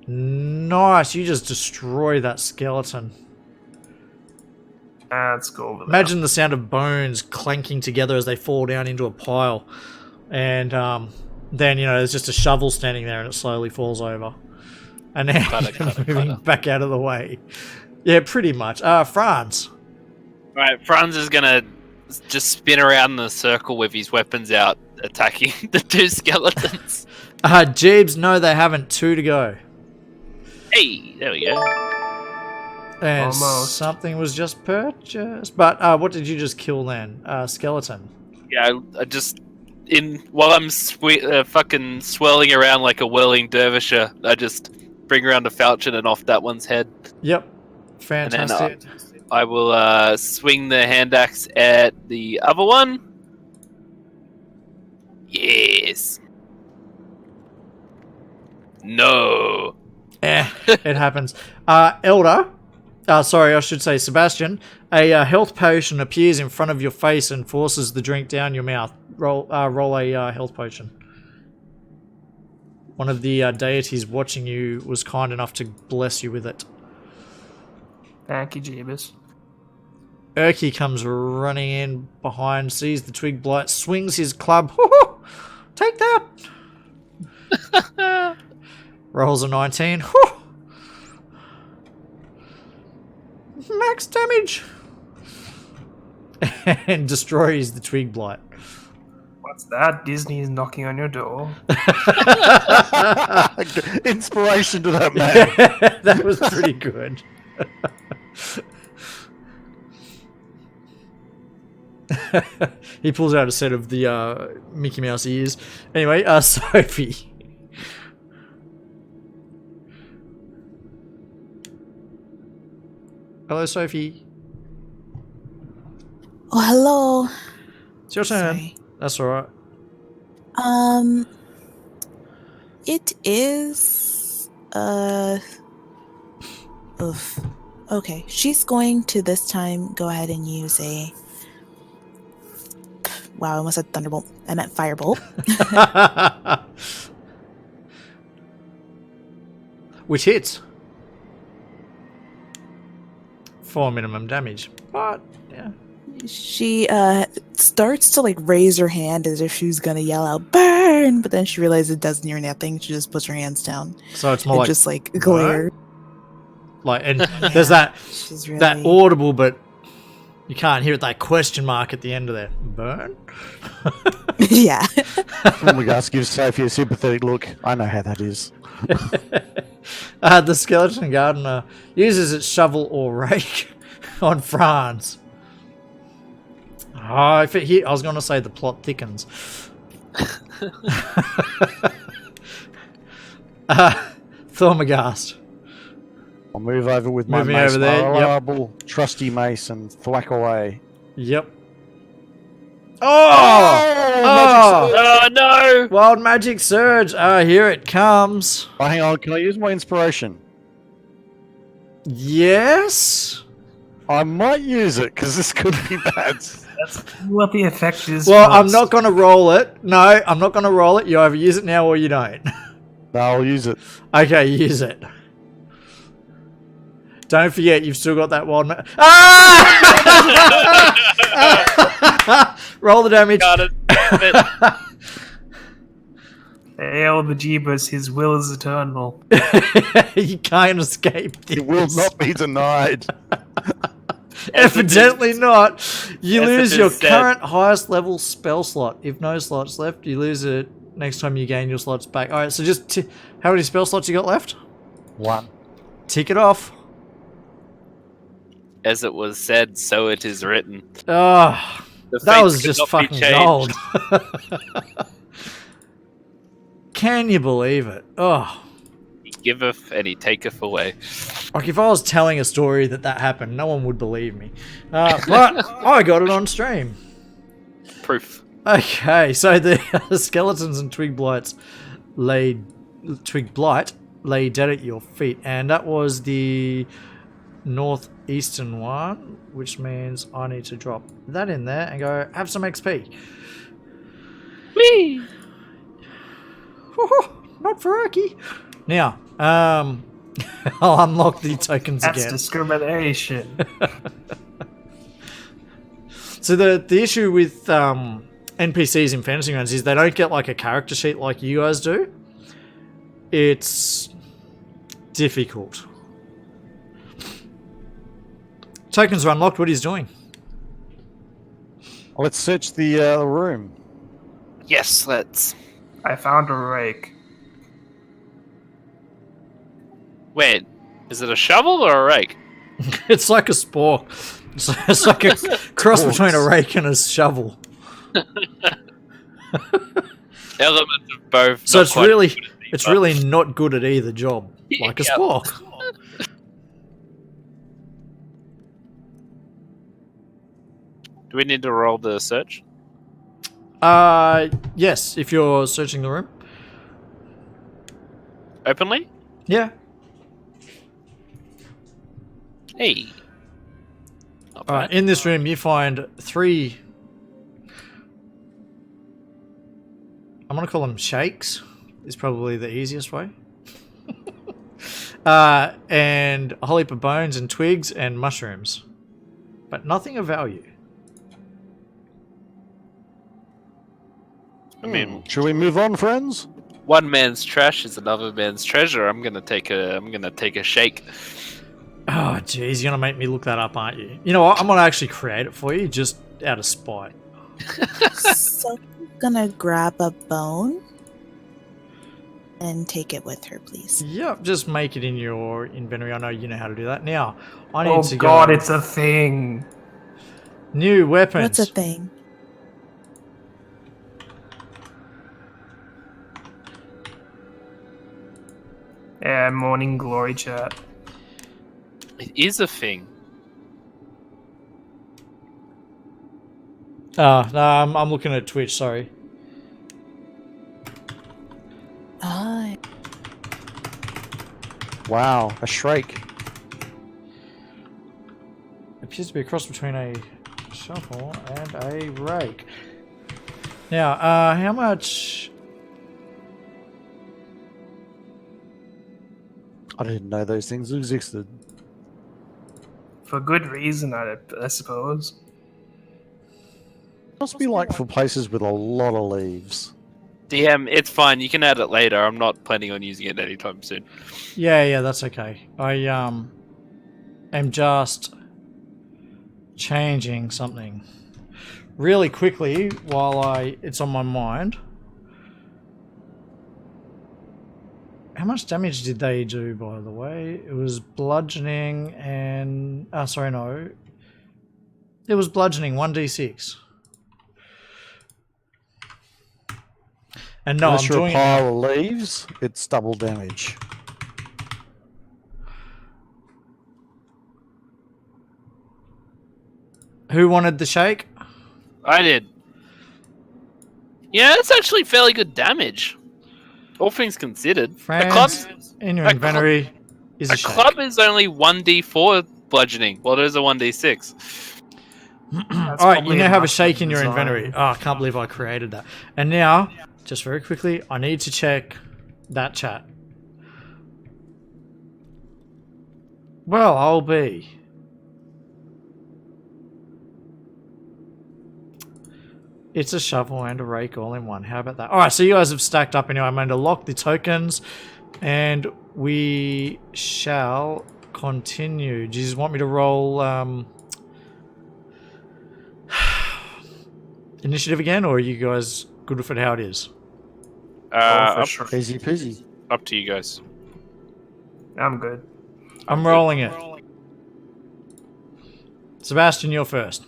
nice. You just destroy that skeleton. Let's go over there. Imagine the sound of bones clanking together as they fall down into a pile. And then, you know, there's just a shovel standing there and it slowly falls over. And then moving back out of the way. Yeah, pretty much. Franz. Right, Franz is gonna just spin around in a circle with his weapons out, attacking the 2 skeletons. Jeebs, no, they haven't. 2 to go. Hey, there we go. And Almost. something was just purchased. But what did you just kill then? Skeleton. Yeah, I just while I'm fucking swirling around like a whirling dervisher, I just bring around a falchion and off that one's head. Yep. And then Fantastic. I will swing the hand axe at the other one. Yes. No. It happens. Elder. Sorry, I should say Sebastian. A health potion appears in front of your face and forces the drink down your mouth. Roll a health potion. One of the deities watching you was kind enough to bless you with it. Thank you, Jeebus. Urki comes running in behind, sees the twig blight, swings his club. Hoo-hoo! Take that! Rolls a 19. Whew. Max damage! And destroys the twig blight. What's that? Disney's knocking on your door. Inspiration to that man. That was pretty good. He pulls out a set of the Mickey Mouse ears. Anyway, Sophie. Hello, Sophie. Oh, hello. It's your turn. Sorry. That's alright. It is, oof. Okay, she's going to this time go ahead and use a Wow, I almost said thunderbolt. I meant firebolt. Which hits. 4 minimum damage. But, yeah. She starts to like raise her hand as if she was gonna yell out "burn," but then she realizes it does near nothing. She just puts her hands down So it's more and like, just like glare. like, and there's that She's really that audible, but you can't hear it, that question mark at the end of there. Burn? yeah. Thormagast gives Sophie a sympathetic look. I know how that is. The skeleton gardener uses its shovel or rake on Franz. Oh, if it hit, I was going to say the plot thickens. Thormagast. I'll move over with my Moving mace, over there, my yep. reliable, trusty mace, and thwack away. Yep. Oh! Oh no! Wild magic surge. Here it comes. Oh, hang on, can I use my inspiration? Yes? I might use it, because this could be bad. That's what the effect is. Well, first. I'm not going to roll it. No, I'm not going to roll it. You either use it now or you don't. No, I'll use it. Okay, use it. Don't forget, you've still got that wild Ah! Roll the damage. Got it. Hail the Jeebus, his will is eternal. You can't escape this. It will not be denied. Evidently not. You As it lose is your said. current highest level spell slot. If no slots left, you lose it next time you gain your slots back. Alright, so just how many spell slots you got left? 1. Tick it off. As it was said, so it is written. Oh, The that fates was could just not be fucking changed. gold. Can you believe it? Oh. He giveth and he taketh away. Like, if I was telling a story that happened, no one would believe me. But I got it on stream. Proof. Okay, so the skeletons and twig blight lay dead at your feet, and that was the northeastern one, which means I need to drop that in there and go have some XP. Whee! Not for Aki. Now, I'll unlock the tokens That's again. discrimination. So the issue with NPCs in Fantasy Grounds is they don't get like a character sheet like you guys do. It's difficult. Tokens are unlocked. What he's doing? Let's search the room. Yes, let's. I found a rake. Wait, is it a shovel or a rake? It's like a spork. It's like a cross between a rake and a shovel. Element of both. So not it's quite really, as good as it's either. really not good at either job, like a Yep. spork. Do we need to roll the search? Yes, if you're searching the room. Openly? Yeah. Hey. Not Alright, bad. in this room you find 3... I'm gonna call them shakes. Is probably the easiest way. And a whole heap of bones and twigs and mushrooms. But nothing of value. I mean, Should we move on, friends? one man's trash is another man's treasure. I'm gonna take a shake. Oh, jeez, you're gonna make me look that up, aren't you? You know what? I'm gonna actually create it for you, just out of spite. So I'm gonna grab a bone and take it with her, please. Yep, just make it in your inventory. I know you know how to do that. Now, I need Oh to god, go. it's a thing. New weapons. What's a thing? Yeah, morning glory chat. It is a thing. Oh, no, I'm looking at Twitch, sorry. Ah, Wow, a shrike. Appears to be a cross between a shovel and a rake. Now, how much? I didn't know those things existed. For good reason, I suppose. Must be like for places with a lot of leaves. DM, it's fine. You can add it later. I'm not planning on using it anytime soon. Yeah, that's okay. I am just changing something really quickly while it's on my mind. How much damage did they do, by the way? It was bludgeoning and... sorry, no. It was bludgeoning, 1d6. And no, Unless I'm you're doing a it now. pile of leaves, it's double damage. Who wanted the shake? I did. Yeah, it's actually fairly good damage. All things considered. Friends, in your a inventory is a A shake. club is only 1d4 bludgeoning, while there's a 1d6. Alright, you now have a shake in your design. inventory. Oh, I can't believe I created that. And now, just very quickly, I need to check that chat. Well, I'll be. It's a shovel and a rake all in one. How about that? Alright, so you guys have stacked up anyway. I'm going to lock the tokens and we shall continue. Do you just want me to roll initiative again, or are you guys good with it how it is? For sure. Easy peasy. Up to you guys. I'm good. I'm rolling it. Sebastian, you're first.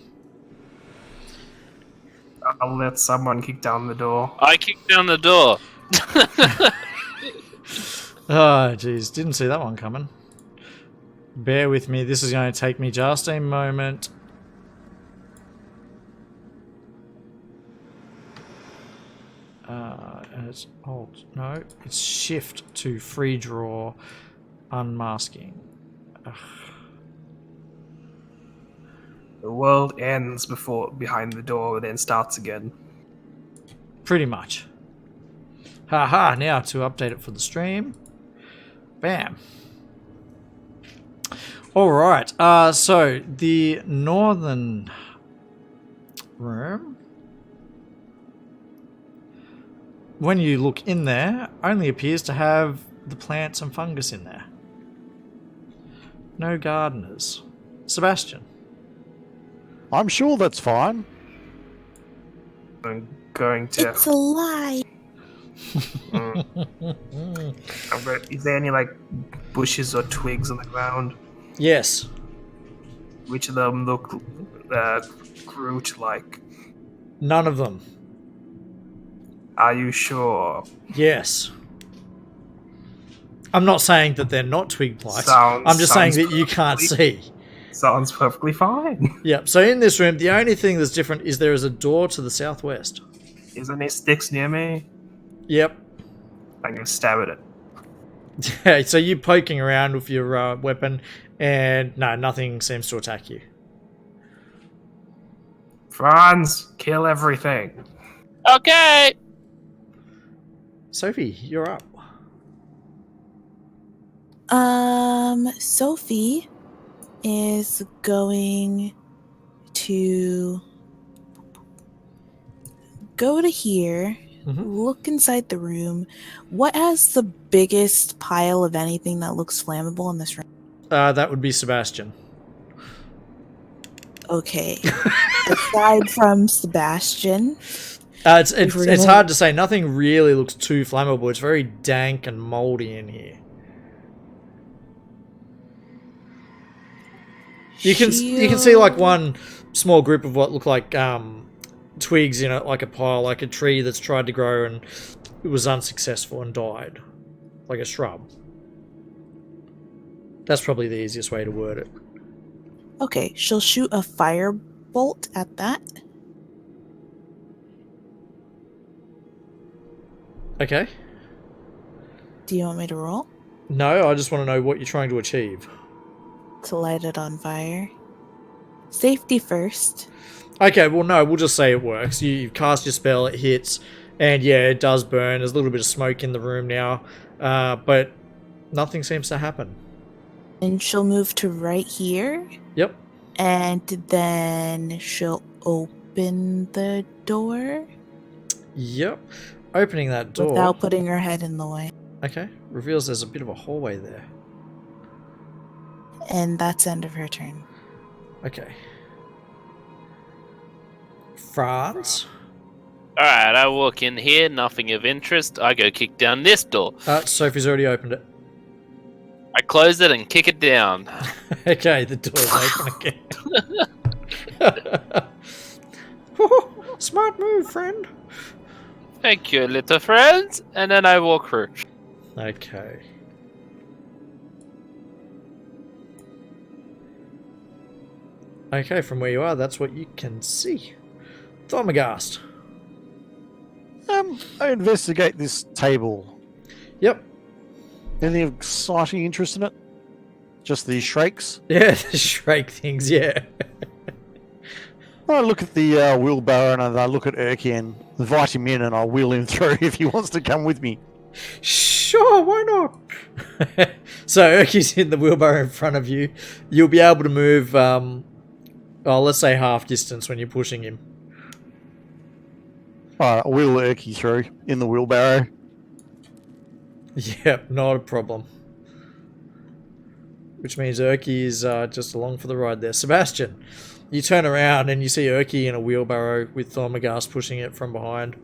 I'll let someone kick down the door. I kicked down the door. Oh, jeez. Didn't see that one coming. Bear with me. This is going to take me just a moment. And it's Alt. No, it's Shift to free draw unmasking. Ugh. The world ends behind the door, then starts again. Pretty much. Haha, now to update it for the stream. Bam. Alright, so the northern room, when you look in there, only appears to have the plants and fungus in there. No gardeners. Sebastian. I'm sure that's fine. I'm going to. It's a lie. Is there any like bushes or twigs on the ground? Yes. Which of them look Groot-like? None of them. Are you sure? Yes. I'm not saying that they're not twig blights. Sounds- I'm just saying sounds that you can't perfectly- see. Sounds perfectly fine. Yep. So in this room, the only thing that's different is there is a door to the southwest. Is there any sticks near me? Yep. I'm gonna stab at it. Yeah, so you're poking around with your weapon, and no, nothing seems to attack you. Franz, kill everything. Okay. Sophie, you're up. Sophie is going to go to here, look inside the room. What has the biggest pile of anything that looks flammable in this room? That would be Sebastian. Okay. Aside from Sebastian, It's we're gonna- hard to say. Nothing really looks too flammable. It's very dank and moldy in here. You can see like one small group of what look like twigs in it, like a pile, like a tree that's tried to grow and it was unsuccessful and died, like a shrub. That's probably the easiest way to word it. Okay, she'll shoot a firebolt at that. Okay. Do you want me to roll? No, I just want to know what you're trying to achieve. To light it on fire. Safety first. Okay, well, no, we'll just say it works. You cast your spell, it hits, and yeah, it does burn. There's a little bit of smoke in the room now, but nothing seems to happen. And she'll move to right here. Yep. And then she'll open the door Yep. Opening that door. without putting her head in the way. Okay. Reveals there's a bit of a hallway there. And that's the end of her turn. Okay. Franz? Alright, I walk in here, nothing of interest. I go kick down this door. Sophie's already opened it. I close it and kick it down. Okay, the door's open again. Smart move, friend. Thank you, little friend. And then I walk through. Okay. Okay, from where you are, that's what you can see. Thormagast. I investigate this table. Yep. Anything exciting interest in it? Just these shrakes? Yeah, the shrike things, yeah. I look at the wheelbarrow and I look at Urki and invite him in and I'll wheel him through if he wants to come with me. Sure, why not? So Urki's in the wheelbarrow in front of you. You'll be able to move, let's say half distance when you're pushing him. Alright, I'll wheel Urki through in the wheelbarrow. Yep, not a problem. Which means Urki is just along for the ride there. Sebastian, you turn around and you see Urki in a wheelbarrow with Thormagast pushing it from behind.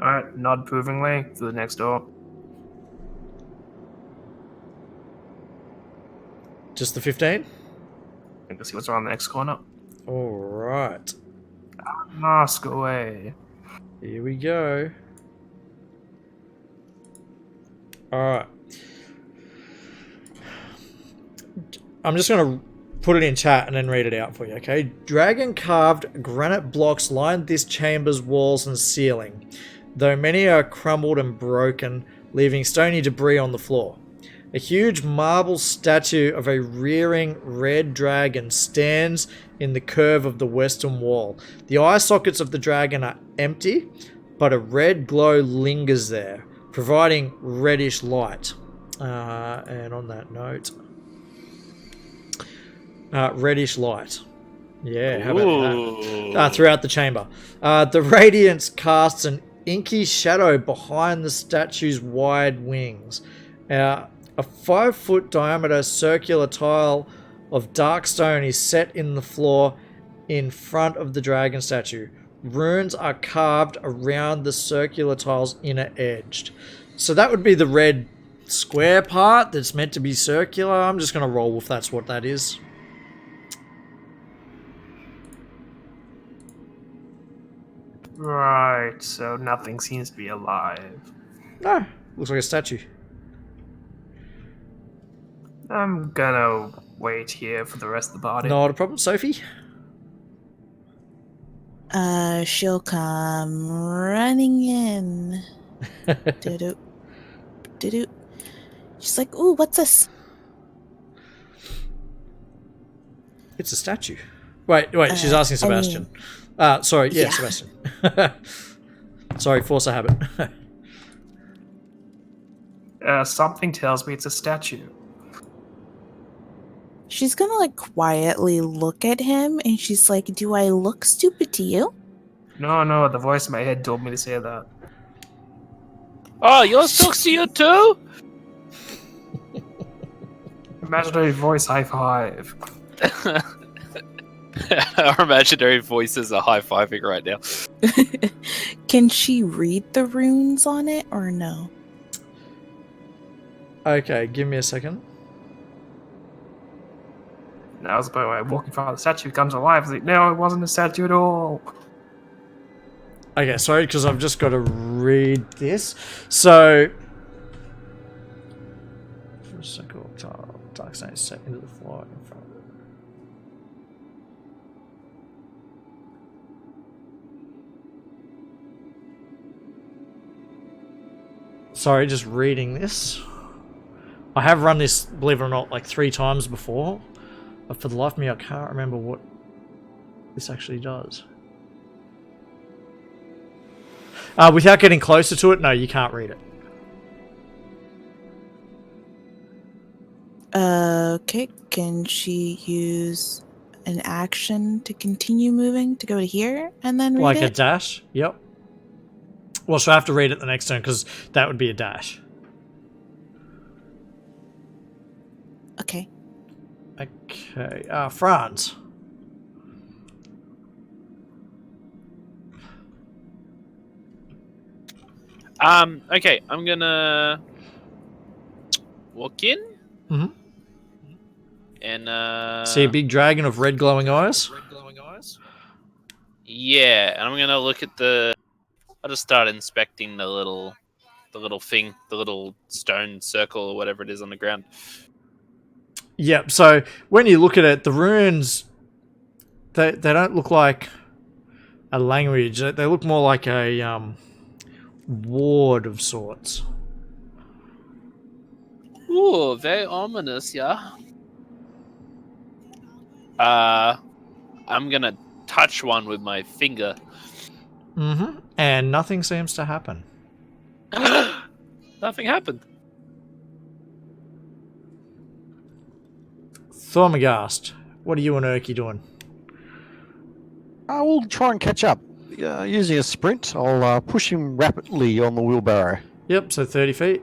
Alright, nod approvingly to the next door. Just the 15? I can see what's around the next corner. Alright. Mask away. Here we go. Alright. I'm just going to put it in chat and then read it out for you, okay? Dragon carved granite blocks lined this chamber's walls and ceiling, though many are crumbled and broken, leaving stony debris on the floor. A huge marble statue of a rearing red dragon stands in the curve of the western wall. The eye sockets of the dragon are empty, but a red glow lingers there, providing reddish light. And on that note, reddish light. Yeah, how about that? Throughout the chamber. The radiance casts an inky shadow behind the statue's wide wings. A 5-foot diameter circular tile of dark stone is set in the floor in front of the dragon statue. Runes are carved around the circular tile's inner edge. So that would be the red square part that's meant to be circular. I'm just going to roll if that's what that is. Right, so nothing seems to be alive. No, looks like a statue. I'm gonna wait here for the rest of the party. Not a problem. Sophie? She'll come running in. Do-do. Do-do. She's like, ooh, what's this? It's a statue. Wait, she's asking Sebastian. Sorry, yeah, Sebastian. Sorry, force a habit. Something tells me it's a statue. She's gonna like quietly look at him and she's like, do I look stupid to you? No, the voice in my head told me to say that. Oh, yours talks to you too? Imaginary voice high five. Our imaginary voices are high-fiving right now. Can she read the runes on it or no? Okay, give me a second. That was the point where I walk in front of the statue, comes alive. It's like, no, it wasn't a statue at all. Okay, sorry, because I've just got to read this. So, for a circle tile, dark stone is set into the floor in front. Sorry, just reading this. I have run this, believe it or not, like 3 times before. But for the life of me, I can't remember what this actually does. Without getting closer to it, no, you can't read it. Okay, can she use an action to continue moving to go to here and then read Like a it? dash? Yep. Well, she'll have to read it the next turn because that would be a dash. Okay. Okay, Franz. Okay, I'm gonna walk in. Mhm. And See a big dragon of red glowing eyes? Yeah, and I'm gonna look at the. I'll just start inspecting the little thing, the little stone circle or whatever it is on the ground. Yep, so when you look at it, the runes, they don't look like a language. They look more like a ward of sorts. Ooh, very ominous, yeah. I'm gonna touch one with my finger. Mm-hmm. And nothing seems to happen. Nothing happened. Thormagast, what are you and Urky doing? I will try and catch up. Using a sprint, I'll push him rapidly on the wheelbarrow. Yep, so 30 feet.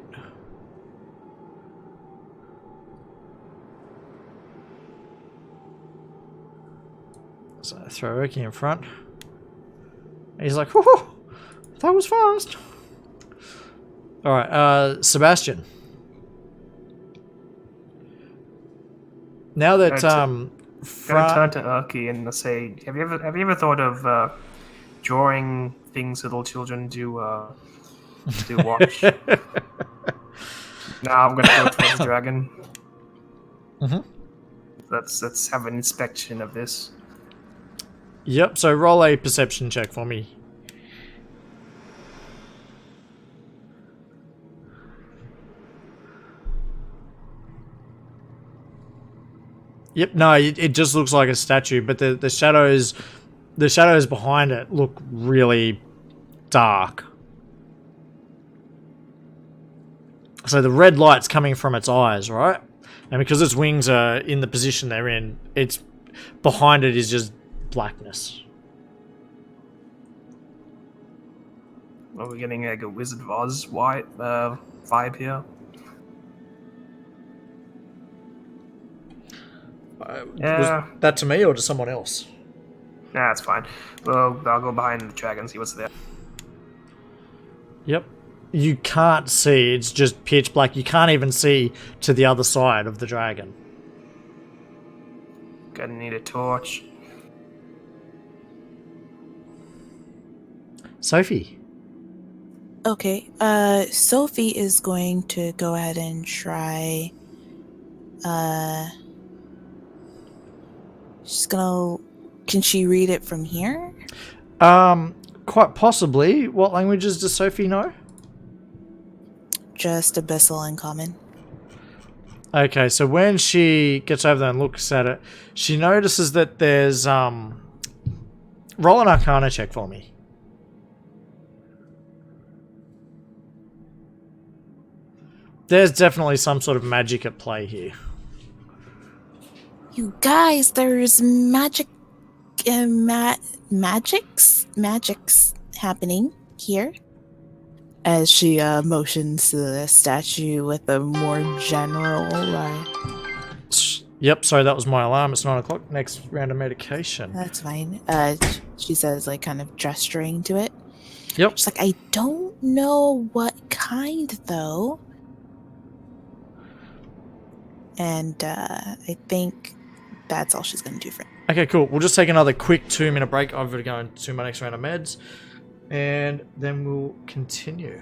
So throw Urky in front. He's like, whoo, that was fast. Alright, Sebastian. Now that Gonna turn to Urki and say, have you ever thought of drawing things little children do watch? Now I'm gonna go towards the dragon. Mhm. Let's have an inspection of this. Yep, so roll a perception check for me. Yep, no, it just looks like a statue, but the shadows behind it look really dark. So the red light's coming from its eyes, right? And because its wings are in the position they're in, it's behind it is just blackness. Are we getting like a Wizard of Oz vibe here? Yeah. Was that to me or to someone else? Nah, it's fine. Well, I'll go behind the dragon and see what's there. Yep. You can't see, it's just pitch black. You can't even see to the other side of the dragon. Gonna need a torch. Sophie. Okay. Sophie is going to go ahead and try. She's gonna. Can she read it from here? Quite possibly. What languages does Sophie know? Just Abyssal and Common. Okay, so when she gets over there and looks at it, she notices that there's roll an Arcana check for me. There's definitely some sort of magic at play here. You guys, there's magics happening here. As she motions to the statue with a more general, Yep, sorry, that was my alarm. It's 9 o'clock. Next round of medication. that's fine. She says, like, kind of gesturing to it. Yep. She's like, I don't know what kind, though. And I think that's all she's going to do for now. Okay, cool. We'll just take another quick 2-minute break. I've got to go into my next round of meds. And then we'll continue.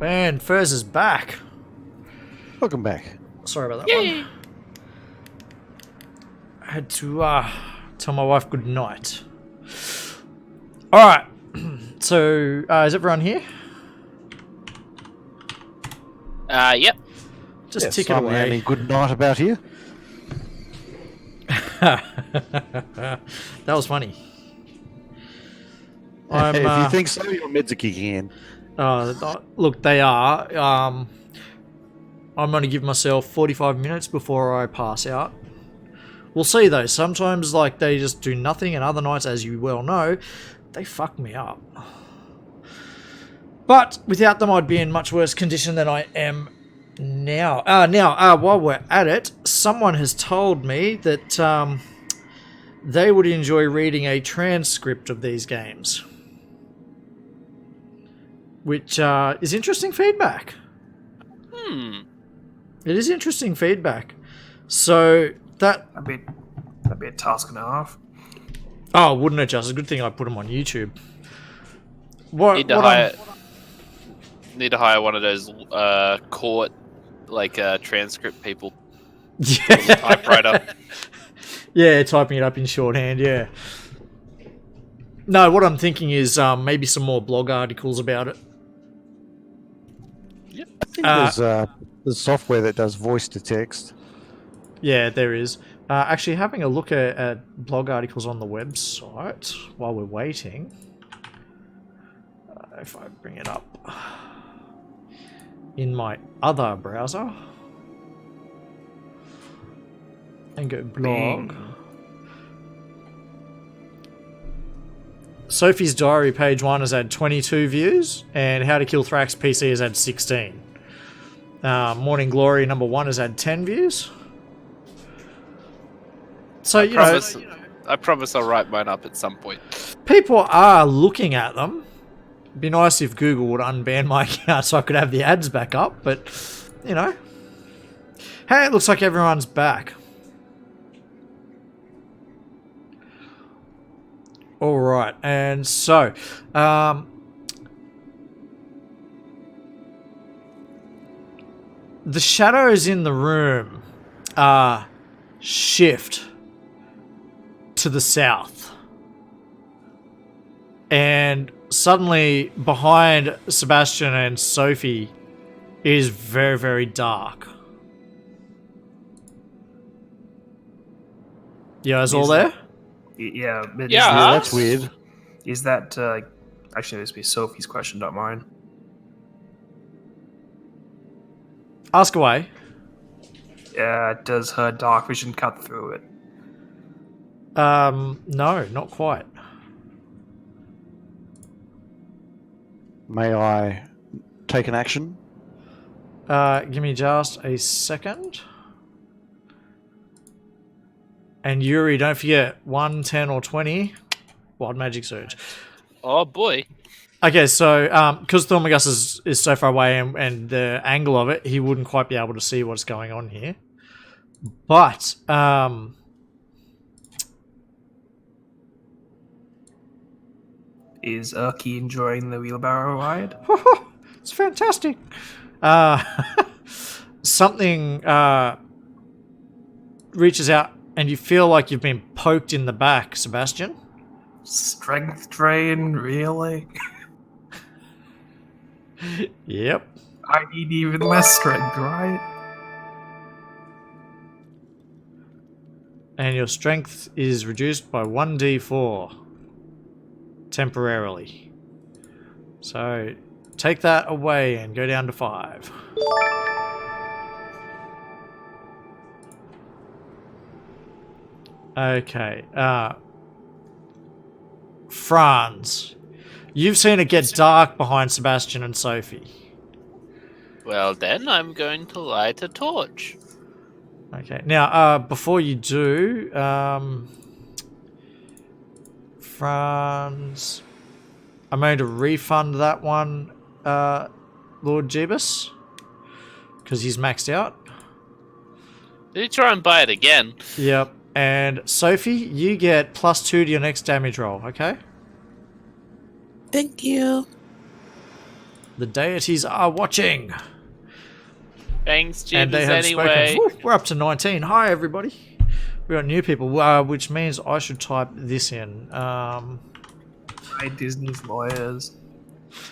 And Furs is back. Welcome back. Sorry about that one. I had to tell my wife good night. Alright. So, is everyone here? Yep. Just Yes, tick it I'm away. Any good night about here? That was funny. I'm, If you think so, your meds are kicking in. look, they are. I'm going to give myself 45 minutes before I pass out. We'll see though. Sometimes like they just do nothing, and other nights, as you well know, they fuck me up. But without them, I'd be in much worse condition than I am now. While we're at it, someone has told me that they would enjoy reading a transcript of these games, which is interesting feedback. It is interesting feedback. So that... That'd be a task and a half. Oh, wouldn't it just? It's a good thing I put them on YouTube. Need to hire one of those court transcript people. Yeah. Typewriter. Yeah, typing it up in shorthand, yeah. No, what I'm thinking is maybe some more blog articles about it. I think there's software that does voice to text. Yeah, there is. Actually, having a look at blog articles on the website while we're waiting. If I bring it up in my other browser and go blog. Sophie's Diary page 1 has had 22 views, and How to Kill Thrax PC has had 16. Morning Glory number 1 has had 10 views. So, I promise I'll write mine up at some point. people are looking at them. It'd be nice if Google would unban my account so I could have the ads back up, but, you know. Hey, it looks like everyone's back. Alright, and so, the shadows in the room shift to the south. And suddenly, behind Sebastian and Sophie, it is very, very dark. You guys all there? Yeah. Yeah. That's weird. Is that actually this would be Sophie's question, not mine? Ask away. Does her dark vision cut through it? No, not quite. May I take an action? Give me just a second. And Yuri, don't forget, 1, 10, or 20. Wild Magic Surge. Oh boy. Okay, so because Thormagus is so far away and the angle of it, he wouldn't quite be able to see what's going on here. But Is Urki enjoying the wheelbarrow ride? it's fantastic. Something reaches out and you feel like you've been poked in the back, Sebastian. Strength drain, really? Yep. I need even less strength, right? And your strength is reduced by 1d4 temporarily. So take that away and go down to 5. Okay. Franz, you've seen it get dark behind Sebastian and Sophie. Well, then I'm going to light a torch. Okay. Now, before you do, Franz, I'm going to refund that one, Lord Jeebus, because he's maxed out. Did you try and buy it again? Yep. And Sophie, you get +2 to your next damage roll, okay? Thank you. The deities are watching. Thanks, And they Jibbers, have anyway. spoken. Woo, we're up to 19. Hi, everybody. We got new people, which means I should type this in. By Disney's lawyers.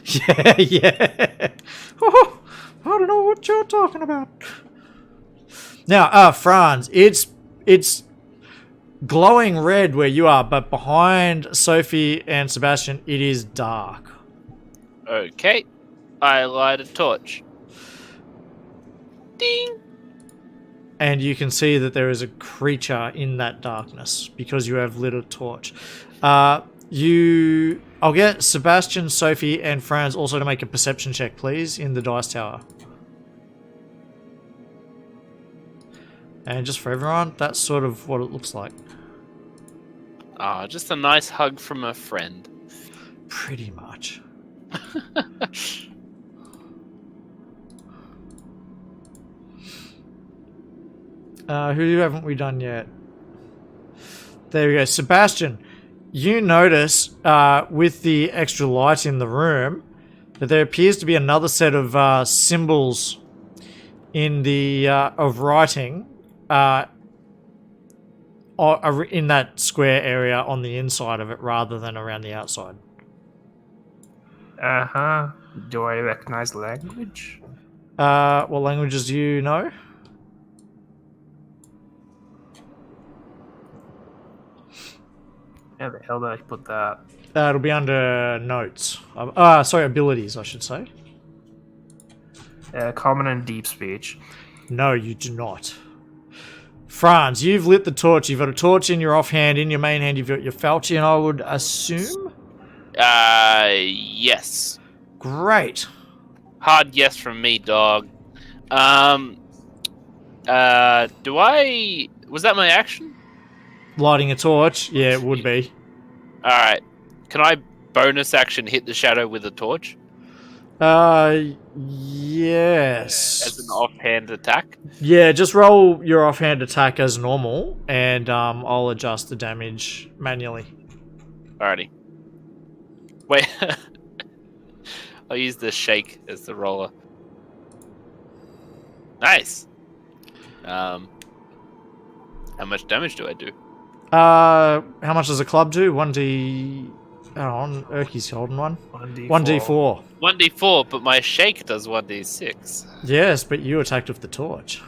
Yeah, yeah. Oh, I don't know what you're talking about. Now, Franz, it's glowing red where you are, but behind Sophie and Sebastian, it is dark. Okay. I light a torch. Ding! And you can see that there is a creature in that darkness because you have lit a torch. I'll get Sebastian, Sophie, and Franz also to make a perception check, please, in the dice tower. And just for everyone, that's sort of what it looks like. Ah, just a nice hug from a friend. Pretty much. Who haven't we done yet? There we go. Sebastian, you notice with the extra light in the room that there appears to be another set of symbols in the of writing in that square area on the inside of it rather than around the outside. Uh-huh. Do I recognize language? What languages do you know? How the hell did I put that? It'll be under notes. Sorry, abilities, I should say. Common and deep speech. No, you do not. Franz, you've lit the torch. You've got a torch in your offhand. In your main hand, you've got your falchion, I would assume? Yes. Great. Hard yes from me, dog. Was that my action? Lighting a torch? Yeah, it would be. Alright. Can I bonus action hit the shadow with a torch? Yes. As an offhand attack? Yeah, just roll your offhand attack as normal, and I'll adjust the damage manually. Alrighty. Wait. I'll use the shake as the roller. Nice. How much damage do I do? How much does a club do? 1d... Hang on, Urki's holding one. 1d4. 1d4, but my shake does 1d6. Yes, but you attacked with the torch.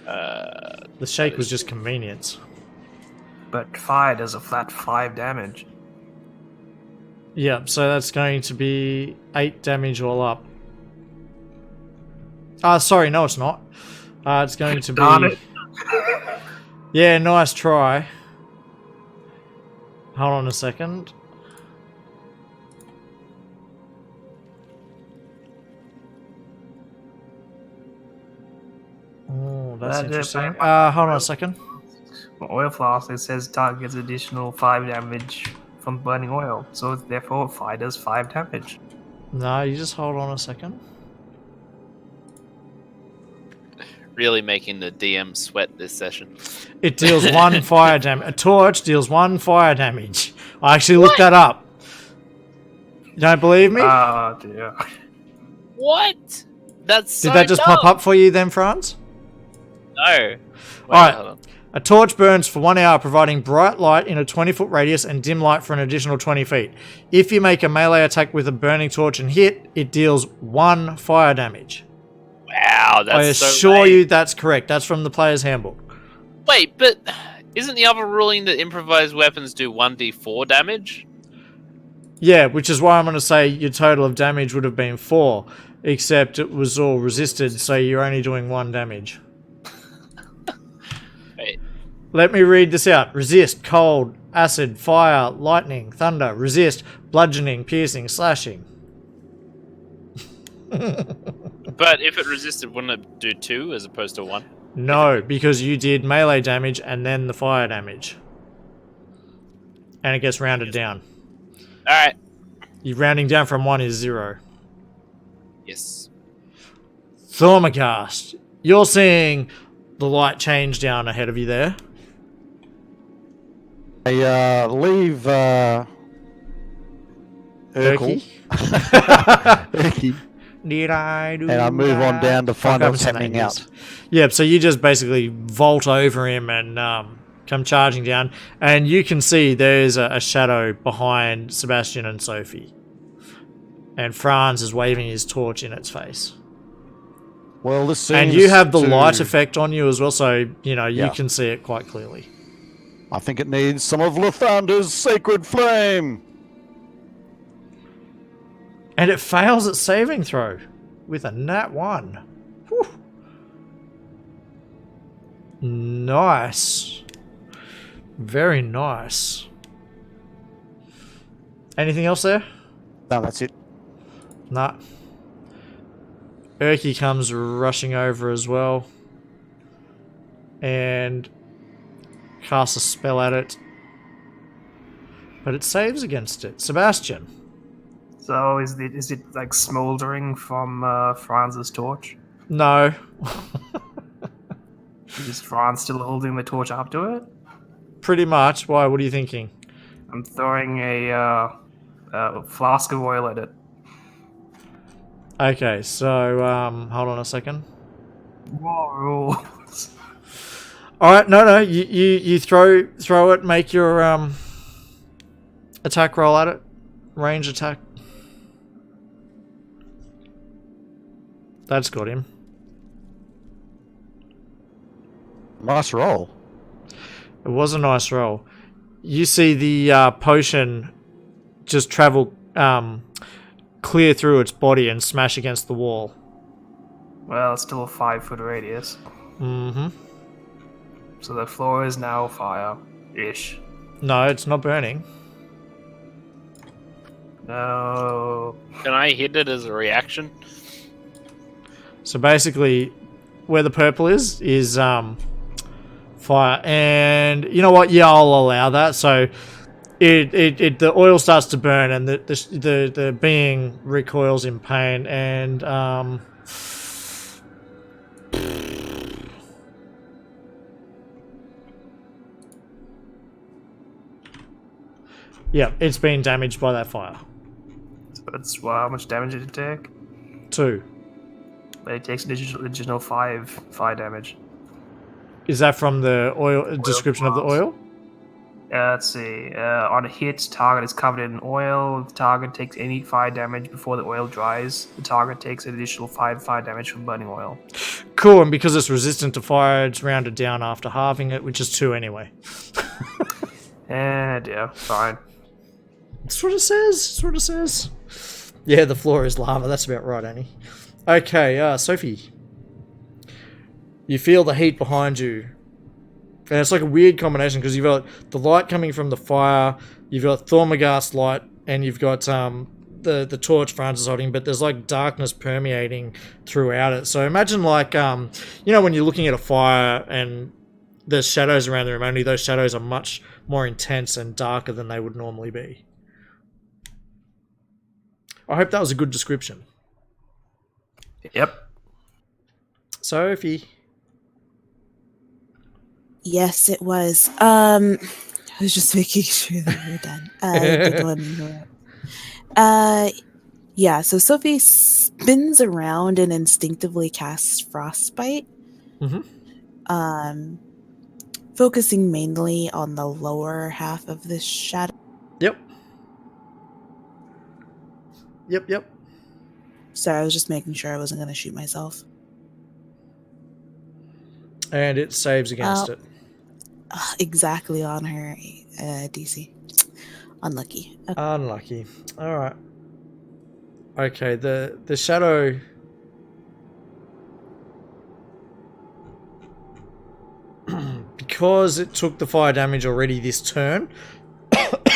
The The shake was just convenience. But fire does a flat 5 damage. Yep, so that's going to be 8 damage all up. Sorry, no it's not. It's going to be... Darn it. Yeah, nice try. Hold on a second. Oh, that's That is interesting. fine. Hold on a second. Oil flask, it says target gets additional 5 damage from burning oil. So therefore, fire does 5 damage. No, you just hold on a second. really making the DM sweat this session. It deals 1 fire damage. A torch deals 1 fire damage. I actually looked that up. You don't believe me? Oh, dear. What? That's so Did that just dumb. pop up for you then, Franz? No. Wait, Alright. hold on. A torch burns for 1 hour, providing bright light in a 20-foot radius and dim light for an additional 20 feet. If you make a melee attack with a burning torch and hit, it deals 1 fire damage. Wow, that's I assure you that's correct. That's from the player's handbook. Wait, but isn't the other ruling that improvised weapons do 1d4 damage? Yeah, which is why I'm going to say your total of damage would have been 4, except it was all resisted, so you're only doing 1 damage. Wait. Let me read this out. Resist, cold, acid, fire, lightning, thunder. Resist, bludgeoning, piercing, slashing. But if it resisted, wouldn't it do 2 as opposed to 1? No, because you did melee damage and then the fire damage. And it gets rounded down. Alright. You're rounding down from 1 is 0. Yes. Thormagast, you're seeing the light change down ahead of you there. I leave Urkel. Urky. Did I do And I move on that? down to find Fuck, I out what's haven't seen happening that in out. years. Yep, so you just basically vault over him and come charging down, and you can see there's a shadow behind Sebastian and Sophie. And Franz is waving his torch in its face. Well, this seems And you have the to- light effect on you as well, so, you know, you Yeah. can see it quite clearly. I think it needs some of Lathander's sacred flame. And it fails its saving throw with a nat 1. Whew. Nice. Very nice. Anything else there? No, that's it. Nah. Urky comes rushing over as well. And casts a spell at it. But it saves against it. Sebastian. So is it like smoldering from Franz's torch? No. Is Franz still holding the torch up to it? Pretty much. Why? What are you thinking? I'm throwing a flask of oil at it. Okay, so hold on a second. Whoa! All right, no, you throw it. Make your attack roll at it, range attack. That's got him. Nice roll. It was a nice roll. You see the potion just travel clear through its body and smash against the wall. Well, it's still a 5-foot radius, Mm-hmm. so the floor is now fire-ish. No, it's not burning. No. Can I hit it as a reaction? So basically, where the purple is fire, and you know what? Yeah, I'll allow that. So the oil starts to burn, and the being recoils in pain, and yeah, it's been damaged by that fire. So that's how much damage did it take? 2. But it takes an additional 5 fire damage. Is that from the oil description of the blast. oil? Let's see. On a hit, target is covered in oil. If the target takes any fire damage before the oil dries, the target takes an additional 5 fire damage from burning oil. Cool, and because it's resistant to fire, it's rounded down after halving it, which is 2 anyway. And yeah, fine. That's what it says. That's what it says. Yeah, the floor is lava. That's about right, Annie. Okay, Sophie. You feel the heat behind you. And it's like a weird combination because you've got the light coming from the fire, you've got Thormagast light, and you've got the torch Franz is holding, but there's like darkness permeating throughout it. So imagine like, you know, when you're looking at a fire and there's shadows around the room, only those shadows are much more intense and darker than they would normally be. I hope that was a good description. Yep. Sophie. Yes, it was. I was just making sure that we're done. Good one. Yeah, so Sophie spins around and instinctively casts Frostbite. Mm-hmm. Focusing mainly on the lower half of this shadow. Yep. Yep. Sorry, I was just making sure I wasn't going to shoot myself. And it saves against it. Exactly on her DC. Unlucky. Okay. Unlucky. Alright. Okay, the shadow... because it took the fire damage already this turn,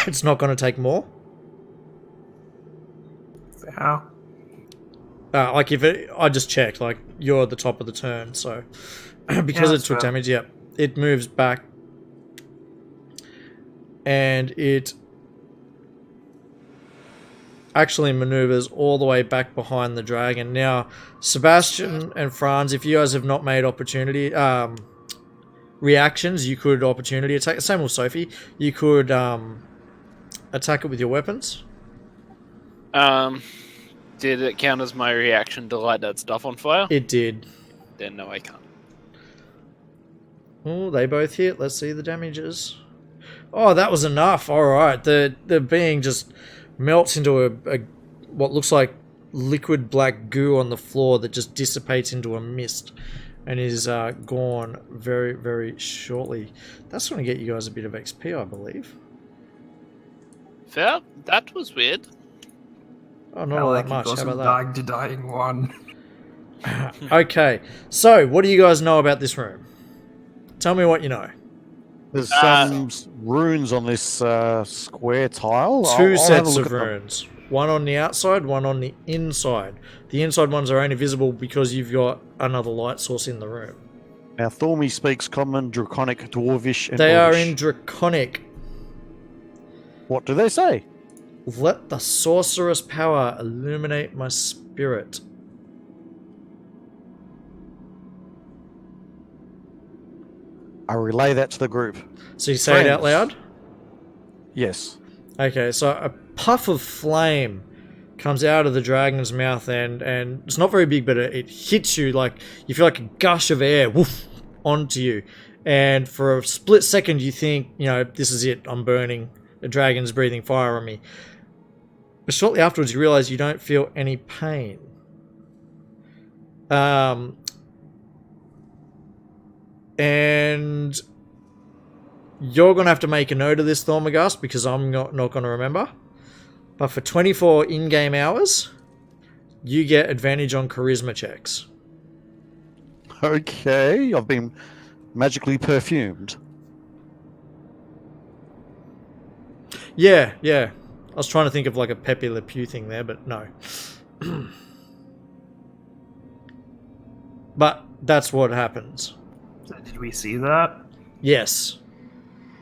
it's not going to take more. How? Like if it... I just checked, like, you're at the top of the turn, so... because Yeah, it took fair. damage, yeah. It moves back. And it... actually maneuvers all the way back behind the dragon. Now, Sebastian and Franz, if you guys have not made opportunity reactions, you could opportunity attack. Same with Sophie. You could attack it with your weapons. Did it count as my reaction to light that stuff on fire? It did. Then no, I can't. Oh, they both hit. Let's see the damages. Oh, that was enough. All right. The being just melts into a what looks like liquid black goo on the floor that just dissipates into a mist and is gone very, very shortly. That's going to get you guys a bit of XP, I believe. Fair? That was weird. Oh, not all that much. How about that? Dying to dying one. Okay, so what do you guys know about this room? Tell me what you know. There's some runes on this square tile. Two I'll have a sets look of at them. runes. One on the outside, one on the inside. The inside ones are only visible because you've got another light source in the room. Now, Thormy speaks Common, Draconic, Dwarvish, and They are Elvish. in Draconic. What do they say? Let the sorceress power illuminate my spirit. I relay that to the group. So you say it out Friends. loud? Yes. Okay, so a puff of flame comes out of the dragon's mouth and it's not very big, but it hits you like you feel like a gush of air woof onto you. And for a split second you think, you know, this is it, I'm burning. The dragon's breathing fire on me. But shortly afterwards you realize you don't feel any pain. And you're going to have to make a note of this, Thormagast, because I'm not going to remember. But for 24 in-game hours, you get advantage on charisma checks. Okay, I've been magically perfumed. Yeah. I was trying to think of like a Pepe Le Pew thing there, but no. But that's what happens. So did we see that? Yes.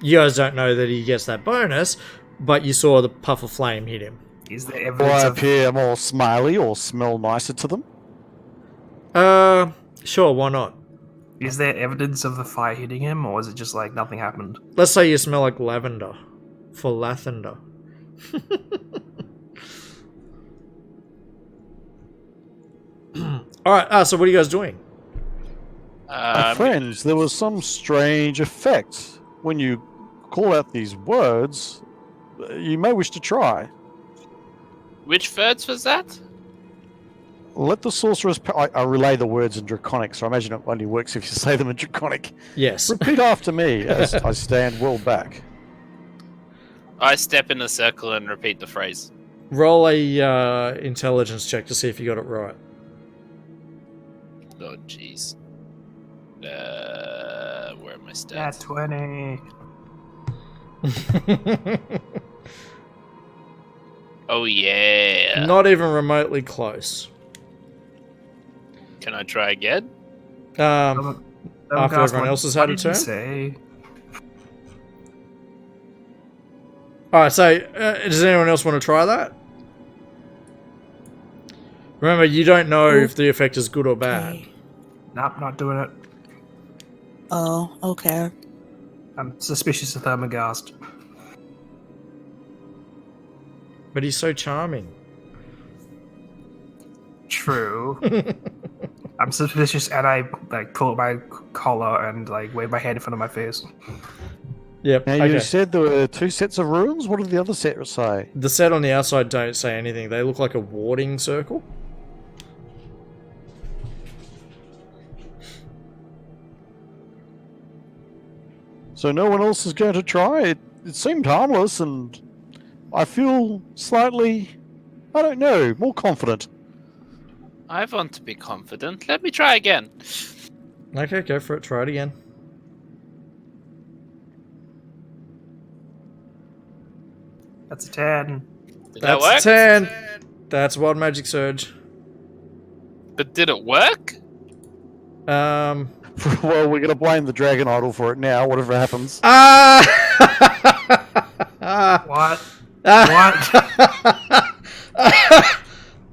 You guys don't know that he gets that bonus, but you saw the puff of flame hit him. Is there Do I evidence of... appear more smiley or smell nicer to them? Sure, why not? Is there evidence of the fire hitting him, or is it just like nothing happened? Let's say you smell like lavender. For Lathander. Alright, so what are you guys doing? My friends, there was some strange effect. When you call out these words, you may wish to try. Which words was that? Let the sorceress... I relay the words in Draconic, so I imagine it only works if you say them in Draconic. Yes. Repeat after me as I stand well back. I step in a circle and repeat the phrase. Roll a intelligence check to see if you got it right. Oh, jeez. Where are my Nat stats? 20. Oh, yeah. Not even remotely close. Can I try again? After everyone else has had a turn? Say? Alright, so does anyone else want to try that? Remember, you don't know if the effect is good or bad. Okay. Nope, not doing it. Oh, okay. I'm suspicious of Thermagast. But he's so charming. True. I'm suspicious, and I like pull up my collar and like wave my hand in front of my face. Yep, Now, okay. you said there were two sets of runes? What did the other set say? The set on the outside don't say anything. They look like a warding circle. So no one else is going to try? It seemed harmless, and I feel slightly, I don't know, more confident. I want to be confident. Let me try again. Okay, go for it. Try it again. That's a 10. Did that That's work? 10. That's Wild Magic Surge. But did it work? Um. Well, we're going to blame the Dragon Idol for it now, whatever happens. What?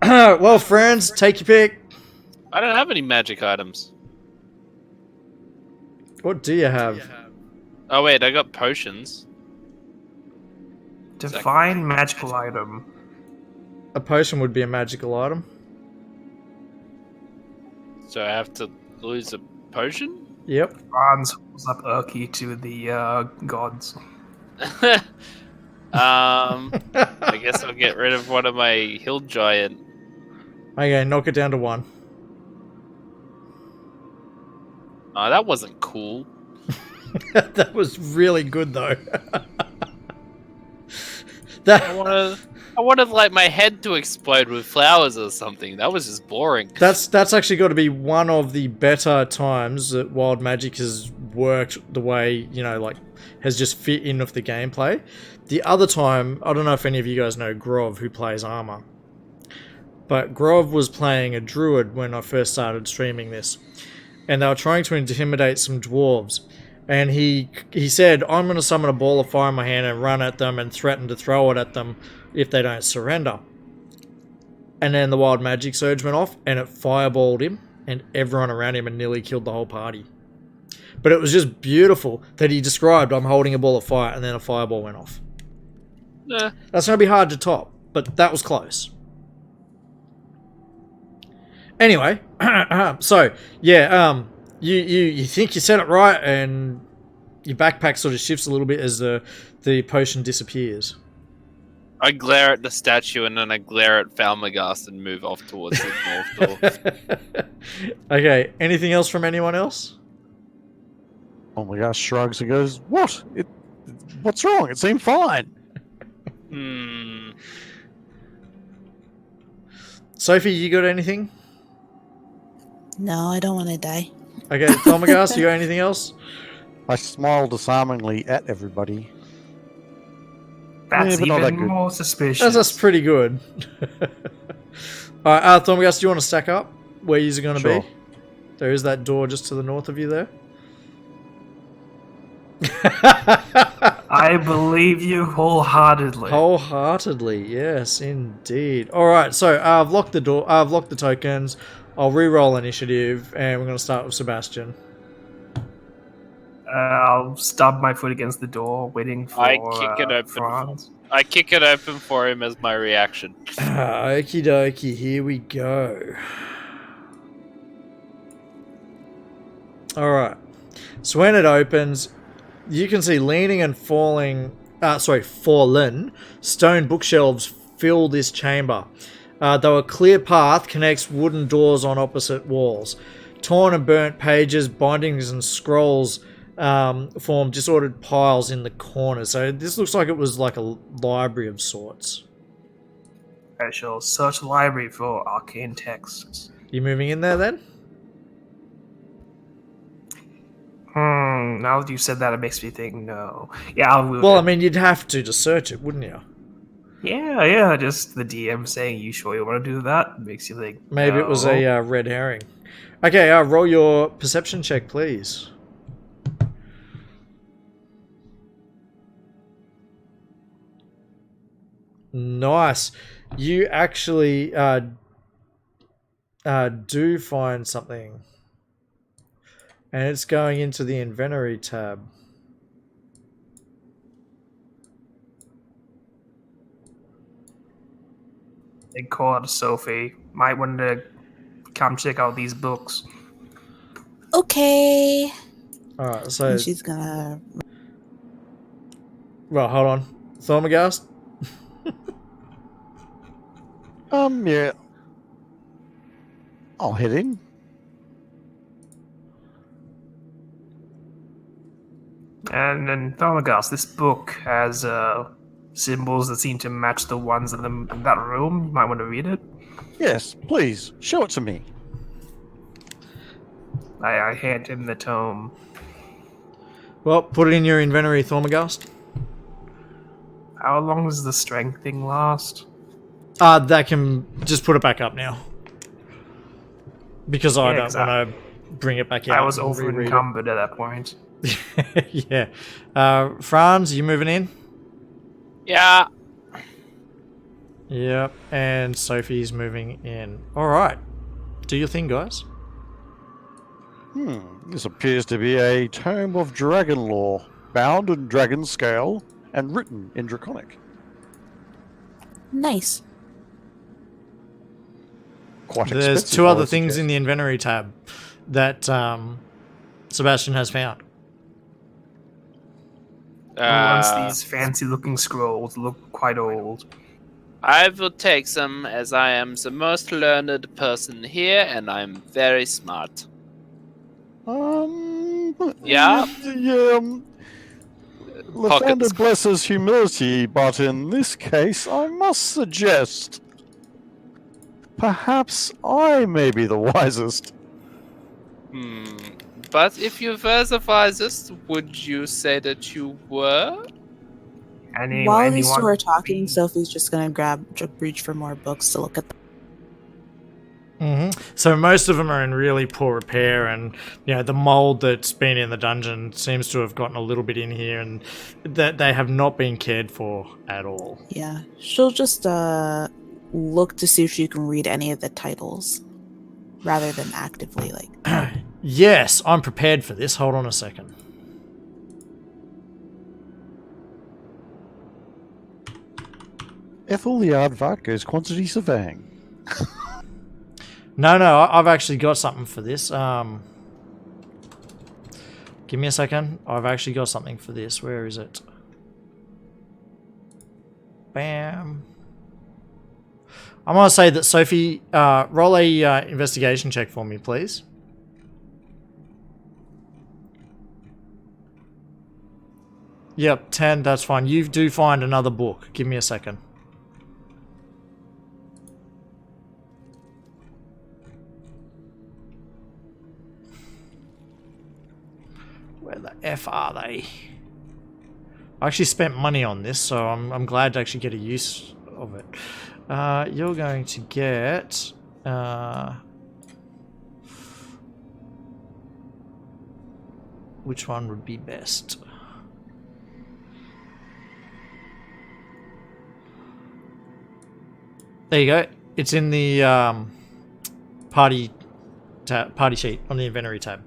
Well, friends, take your pick. I don't have any magic items. What do you have? Oh wait, I got potions. Define magical item. A potion would be a magical item. So I have to lose a potion? Yep. Franz holds up Urki to the gods. I guess I'll get rid of one of my hill giant. Okay, knock it down to 1. Oh, that wasn't cool. That was really good though. I that wanted like my head to explode with flowers or something. That was just boring. that's actually got to be one of the better times that Wild Magic has worked the way, you know, like has just fit in with the gameplay. The other time, I don't know if any of you guys know Grov, who plays Armor. But Grov was playing a druid when I first started streaming this. And they were trying to intimidate some dwarves. And he said, I'm going to summon a ball of fire in my hand and run at them and threaten to throw it at them if they don't surrender. And then the Wild Magic Surge went off and it fireballed him and everyone around him and nearly killed the whole party. But it was just beautiful that he described, I'm holding a ball of fire, and then a fireball went off. Nah. That's going to be hard to top, but that was close. Anyway, so yeah, you think you said it right, and your backpack sort of shifts a little bit as the potion disappears. I glare at the statue and then I glare at Falmagast and move off towards the north door. Okay, anything else from anyone else? Oh my gosh, shrugs and goes, "What? What's wrong? It seemed fine." Sophie, you got anything? No, I don't want to die. Okay, Thomagast, you got anything else? I smile disarmingly at everybody. That's but not that even good. more suspicious. That's pretty good. Alright, Thomagast, do you want to stack up where you're going to Sure. be? There is that door just to the north of you there. I believe you wholeheartedly. Wholeheartedly, yes, indeed. Alright, so I've locked the door, I've locked the tokens, I'll re-roll initiative, and we're going to start with Sebastian. I'll stub my foot against the door, waiting for I kick it open. Franz. I kick it open for him as my reaction. Okie dokie, here we go. Alright, so when it opens, you can see leaning and fallen stone bookshelves fill this chamber. Though a clear path connects wooden doors on opposite walls. Torn and burnt pages, bindings and scrolls form disordered piles in the corners. So this looks like it was like a library of sorts. I shall search the library for arcane texts. You moving in there then? Now that you said that, it makes me think no. Yeah, I'll move Well, I it. mean, you'd have to search it, wouldn't you? Yeah, just the DM saying, you sure you want to do that? Makes you think, Maybe it was no. a red herring. Okay, roll your perception check, please. Nice. You actually do find something. And it's going into the inventory tab. They called Sophie. Might want to come check out these books. Okay. Alright, so... And she's gonna. Well, hold on. Thormagast? Yeah. I'll head in. And then Thaumagas, this book has symbols that seem to match the ones in that room. You might want to read it. Yes, please, show it to me. I hand him the tome. Well, put it in your inventory, Thormagast. How long does the strength thing last? That can... Just put it back up now. Because I Yeah, don't 'cause want to bring it back out. I was and over reread it. encumbered at that point. Yeah. Franz, you moving in? Yeah. Yep. And Sophie's moving in. Alright. Do your thing, guys. This appears to be a tome of dragon lore, bound in dragon scale and written in Draconic. Nice. quite There's expensive. two I other would things in suggest. the inventory tab that Sebastian has found. Who wants Uh, these fancy-looking scrolls? Look quite old. I will take them as I am the most learned person here, and I'm very smart. Yeah? Yeah. Lathander Pockets. blesses humility, but in this case, I must suggest perhaps I may be the wisest. But if you were the wisest, would you say that you were? While these two are talking, be- Sophie's just gonna reach for more books to look at. So most of them are in really poor repair, and the mold that's been in the dungeon seems to have gotten a little bit in here, and that they have not been cared for at all. Yeah, she'll just look to see if she can read any of the titles, rather than actively like. Yes, I'm prepared for this. Hold on a second. Ethel the Aardvark goes quantity surveying. No, I've actually got something for this. Give me a second. I've actually got something for this. Where is it? Bam. I'm gonna say that Sophie, roll a investigation check for me, please. Yep, 10. That's fine. You do find another book. Give me a second. Where the F are they? I actually spent money on this, so I'm glad to actually get a use of it. You're going to get... which one would be best? There you go. It's in the party sheet on the inventory tab.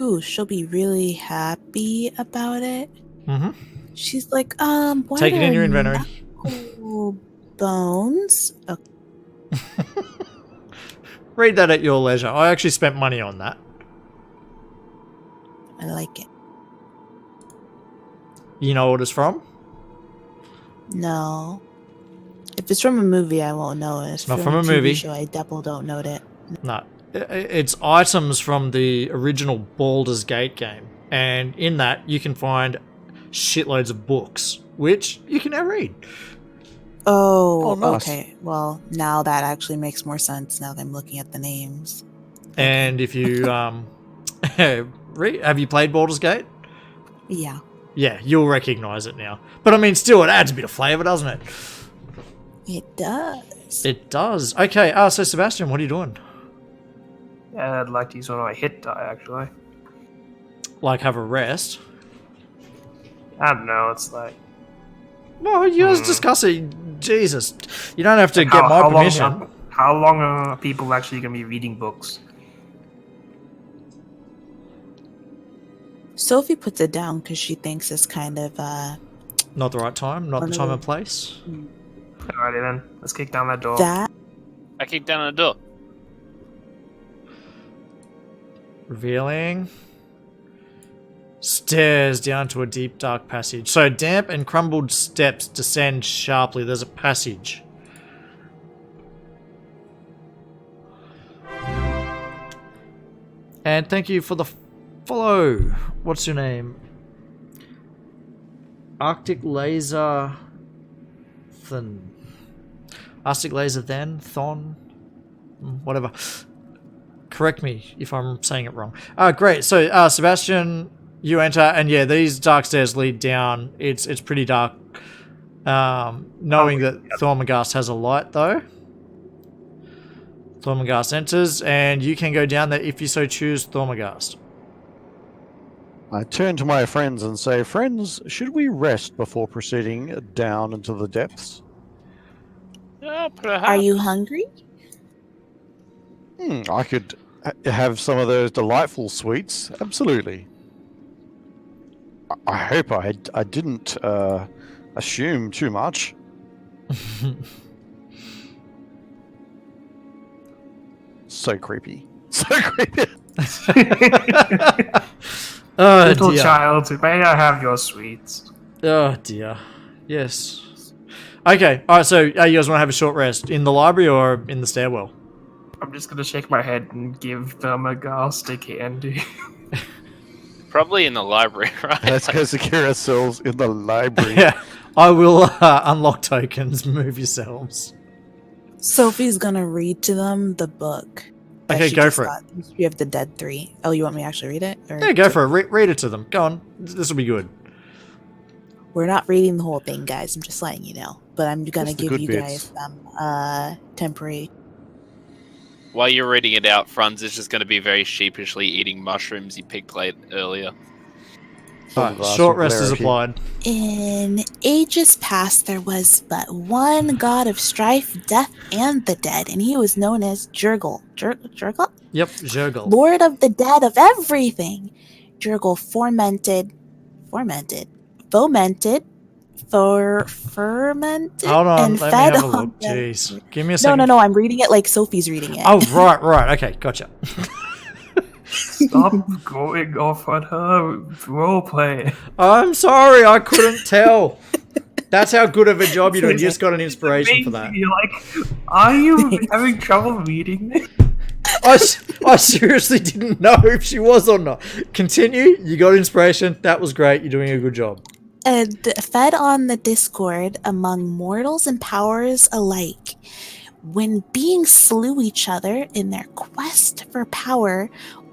Ooh, she'll be really happy about it. Mm-hmm. She's like, what Take it in are your inventory. knuckle bones? Oh, Read that at your leisure. I actually spent money on that. I like it. You know what it's from? No. If it's from a movie, I won't know it. If it's not from a TV movie. show, I double don't know it. No. It's items from the original Baldur's Gate game. And in that, you can find shitloads of books, which you can now read. Oh, nice. okay. Well, now that actually makes more sense now that I'm looking at the names. And if you... have you played Baldur's Gate? Yeah. Yeah, you'll recognise it now. But I mean, still, it adds a bit of flavour, doesn't it? It does. It does. Okay, so Sebastian, what are you doing? Yeah, I'd like to use one of my hit die, actually. Like, have a rest? I don't know, it's like... No, you guys discuss it. Jesus. You don't have to get How- my how long- permission. How long are people actually going to be reading books? Sophie puts it down because she thinks it's kind of, Not the right time, not the time and place. Alrighty then, let's kick down that door. that. I kicked down the door. Revealing stairs down to a deep dark passage. So damp and crumbled steps descend sharply. There's a passage. And thank you for the follow. What's your name? Arctic Laser Thon. Arctic Laser Thon? Whatever. Correct me if I'm saying it wrong. Great. So, Sebastian, you enter, and yeah, these dark stairs lead down. It's pretty dark. Knowing that Thormagast has a light, though. Thormagast enters, and you can go down there if you so choose, Thormagast. I turn to my friends and say, friends, should we rest before proceeding down into the depths? Perhaps. Are you hungry? I could have some of those delightful sweets. Absolutely. I hope I didn't assume too much. So creepy. So creepy. Oh Little dear. child, may I have your sweets? Oh dear. Yes. Okay. All right. So, you guys want to have a short rest in the library or in the stairwell? I'm just gonna shake my head and give Thermagast a candy. Probably in the library, right? Let's go secure ourselves in the library. Yeah. I will unlock tokens. Move yourselves. Sophie's gonna read to them the book. that Okay, she go just for it. got, History of the Dead 3. Oh, you want me to actually read it? Or Yeah, go for it. Read it to them. Go on. This will be good. We're not reading the whole thing, guys. I'm just letting you know. But I'm gonna Just the give good you bits. guys some temporary. While you're reading it out, Franz is just going to be very sheepishly eating mushrooms he picked late earlier. Alright, Glass short of rest is clarity. applied. In ages past, there was but one god of strife, death, and the dead, and he was known as Jurgle. Jurgle? Yep, Jurgle. Lord of the dead of everything. Jurgle fermented, Hold on, and let me fed have a on look. them. Jeez. Give me a No, second. no, no, I'm reading it like Sophie's reading it. Oh, right. Okay, gotcha. Stop going off on her roleplay. I'm sorry, I couldn't tell. That's how good of a job you're doing. You just got an inspiration for that. You're like, are you having trouble reading this? I seriously didn't know if she was or not. Continue. You got inspiration. That was great. You're doing a good job. And fed on the discord among mortals and powers alike. When beings slew each other in their quest for power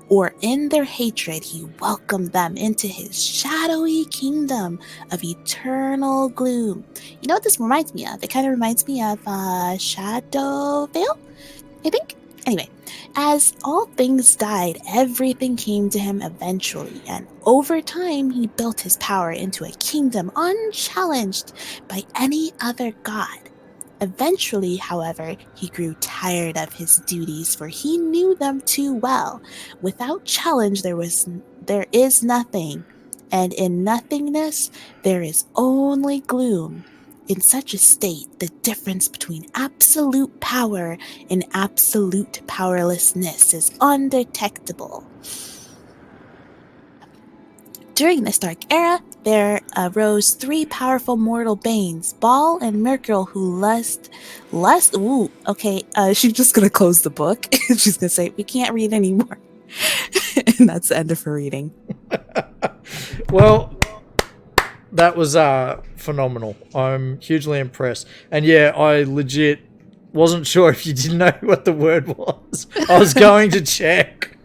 or in their hatred, he welcomed them into his shadowy kingdom of eternal gloom. You know what this reminds me of? It kind of reminds me of Shadowvale, I think. Anyway, as all things died, everything came to him eventually, and over time he built his power into a kingdom unchallenged by any other god. Eventually, however, he grew tired of his duties, for he knew them too well. Without challenge there is nothing, and in nothingness there is only gloom. In such a state, the difference between absolute power and absolute powerlessness is undetectable. During this dark era, there arose three powerful mortal beings, Baal and Mercurial, who she's just gonna close the book. She's gonna say, we can't read anymore. And that's the end of her reading. Well, that was phenomenal. I'm hugely impressed. And yeah, I legit wasn't sure if you didn't know what the word was. I was going to check.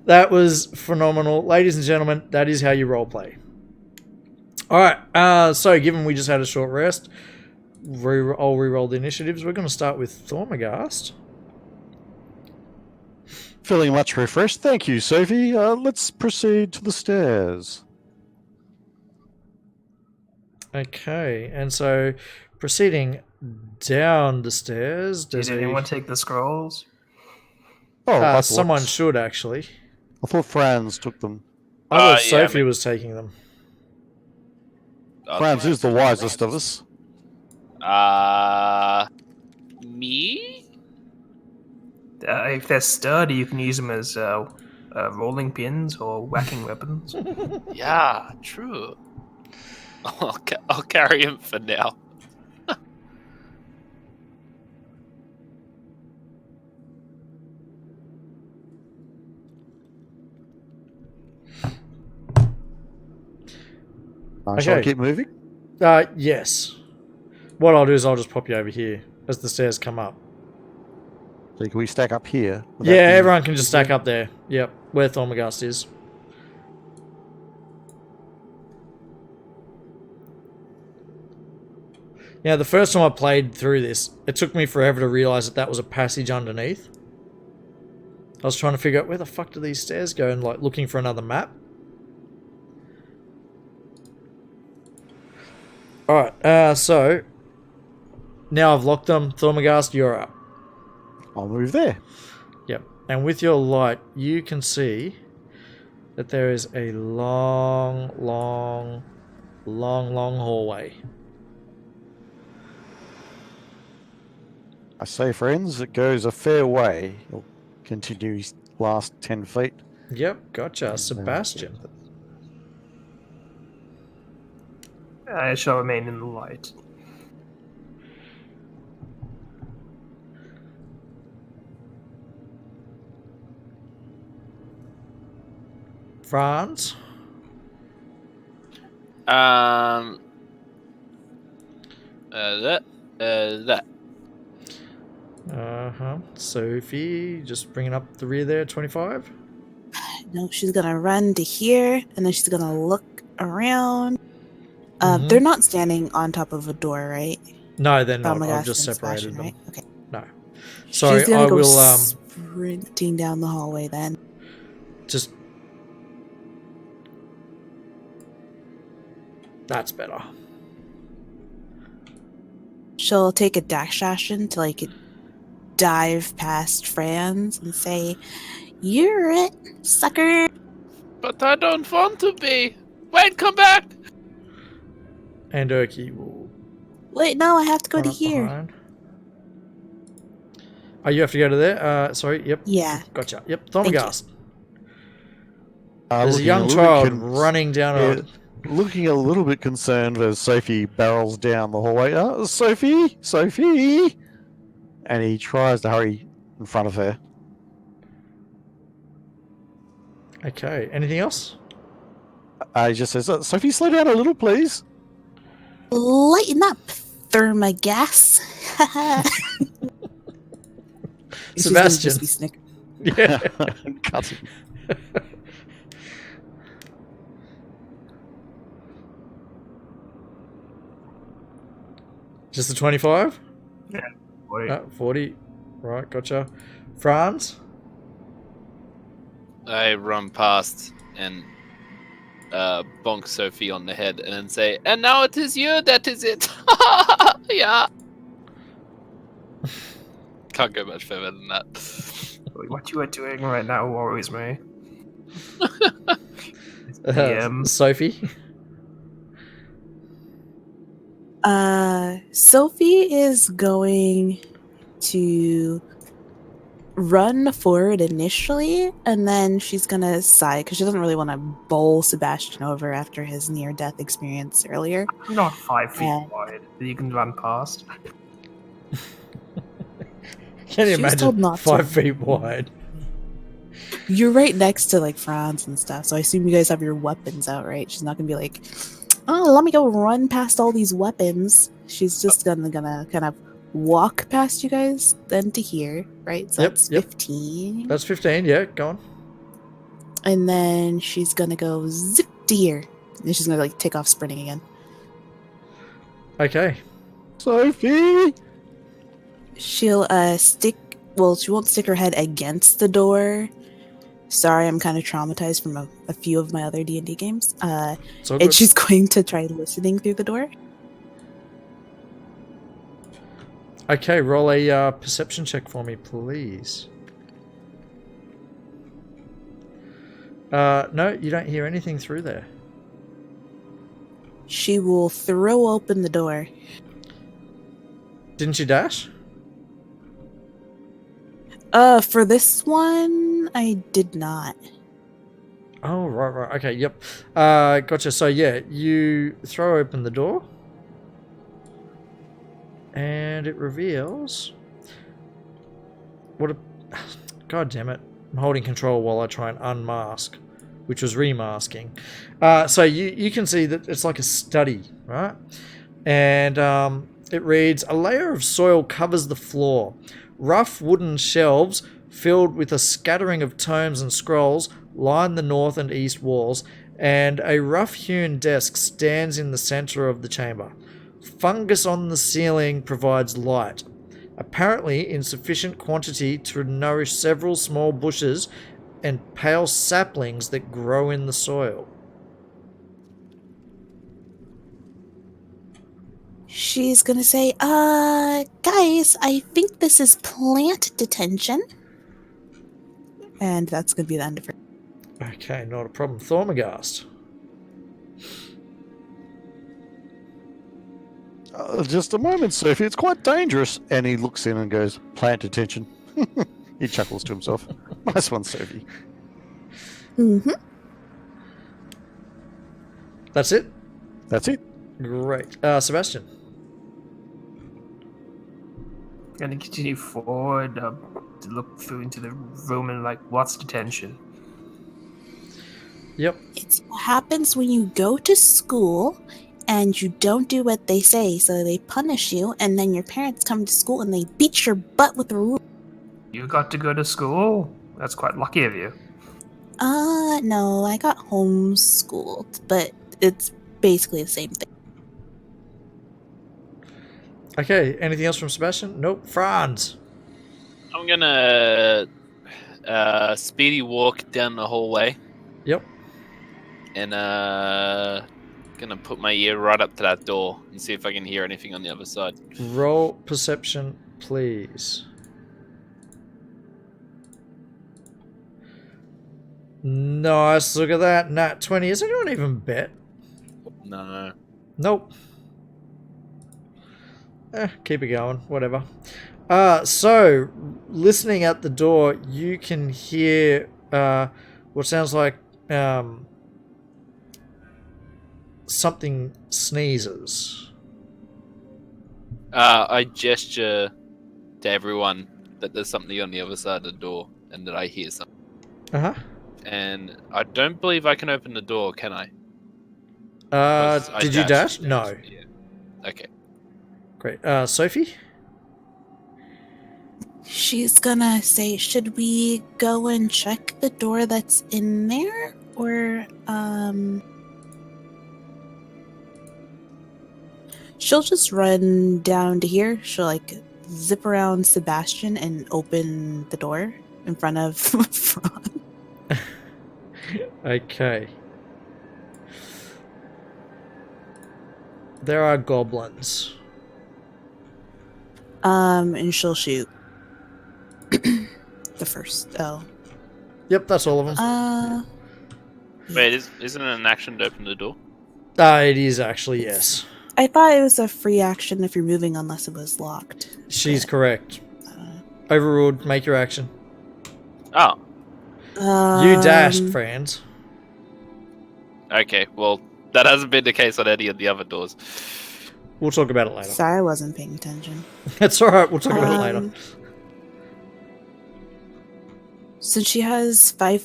That was phenomenal. Ladies and gentlemen, that is how you roleplay. Alright, so given we just had a short rest, I'll re-roll the initiatives. We're going to start with Thormagast. Feeling much refreshed. Thank you, Sophie. Let's proceed to the stairs. Okay, and so proceeding down the stairs, Did anyone take the scrolls? Oh, I thought- someone should actually. I thought Franz took them. I thought Yeah, Sophie was taking them. Franz is the wisest of us. Me? If they're sturdy, you can use them as rolling pins or whacking weapons. Yeah, true. I'll carry him for now. Shall I Okay. keep moving? Yes. What I'll do is I'll just pop you over here as the stairs come up. So can we stack up here? Would that Yeah, be- everyone can just stack up there. Yep, where Thormagast is. Yeah, the first time I played through this, it took me forever to realise that was a passage underneath. I was trying to figure out where the fuck do these stairs go and like looking for another map. Alright, so now I've locked them. Thormagast, you're up. I'll move there. Yep. And with your light, you can see that there is a long hallway. I say, friends, it goes a fair way. It'll continue last 10 feet. Yep, gotcha. Sebastian. I shall remain in the light. Franz. That. Sophie, just bringing up the rear there, 25. No, she's gonna run to here, and then she's gonna look around. Mhm. They're not standing on top of a door, right? No, they're not. Farmagas I've just and separated Sebastian, them. right? Okay. No. Sorry, she's gonna I go will sprinting down the hallway then. just. That's better. She'll take a dash action to like dive past Franz and say, "You're it, sucker." But I don't want to be. Wait, come back. And Urki will Wait, no, I have to go run to up here. behind. Oh, you have to go to there? Sorry, yep. Yeah. Gotcha. Yep, Thank you. Thormagast. There's a Looking young little child bit running down yeah, looking a little bit concerned as Sophie barrels down the hallway. Sophie! Sophie! And he tries to hurry in front of her. Okay, anything else? He just says, Sophie, slow down a little, please. Lighten up, Thermagas. She's gonna Sebastian. just be snickering. Yeah. Cuts him. Just the 25? Wait. 40. Right, gotcha. Franz? I run past and bonk Sophie on the head and then say, "And now it is you that is it." Yeah. Can't go much further than that. What you are doing right now worries me. DM. Sophie? Sophie is going to run forward initially, and then she's gonna sigh because she doesn't really want to bowl Sebastian over after his near-death experience earlier. I'm not 5 feet Yeah. wide that you can run past. Can you She was told imagine not 5 to. feet wide? You're right next to like Franz and stuff, so I assume you guys have your weapons out, right? She's not gonna be like, "Oh, let me go run past all these weapons." She's just gonna kind of walk past you guys, then to here, right? So Yep, that's yep. 15. That's 15, yeah, go on. And then she's gonna go zip to here. And she's gonna like take off sprinting again. Okay. Sophie! She'll she won't stick her head against the door. Sorry, I'm kind of traumatized from a few of my other D&D games. It's all And good. she's going to try listening through the door. Okay, roll a perception check for me, please. No, you don't hear anything through there. She will throw open the door. Didn't you dash? For this one, I did not. Oh, right. Okay, yep. Gotcha. So, yeah, you throw open the door. And it reveals... What a... God damn it. I'm holding control while I try and unmask, which was remasking. So you can see that it's like a study, right? And it reads, "A layer of soil covers the floor. Rough wooden shelves filled with a scattering of tomes and scrolls line the north and east walls, and a rough-hewn desk stands in the center of the chamber. Fungus on the ceiling provides light, apparently in sufficient quantity to nourish several small bushes and pale saplings that grow in the soil." She's gonna say, guys, I think this is plant detention. And that's gonna be the end of her. Okay, not a problem. Thormagast. Just a moment, Sophie. It's quite dangerous. And he looks in and goes, "Plant attention." He chuckles to himself. Nice one, Sophie. Mm-hmm. That's it? That's it. Great. Sebastian. Gonna continue forward to look through into the room and like, what's detention? Yep. It's what happens when you go to school and you don't do what they say, so they punish you, and then your parents come to school and they beat your butt with a ruler. You got to go to school? That's quite lucky of you. No, I got homeschooled, but it's basically the same thing. Okay, anything else from Sebastian? Nope. Franz. I'm gonna speedy walk down the hallway Yep. and gonna put my ear right up to that door and see if I can hear anything on the other side. Roll perception, please. Nice, look at that. Nat 20. Has anyone even bet? No. Nope. Keep it going. Whatever. So, listening at the door, you can hear what sounds like something sneezes. I gesture to everyone that there's something on the other side of the door and that I hear something. Uh-huh. And I don't believe I can open the door, can I? 'Cause I Did you dash? No. Yeah. Okay. Great. Sophie? She's gonna say, should we go and check the door that's in there? Or, she'll just run down to here. She'll, like, zip around Sebastian and open the door in front of Franz. Okay. There are goblins. And she'll shoot. The first. Oh. Yep, that's all of them. Wait, isn't it an action to open the door? It is actually, yes. I thought it was a free action if you're moving unless it was locked. She's But, correct. Overruled, make your action. Oh, You dashed, Franz. okay. Well, that hasn't been the case on any of the other doors. We'll talk about it later. Sorry, I wasn't paying attention. That's alright, we'll talk about it later. Since she has 5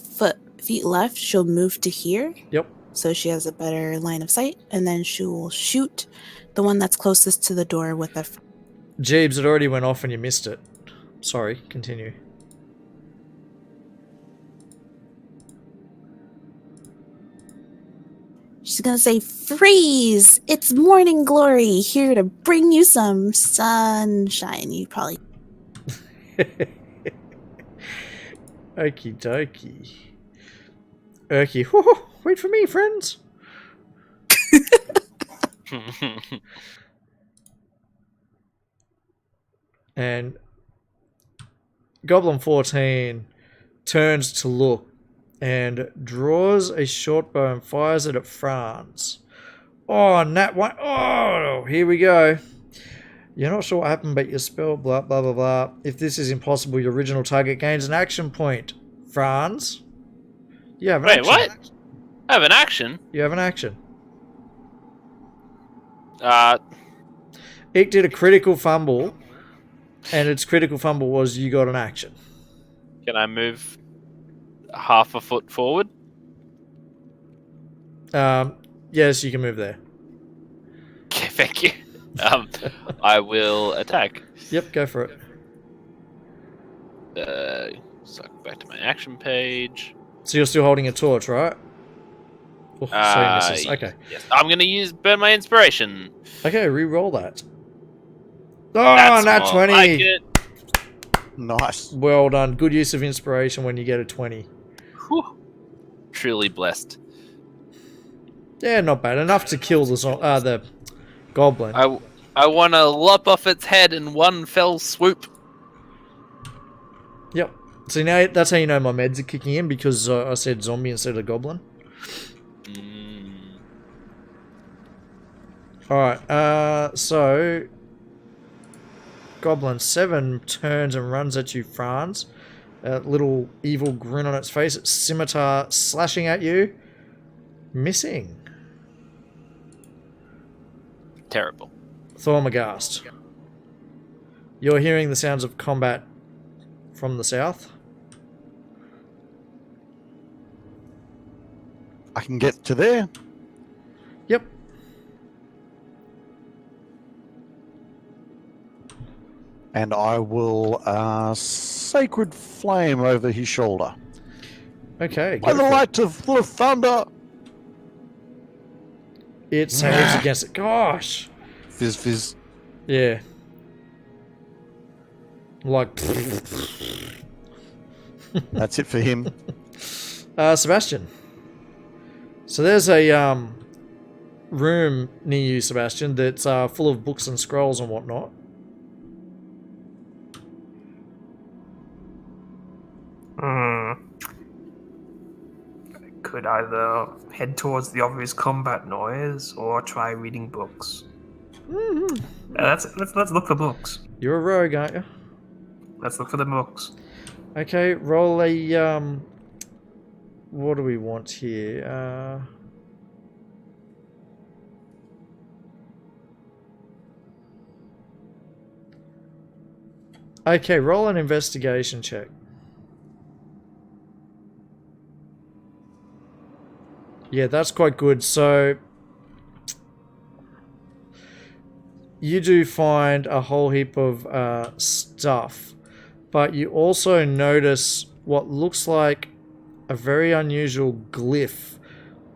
feet left, she'll move to here. Yep. So she has a better line of sight, and then she will shoot the one that's closest to the door with a. Jeeves, it already went off and you missed it. Sorry, continue. She's gonna say, "Freeze! It's morning glory here to bring you some sunshine." You probably. Okie dokie. Okie. Whoo, wait for me, friends. And Goblin 14 turns to look and draws a short bow and fires it at Franz. Oh, nat one. Oh, here we go. You're not sure what happened, but your spell, blah, blah, blah, blah. If this is impossible, your original target gains an action point. Franz? You have an Wait, action. what? I have an action. You have an action. It did a critical fumble, and its critical fumble was you got an action. Can I move half a foot forward? Yes, you can move there. Okay, thank you. I will attack. Yep, go for it. So back to my action page. So you're still holding a torch, right? Oh, so he misses. Okay. Yes, I'm gonna burn my inspiration. Okay, re-roll that. Oh, That's nat more 20! like it. Nice. Well done. Good use of inspiration when you get a 20. Whew. Truly blessed. Yeah, not bad. Enough to kill the goblin. I want to lop off its head in one fell swoop. Yep. So now that's how you know my meds are kicking in, because I said zombie instead of goblin. Alright, so Goblin 7 turns and runs at you, Franz. A little evil grin on its face. Its scimitar slashing at you. Missing. Terrible. Thormagast. You're hearing the sounds of combat from the south. I can get to there. Yep. And I will Sacred Flame over his shoulder. Okay. By go the for it. light of the thunder. It saves against it. Gosh. Fizz, fizz. Yeah. Like. That's it for him. Sebastian. So there's a room near you, Sebastian, that's full of books and scrolls and whatnot. I could either head towards the obvious combat noise or try reading books. Let's look for books. You're a rogue, aren't you? Let's look for the books. Okay, roll a what do we want here? Okay, roll an investigation check. Yeah, that's quite good. So you do find a whole heap of stuff, but you also notice what looks like a very unusual glyph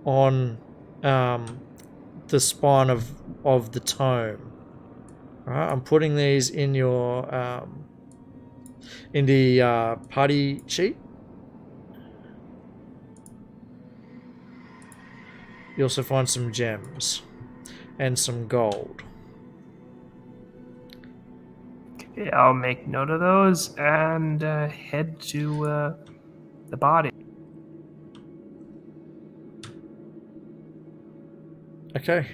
on the spine of the tome. All right, I'm putting these in your in the party sheet. You also find some gems and some gold. Okay, I'll make note of those and head to the body. Okay.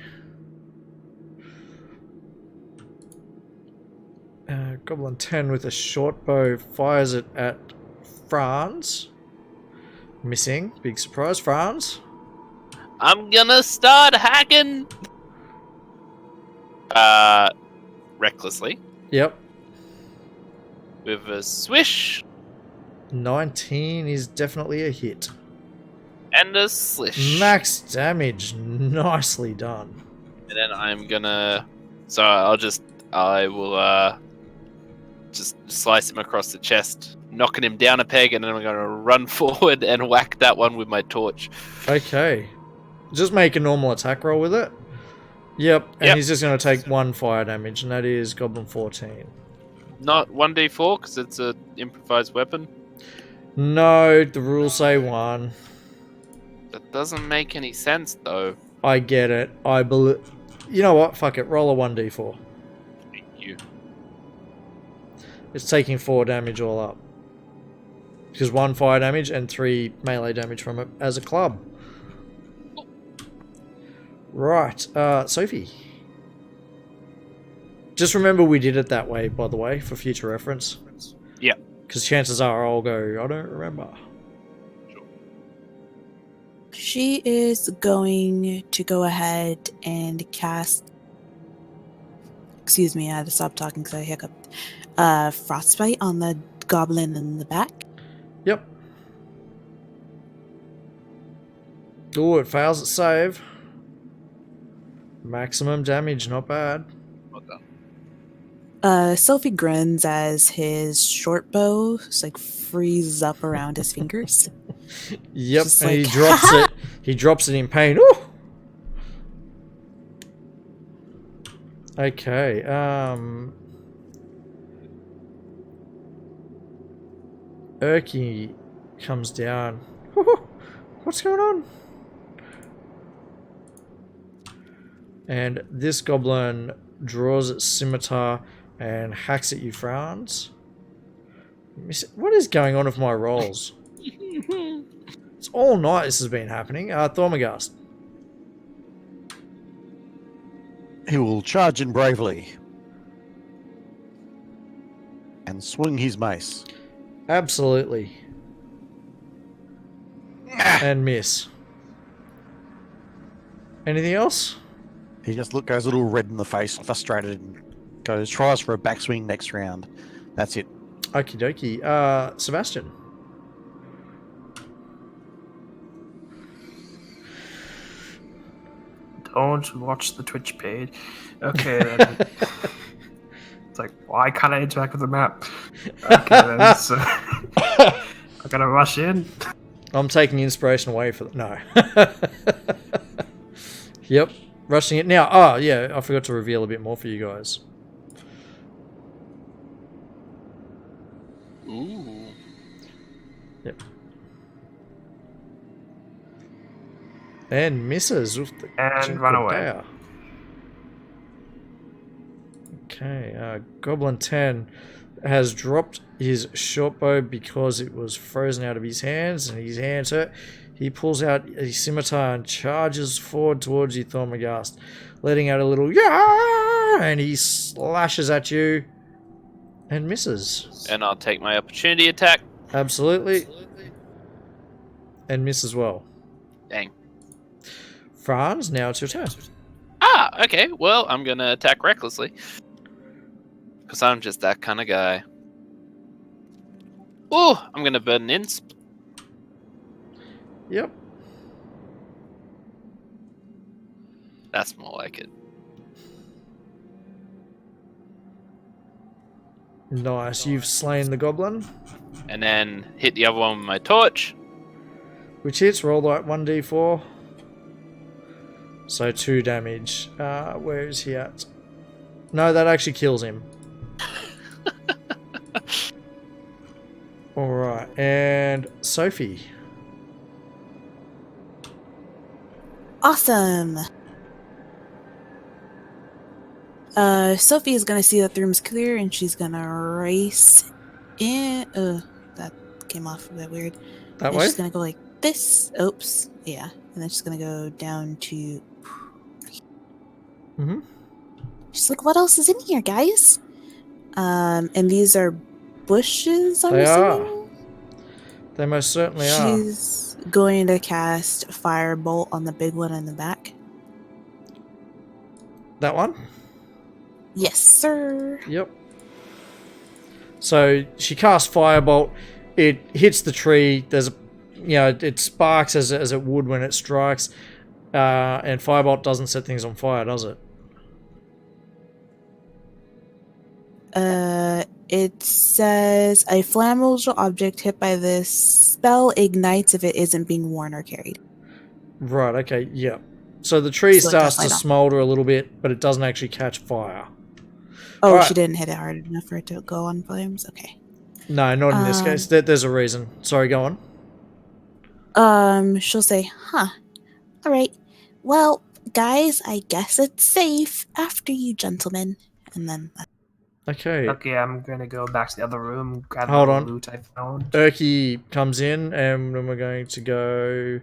Goblin 10 with a short bow fires it at Franz. Missing. Big surprise, Franz. I'm gonna start hacking. Recklessly Yep. with a swish 19 is definitely a hit. and a slish. Max damage. Nicely done. And then I'm gonna. So I will just slice him across the chest, knocking him down a peg, and then I'm gonna run forward and whack that one with my torch. Okay. Just make a normal attack roll with it. Yep. And Yep. he's just going to take 1 fire damage, and that is Goblin 14. Not 1d4 because it's a improvised weapon. No, the rules say 1. That doesn't make any sense though. I get it. I believe. You know what? Fuck it. Roll a 1d4. Thank you. It's taking 4 damage all up. Because 1 fire damage and 3 melee damage from it as a club. Right. Sophie. Just remember we did it that way, by the way, for future reference. Yeah. Because chances are I'll go, I don't remember. She is going to go ahead and cast. Excuse me, I had to stop talking because I hiccuped. Frostbite on the goblin in the back. Yep. Oh, it fails its save. Maximum damage, not bad. Well done. Sophie grins as his short bow freezes up around his fingers. Yep, Just and he like, drops it. He drops it in pain. Ooh! Okay, Urki comes down. What's going on? And this goblin draws its scimitar and hacks at you, Franz. What is going on with my rolls? It's all night this has been happening. Thormagast. He will charge in bravely and swing his mace. Absolutely. And miss. Anything else? He just goes a little red in the face, frustrated, and tries for a backswing next round. That's it. Okie dokie. Sebastian. Don't watch the Twitch page. Okay, then. It's like, why can't I interact with the map? Okay, then, so I'm gonna rush in. I'm taking inspiration away for no. Yep, rushing it now. Oh yeah, I forgot to reveal a bit more for you guys. Ooh. Yep. And misses with the And run away. Chinkadea. Okay, Goblin 10 has dropped his short bow because it was frozen out of his hands and his hands hurt. He pulls out a scimitar and charges forward towards you, Thormagast, letting out a little yeah, and he slashes at you and misses. And I'll take my opportunity attack. Absolutely. And miss as well. Dang. Franz, now it's your turn. Ah, okay. Well, I'm gonna attack recklessly. Because I'm just that kind of guy. Oh, I'm gonna burn an insp. Yep. That's more like it. Nice. You've slain the goblin, And then hit the other one with my torch. which hits. Roll like 1d4. So 2 damage. Where is he at? No, that actually kills him. Alright, and Sophie. Awesome. Sophie is gonna see that the room's clear and she's gonna race in. That came off a bit weird. That And way? she's gonna go like this. Oops. Yeah. And then she's gonna go down to. Mm-hmm. She's like, what else is in here, guys? And these are bushes, I'm They are. assuming? They most certainly are. She's going to cast Firebolt on the big one in the back. That one? Yes, sir. Yep. So she casts Firebolt. It hits the tree. There's a, it sparks as it would when it strikes. And Firebolt doesn't set things on fire, does it? It says a flammable object hit by this spell ignites if it isn't being worn or carried. Right, okay, yeah. So the tree So it starts to does light up. smolder a little bit, but it doesn't actually catch fire. Oh, Alright. she didn't hit it hard enough for it to go on flames? Okay. No, not in this case. There's a reason. Sorry, go on. She'll say, huh. Alright. Well, guys, I guess it's safe after you, gentlemen. And then Okay. Okay, I'm gonna go back to the other room, grab Hold the on. loot I found. Urki comes in, and then we're going to go...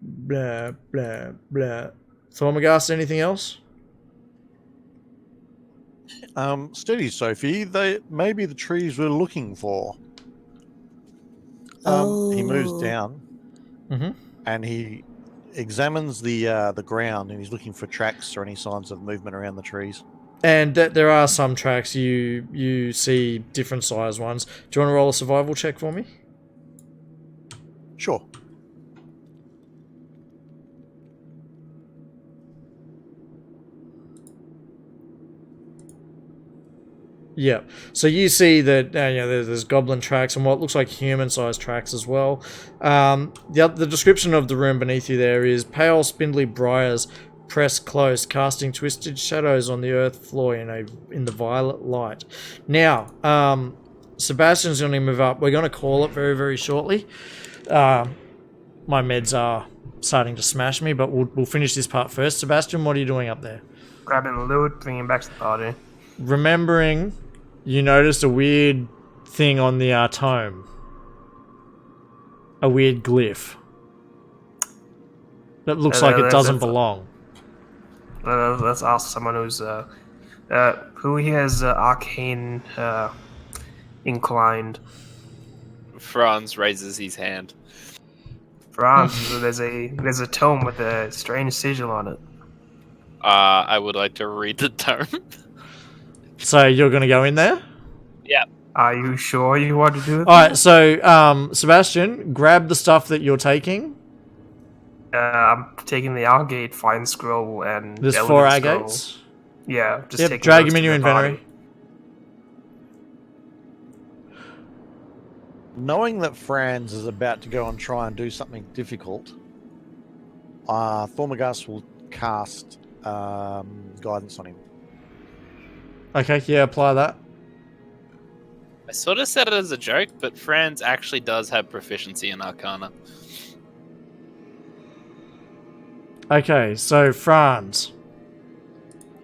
Blah, blah, blah. Thormagast, anything else? Steady, Sophie. They maybe the trees we're looking for. He moves Oh. down Mm-hmm. and he examines the ground, and he's looking for tracks or any signs of movement around the trees. And there are some tracks. You see different size ones. Do you want to roll a survival check for me? Sure. Yeah. So you see that there's goblin tracks and what looks like human-sized tracks as well. The description of the room beneath you there is pale, spindly briars press close, casting twisted shadows on the earth floor in the violet light. Now, Sebastian's going to move up. We're going to call it very, very shortly. My meds are starting to smash me, but we'll finish this part first. Sebastian, what are you doing up there? Grabbing the loot, bringing it back to the party. Remembering, you noticed a weird thing on the tome. A weird glyph. That looks like it There's doesn't a- belong. Let's ask someone who has arcane inclined. Franz raises his hand. Franz, there's a tome with a strange sigil on it. I would like to read the tome. So you're going to go in there? Are you sure you want to do it? All right. So Sebastian, grab the stuff that you're taking. I'm taking the Algate Fine Scroll and There's the 4 Elegant Scroll. agates. Yeah, just Yep. taking Drag those them in to your the party. inventory. Knowing that Franz is about to go and try and do something difficult, Thormagast will cast guidance on him. Okay. Yeah. Apply that. I sort of said it as a joke, but Franz actually does have proficiency in Arcana. Okay. So Franz.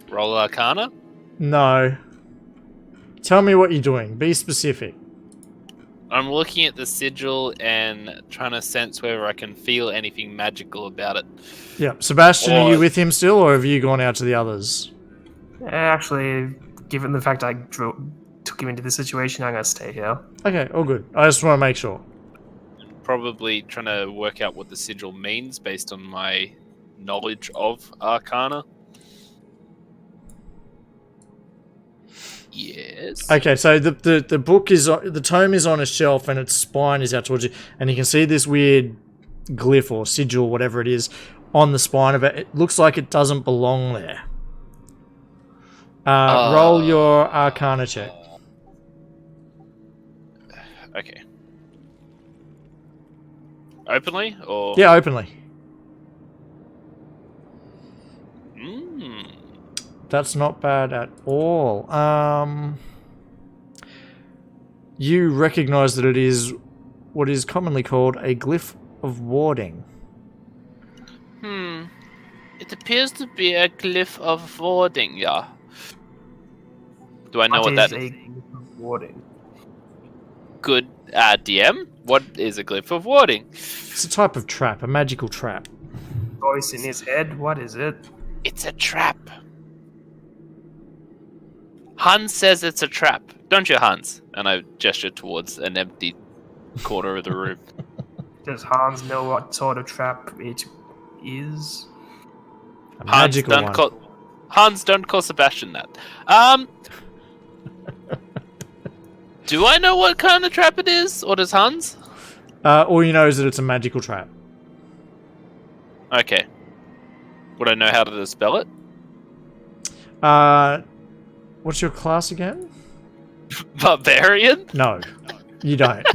Roll Arcana? No. Tell me what you're doing. Be specific. I'm looking at the sigil and trying to sense whether I can feel anything magical about it. Yeah. Sebastian, are you Or- with him still, or have you gone out to the others? Actually, given the fact I took him into this situation, I'm gonna stay here. Okay. All good. I just want to make sure. Probably trying to work out what the sigil means based on my knowledge of Arcana. Yes. Okay, so the book is the tome is on a shelf and its spine is out towards you, and you can see this weird glyph or sigil, whatever it is, on the spine of it. It looks like it doesn't belong there. Roll your Arcana check. Okay. Openly or Yeah, openly. Mm. That's not bad at all. You recognize that it is what is commonly called a glyph of warding. It appears to be a glyph of warding, yeah. Do I know what that is is? a glyph of warding? Good DM? What is a glyph of warding? It's a type of trap, a magical trap. Voice in his head. What is it? It's a trap. Hans says it's a trap. Don't you, Hans? And I gesture towards an empty corner of the room. Does Hans know what sort of trap it is? A magical one. Hans, don't call Sebastian that. Do I know what kind of trap it is? Or does Hans? All you know is that it's a magical trap. Okay. Would I know how to dispel it? What's your class again? Barbarian? No, you don't.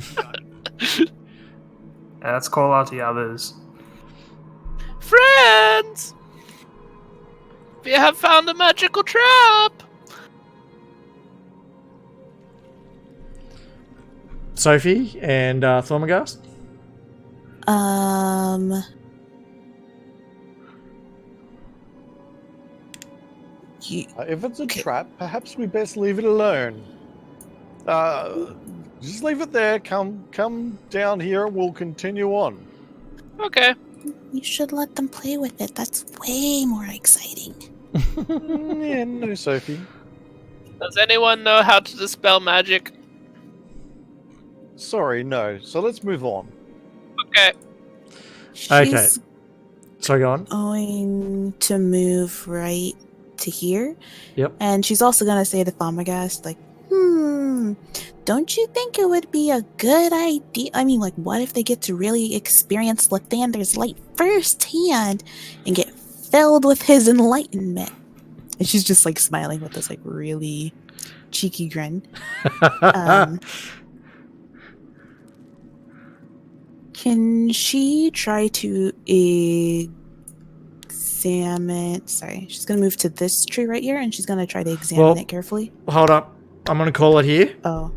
Let's call out the others. Friends! We have found a magical trap! Sophie and Thormagast? If it's a trap, perhaps we best leave it alone. Just leave it there. Come down here, and we'll continue on. Okay. You should let them play with it. That's way more exciting. Yeah, no, Sophie. Does anyone know how to dispel magic? Sorry, no. So let's move on. Okay. She's So go on. going to move right to here. Yep. And she's also going to say to Thomagast, like, don't you think it would be a good idea? I mean, like, what if they get to really experience Lathander's light firsthand and get filled with his enlightenment? And she's just, like, smiling with this, like, really cheeky grin. Can she try to examine... Sorry, she's going to move to this tree right here, and she's going to try to examine it carefully. Hold up. I'm going to call it here. Oh,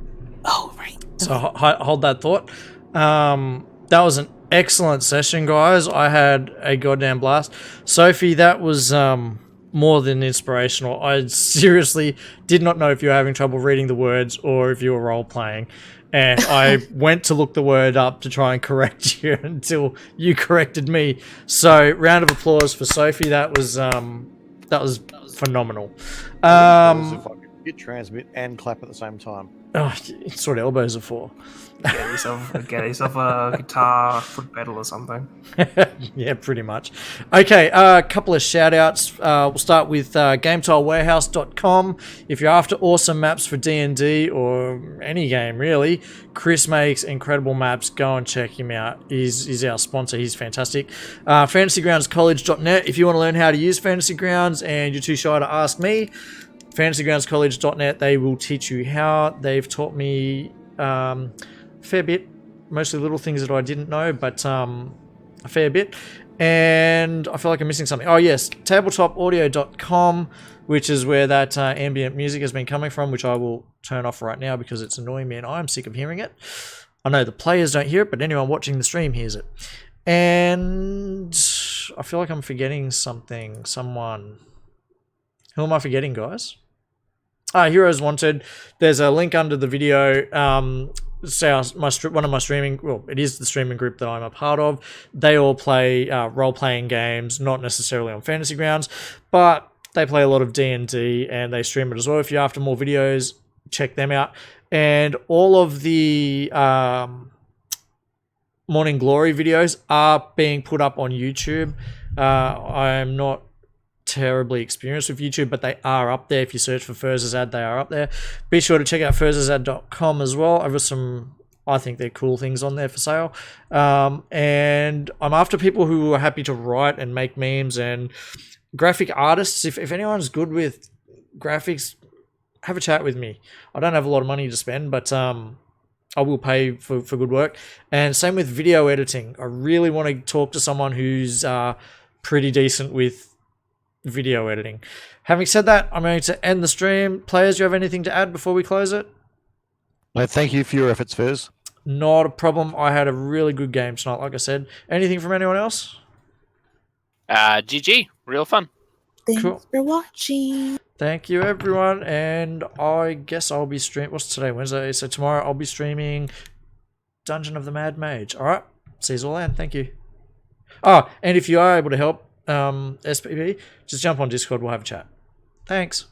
right. So hold that thought. That was an excellent session, guys. I had a goddamn blast. Sophie, that was more than inspirational. I seriously did not know if you were having trouble reading the words or if you were role-playing. And I went to look the word up to try and correct you until you corrected me. So, round of applause for Sophie. That was That was phenomenal. If I could hit transmit and clap at the same time. Oh, it's what elbows are for. Get yourself a guitar foot pedal or something. Yeah, pretty much. Okay, a couple of shout outs. We'll start with GametileWarehouse.com. If you're after awesome maps for D&D or any game really, Chris makes incredible maps. Go and check him out. He's our sponsor. He's fantastic. FantasyGroundsCollege.net. If you want to learn how to use Fantasy Grounds and you're too shy to ask me, FantasyGroundsCollege.net. They will teach you how. They've taught me fair bit, mostly little things that I didn't know, but a fair bit. And I feel like I'm missing something. Oh yes, tabletopaudio.com, which is where that ambient music has been coming from, which I will turn off right now because it's annoying me and I'm sick of hearing it. I know the players don't hear it, but anyone watching the stream hears it. And I feel like I'm forgetting something. Someone. Who am I forgetting, guys? Heroes Wanted. There's a link under the video. One of my streaming, well, it is the streaming group that I'm a part of. They all play role-playing games, not necessarily on Fantasy Grounds, but they play a lot of D&D and they stream it as well. If you're after more videos, check them out. And all of the Morning Glory videos are being put up on YouTube. I'm not terribly experienced with YouTube, but they are up there. If you search for Furzazad, they are up there. Be sure to check out Furzazad.com as well. I've got some, I think they're cool things on there for sale. And I'm after people who are happy to write and make memes and graphic artists. If anyone's good with graphics, have a chat with me. I don't have a lot of money to spend, but I will pay for good work. And same with video editing. I really want to talk to someone who's pretty decent with video editing. Having said that, I'm going to end the stream. Players, do you have anything to add before we close it? No, thank you for your efforts, Fizz. Not a problem. I had a really good game tonight, like I said. Anything from anyone else? GG. Real fun. Thanks Cool. for watching. Thank you, everyone. And I guess I'll be streaming. What's today? Wednesday. So tomorrow I'll be streaming Dungeon of the Mad Mage. All right. See you all then. Thank you. Oh, and if you are able to help SPP, just jump on Discord. We'll have a chat. Thanks.